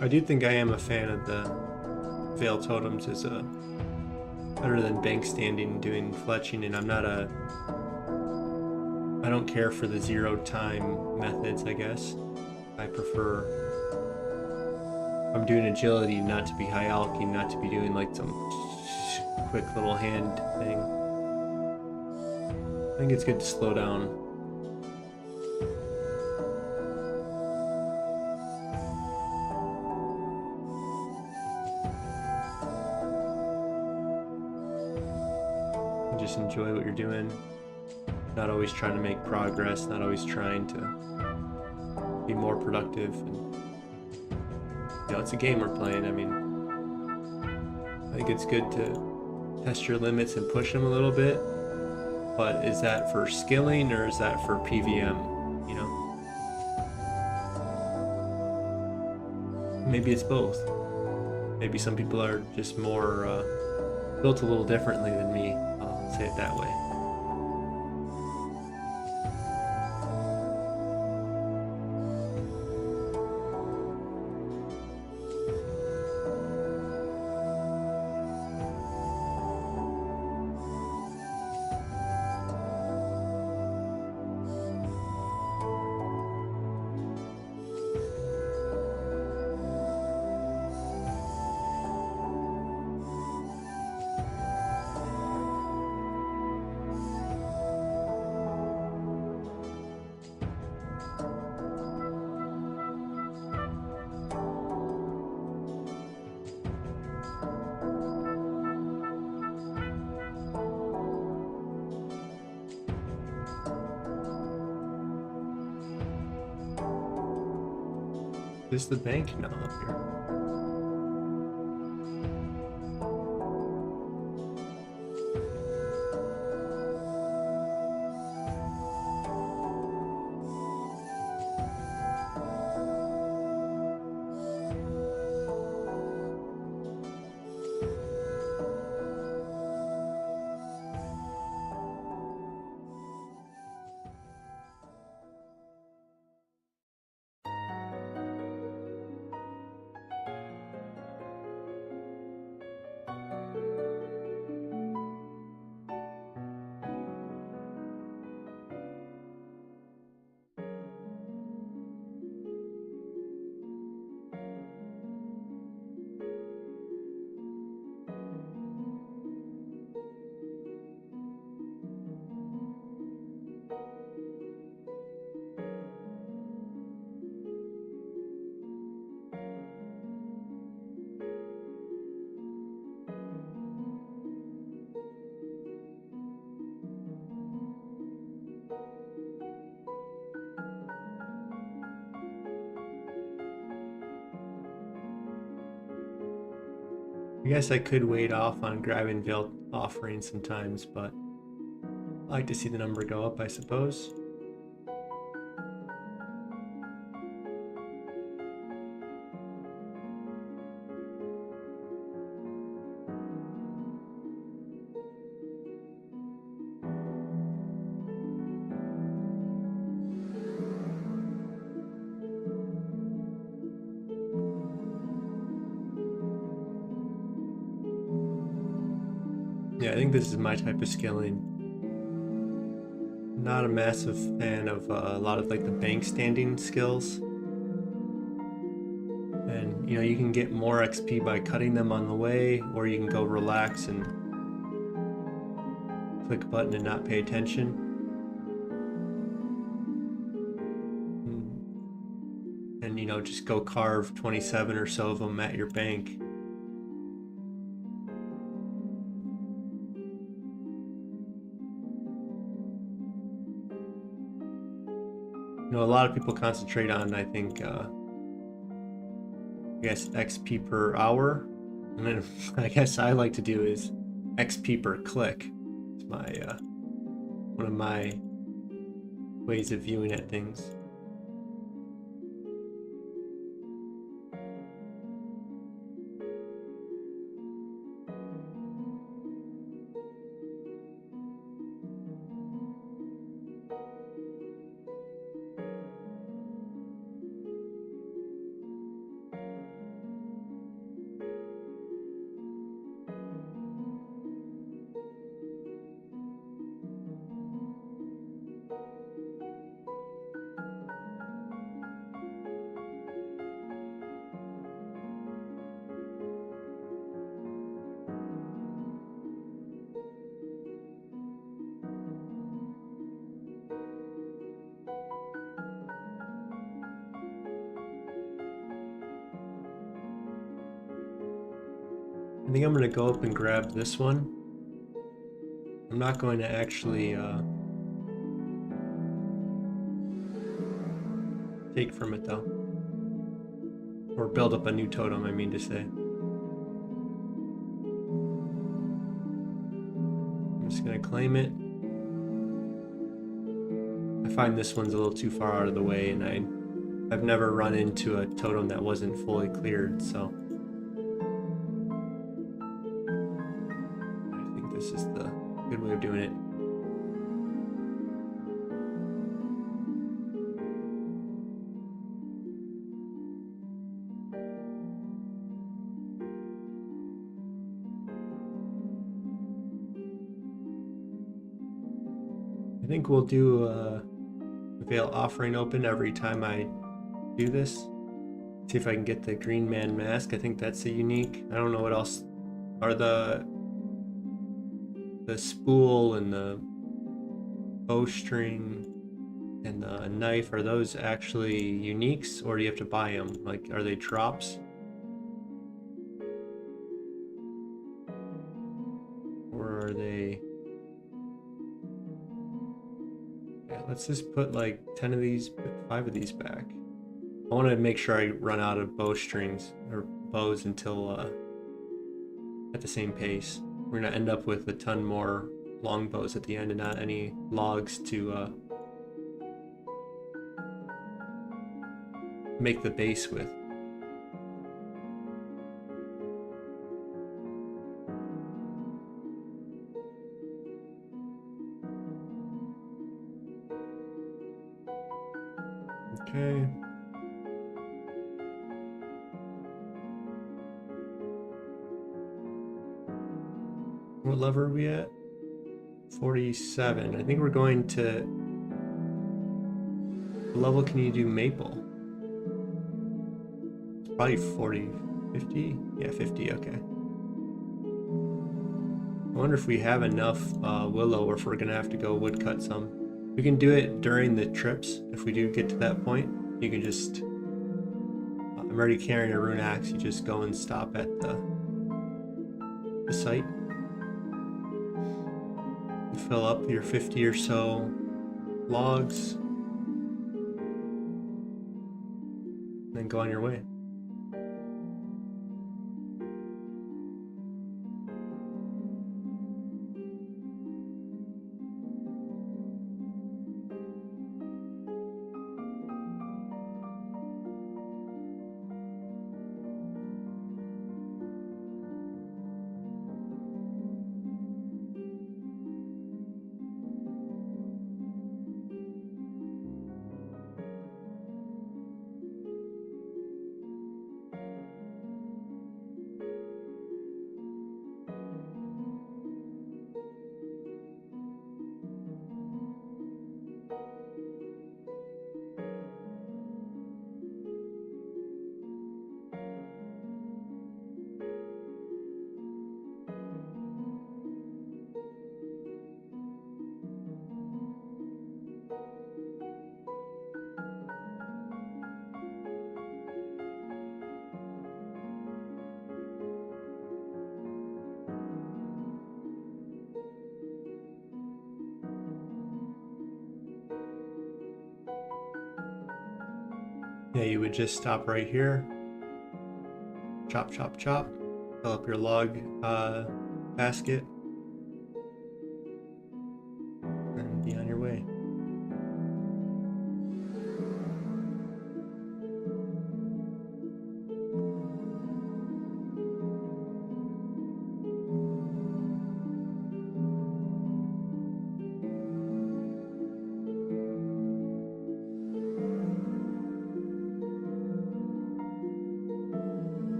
I do think I am a fan of the Veil Totems as a better than bank standing and doing fletching, and I don't care for the 0 time methods, I guess. I prefer, I'm doing agility not to be high alky, not to be doing like some quick little hand thing. I think it's good to slow down. Just enjoy what you're doing. Not always trying to make progress, not always trying to be more productive. And, you know, it's a game we're playing. I mean, I think it's good to test your limits and push them a little bit. But is that for skilling or is that for PVM? You know? Maybe it's both. Maybe some people are just more built a little differently than me. I'll say it that way. Is the bank now up here? I guess I could wait off on grabbing veiled offering sometimes, but I like to see the number go up, I suppose. Yeah, I think this is my type of scaling. Not a massive fan of a lot of like the bank standing skills. And you can get more XP by cutting them on the way, or you can go relax and click a button and not pay attention. And just go carve 27 or so of them at your bank. A lot of people concentrate on, I think, I guess XP per hour, and then I guess I like to do is XP per click. It's my one of my ways of viewing at things. I think I'm going to go up and grab this one. I'm not going to actually take from it though. Or build up a new totem, I mean to say. I'm just going to claim it. I find this one's a little too far out of the way, and I've never run into a totem that wasn't fully cleared, so I think this is the good way of doing it. I think we'll do a veil offering open every time I do this. See if I can get the green man mask. I think that's a unique. I don't know what else are the spool and the bowstring and the knife. Are those actually uniques, or do you have to buy them? Like, are they drops? Or are they... Okay, let's just put like 10 of these, 5 of these back. I want to make sure I run out of bowstrings or bows until at the same pace. We're gonna end up with a ton more long bows at the end and not any logs to make the base with. Okay. What level are we at? 47. I think we're going to... What level can you do maple? It's probably 40, 50? Yeah, 50, okay. I wonder if we have enough willow or if we're gonna have to go woodcut some. We can do it during the trips. If we do get to that point, you can just... I'm already carrying a rune axe. You just go and stop at the site. You fill up your 50 or so logs, and then go on your way. Yeah, you would just stop right here, chop, chop, chop, fill up your log basket, and be on your way.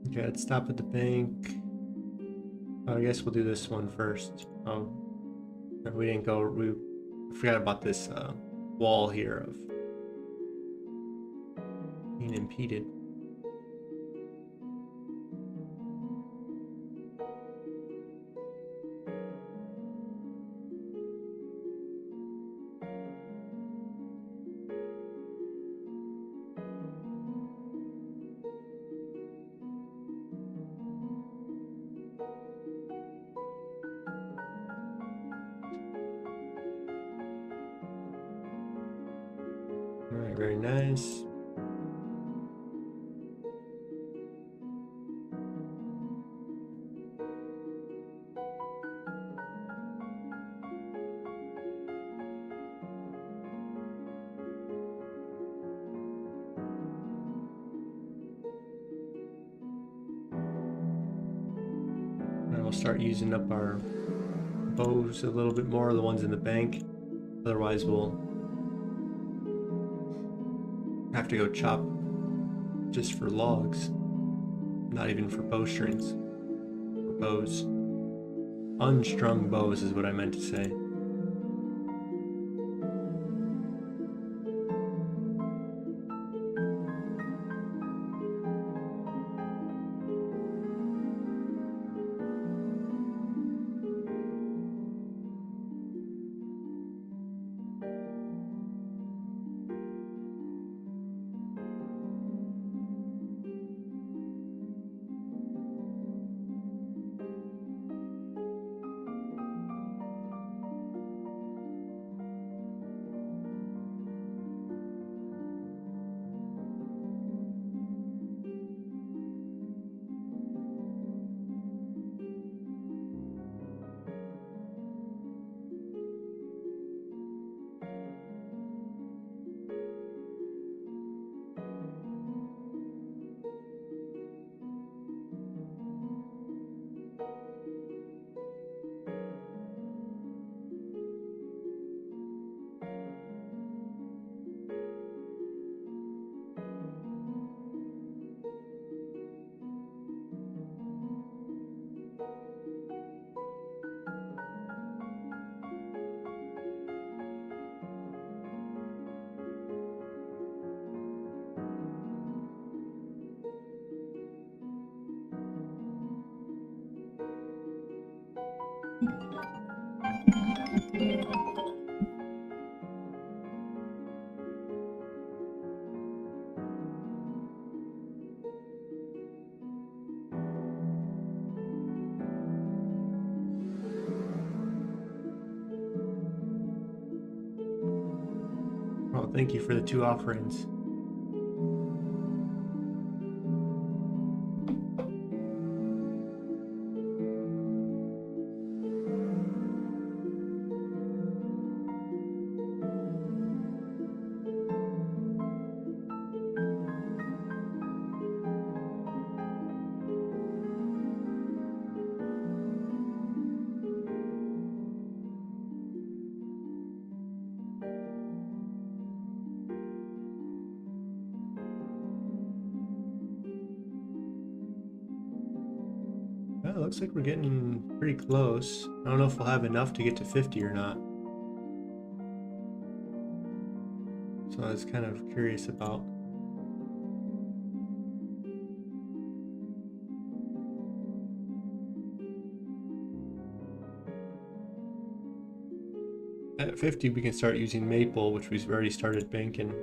Okay, let's stop at the bank. Oh, I guess we'll do this one first. Oh, we didn't go. We forgot about this wall here of being impeded. All right, very nice. And we'll start using up our bows a little bit more, the ones in the bank. Otherwise, we'll have to go chop just for logs, not even for bowstrings. For bows. Unstrung bows is what I meant to say. Oh, thank you for the 2 offerings. it looks like we're getting pretty close. I don't know if we'll have enough to get to 50 or not. So I was kind of curious about. At 50, we can start using maple, which we've already started banking.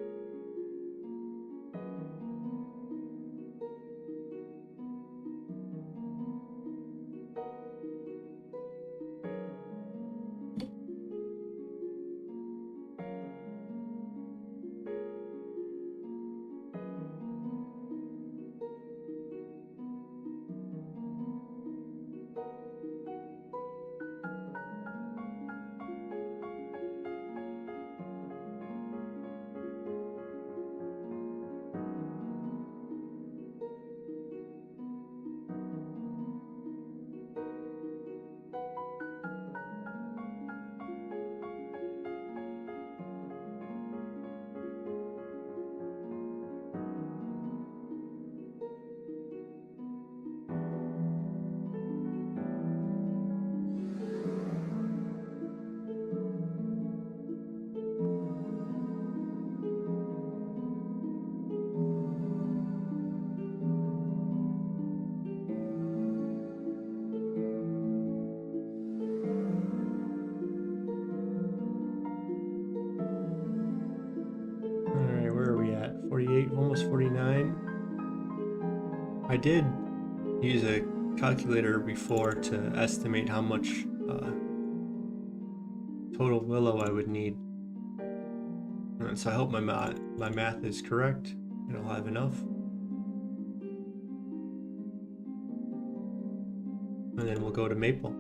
Alright, where are we at? 48, almost 49. I did use a calculator before to estimate how much total willow I would need. And so I hope my math is correct and I'll have enough. And then we'll go to maple.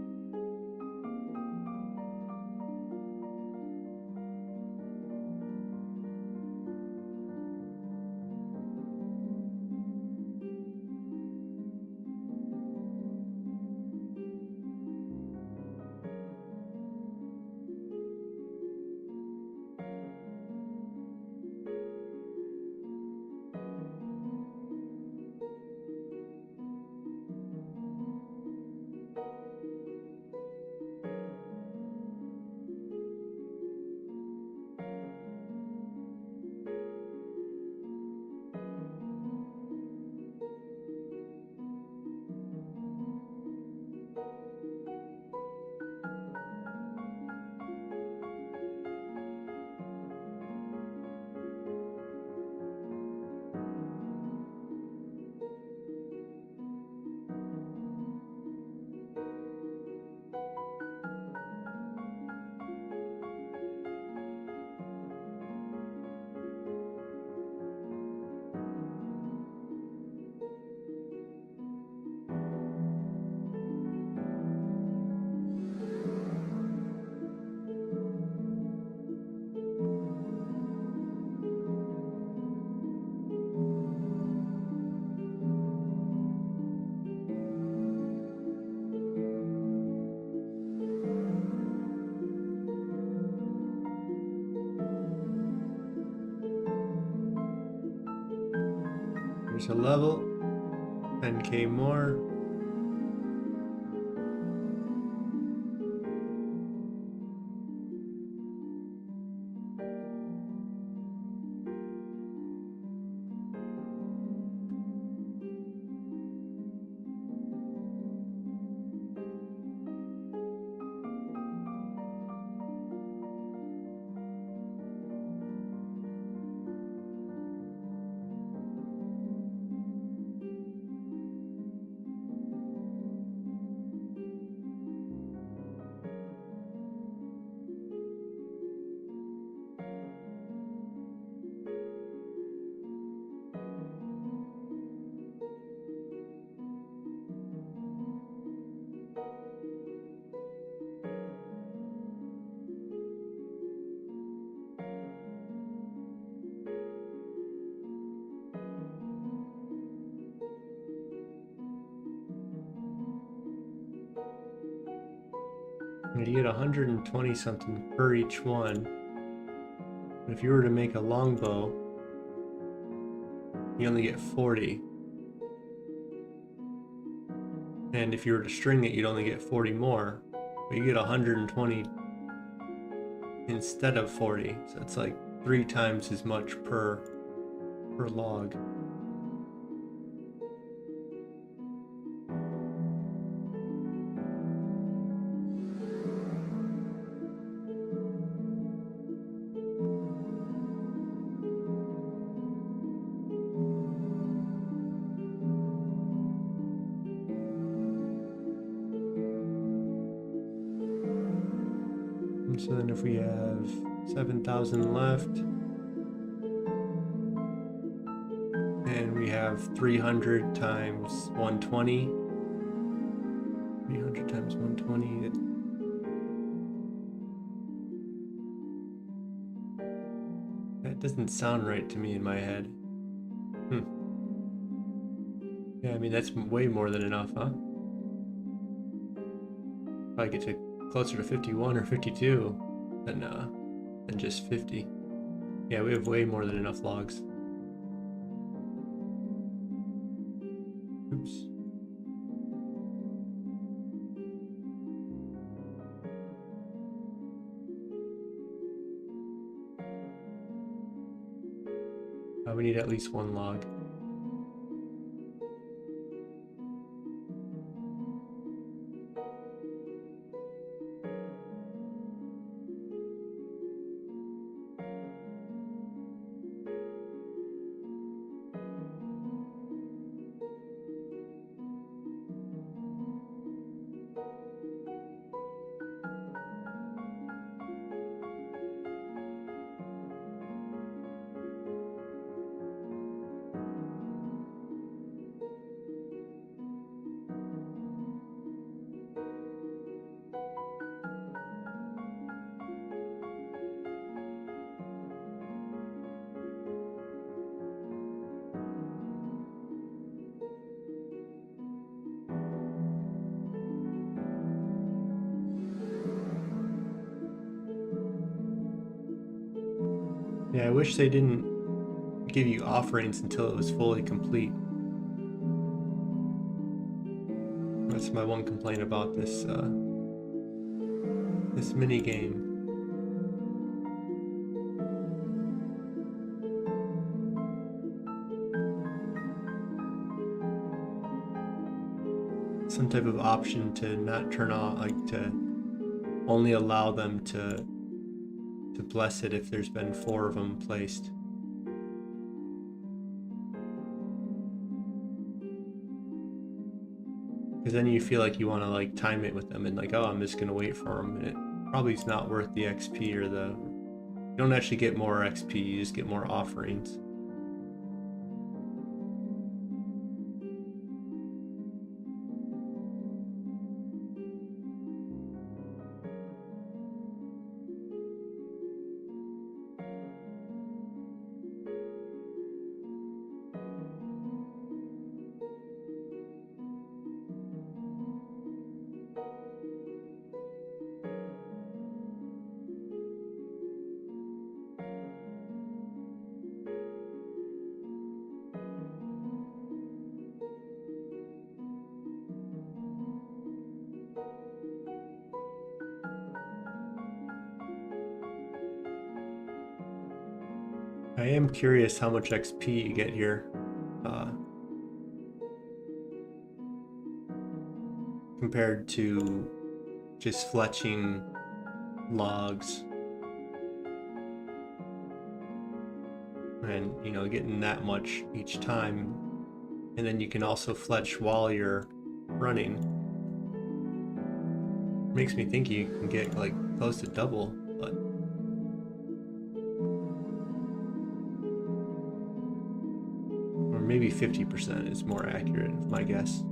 There's a level, 10k more. You get 120 something per each one. But if you were to make a longbow, you only get 40. And if you were to string it, you'd only get 40 more, but you get 120 instead of 40. So it's like 3 times as much per log. And so then if we have 7,000 left, and we have 300 times 120, 300 times 120, that doesn't sound right to me in my head. Yeah, I mean, that's way more than enough, huh? Probably get to closer to 51 or 52 than just 50. Yeah, we have way more than enough logs. Oops. We need at least 1 log. Yeah, I wish they didn't give you offerings until it was fully complete. That's my one complaint about this this mini game. Some type of option to not turn off, like to only allow them to bless it if there's been 4 of them placed. Because then you feel like you want to like time it with them and like, oh, I'm just gonna wait for them, and it probably is not worth the XP or the. You don't actually get more XP, you just get more offerings. I am curious how much XP you get here. Compared to just fletching logs and, you know, getting that much each time. And then you can also fletch while you're running. Makes me think you can get like close to double, but or maybe 50% is more accurate, my guess.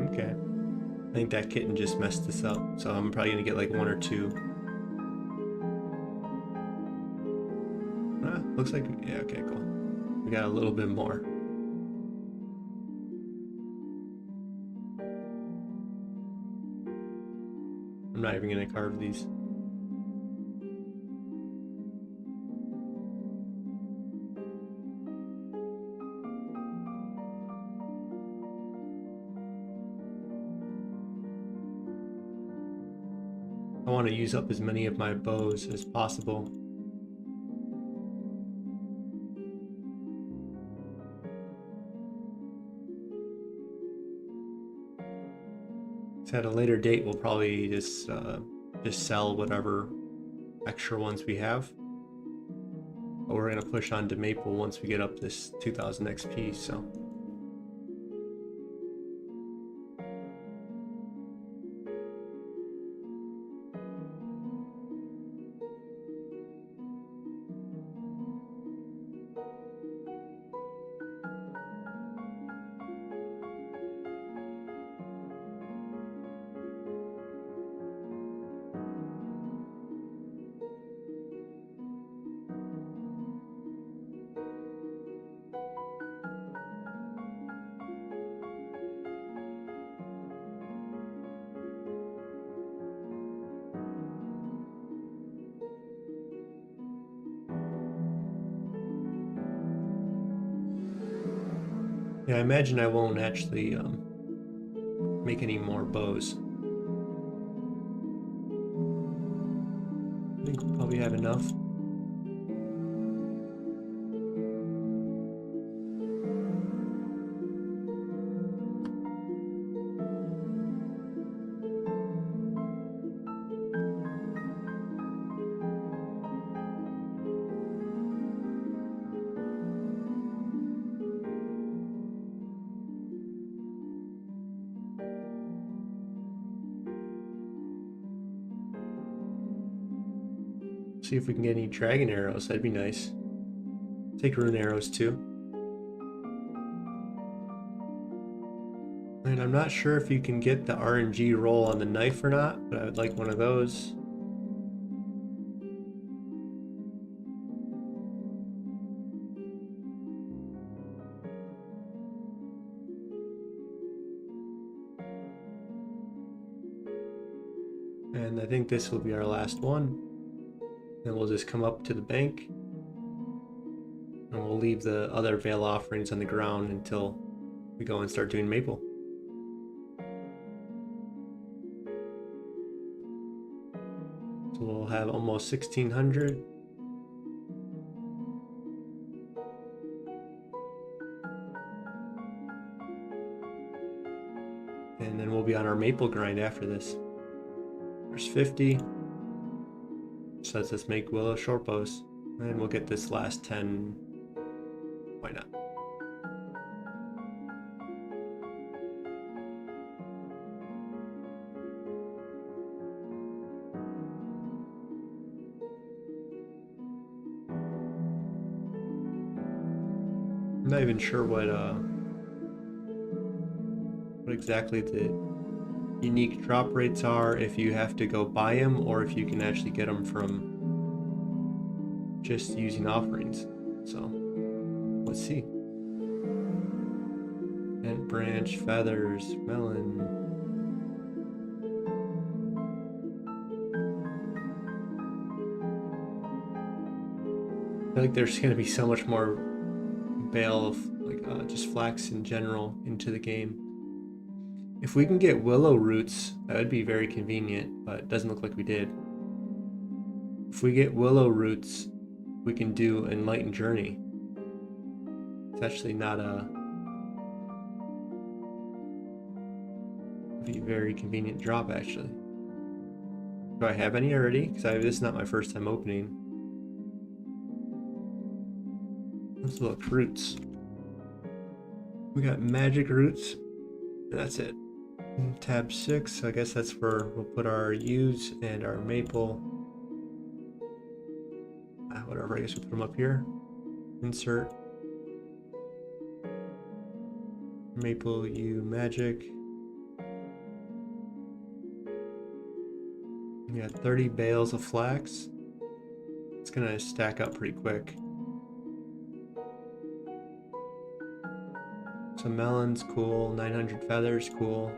Okay. I think that kitten just messed this up, so I'm probably gonna get like 1 or 2. Looks like, yeah, okay, cool. We got a little bit more. I'm not even gonna carve these. I want to use up as many of my bows as possible. So at a later date, we'll probably just sell whatever extra ones we have. But we're gonna push on to maple once we get up this 2000 XP. So. Yeah, I imagine I won't actually make any more bows. I think we'll probably have enough. See if we can get any dragon arrows. That'd be nice. Take rune arrows too. And I'm not sure if you can get the RNG roll on the knife or not, but I would like one of those. And I think this will be our last one. Then we'll just come up to the bank and we'll leave the other veil offerings on the ground until we go and start doing maple. So we'll have almost 1600. And then we'll be on our maple grind after this. There's 50. So let's just make willow short bows, and we'll get this last 10. Why not? I'm not even sure what exactly the unique drop rates are, if you have to go buy them or if you can actually get them from just using offerings. So let's see. Bent branch, feathers, melon. I feel like there's going to be so much more bale of like just flax in general into the game. If we can get willow roots, that would be very convenient, but it doesn't look like we did. If we get willow roots, we can do Enlightened Journey. It's actually not a very convenient drop, actually. Do I have any already? Because this is not my first time opening. Let's look, roots. We got magic roots, and that's it. Tab 6, I guess that's where we'll put our yews and our maple. Whatever, I guess we put them up here. Insert. Maple, yew, magic. We got 30 bales of flax. It's gonna stack up pretty quick. Some melons, cool. 900 feathers, cool.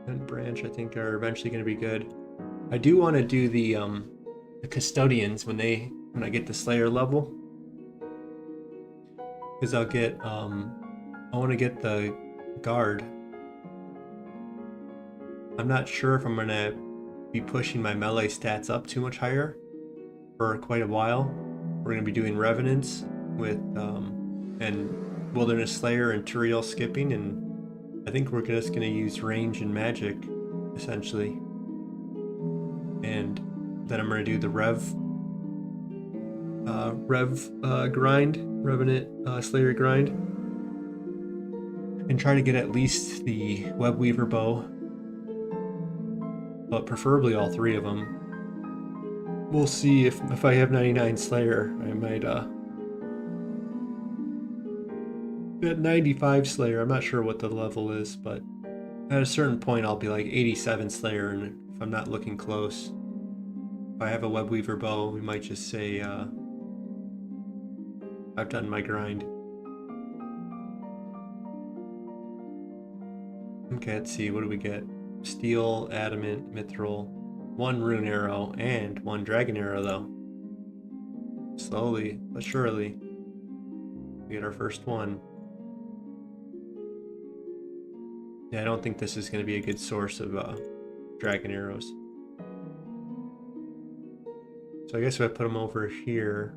And branch, I think, are eventually going to be good. I do want to do the custodians when I get the Slayer level, because I'll get I want to get the guard. I'm not sure if I'm gonna be pushing my melee stats up too much higher for quite a while. We're going to be doing Revenants with and Wilderness Slayer and Turiel skipping, and I think we're just going to use range and magic essentially. And then I'm going to do the Revenant Slayer grind, and try to get at least the Web Weaver bow, but preferably all 3 of them. We'll see if I have 99 Slayer, I might get 95 Slayer. I'm not sure what the level is, but at a certain point I'll be like 87 Slayer, and if I'm not looking close, if I have a Web Weaver bow, we might just say I've done my grind. Okay, let's see, what do we get? Steel, Adamant, Mithril, 1 Rune Arrow, and 1 Dragon Arrow though. Slowly but surely, we get our first one. Yeah, I don't think this is going to be a good source of Dragon Arrows. So I guess if I put them over here,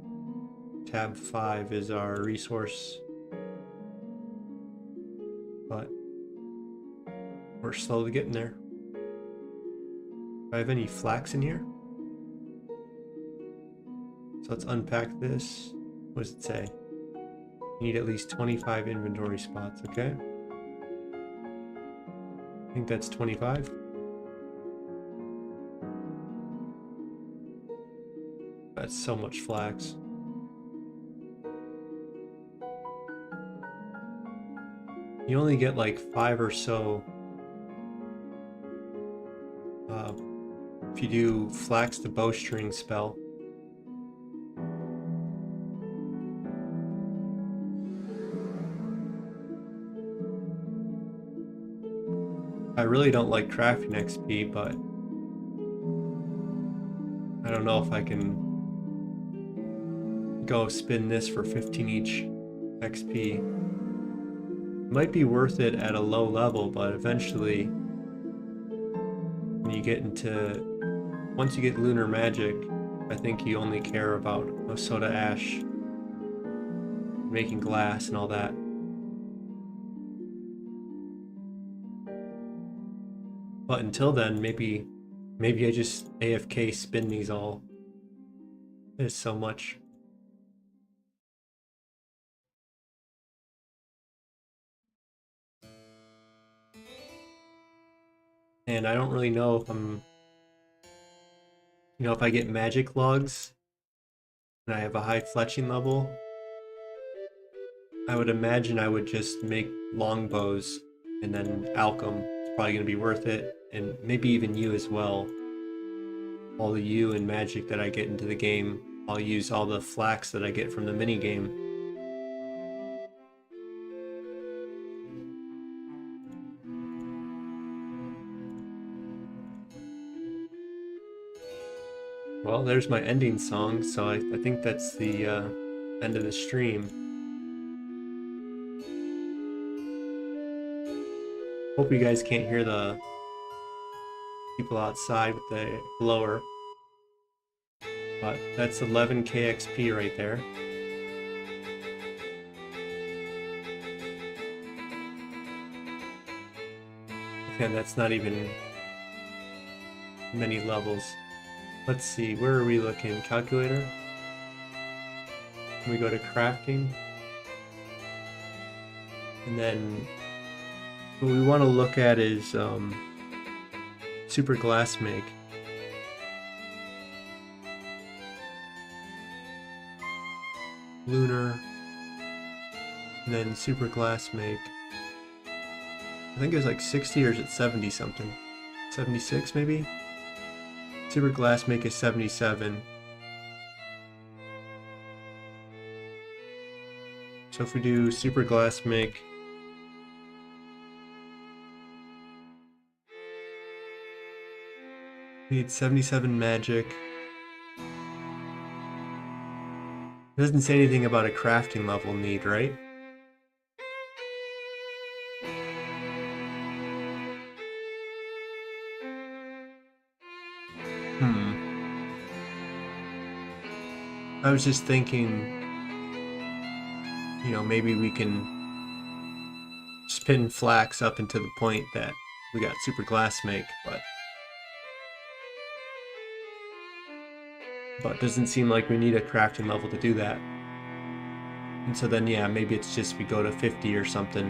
tab 5 is our resource. But we're slowly getting there. Do I have any flax in here? So let's unpack this. What does it say? You need at least 25 inventory spots, okay? I think that's 25. That's so much flax. You only get like 5 or so if you do flax the bowstring spell. I really don't like crafting XP, but I don't know if I can go spin this for 15 each XP. It might be worth it at a low level, but eventually when you get into, once you get lunar magic, I think you only care about soda ash, making glass and all that. But until then, maybe I just AFK spin these all. There's so much. And I don't really know if I'm, if I get magic logs and I have a high fletching level, I would imagine I would just make longbows and then alchem. It's probably going to be worth it, and maybe even you as well. All the you and magic that I get into the game, I'll use all the flax that I get from the mini game. Well, there's my ending song, so I think that's the end of the stream. Hope you guys can't hear the people outside with the blower. But that's 11k XP right there. And that's not even many levels. Let's see, where are we looking? Calculator? We go to crafting. And then what we want to look at is super glass make. Lunar. And then super glass make. I think it was like 60, or is it 70 something? 76 maybe? Super glass make is 77. So if we do super glass make, we need 77 magic. It doesn't say anything about a crafting level need, right? I was just thinking, maybe we can spin flax up into the point that we got super glass make, but doesn't seem like we need a crafting level to do that. And so then, yeah, maybe it's just we go to 50 or something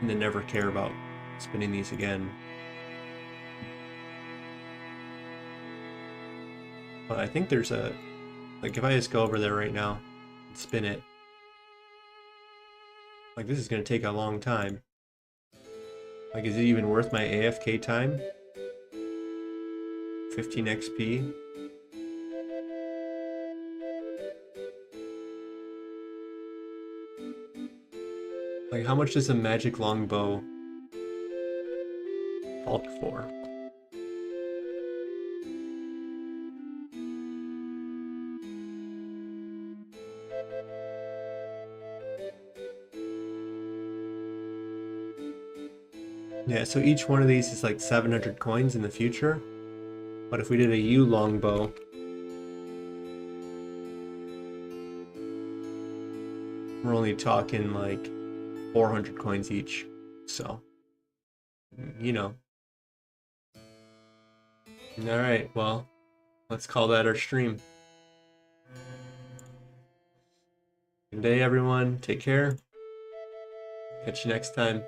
and then never care about spinning these again. But I think there's if I just go over there right now and spin it, this is going to take a long time. Is it even worth my AFK time? 15 XP? How much does a magic longbow bulk for? Yeah, so each one of these is 700 coins in the future. But if we did a U longbow, we're only talking 400 coins each. So, Alright, well, let's call that our stream. Good day, everyone. Take care. Catch you next time.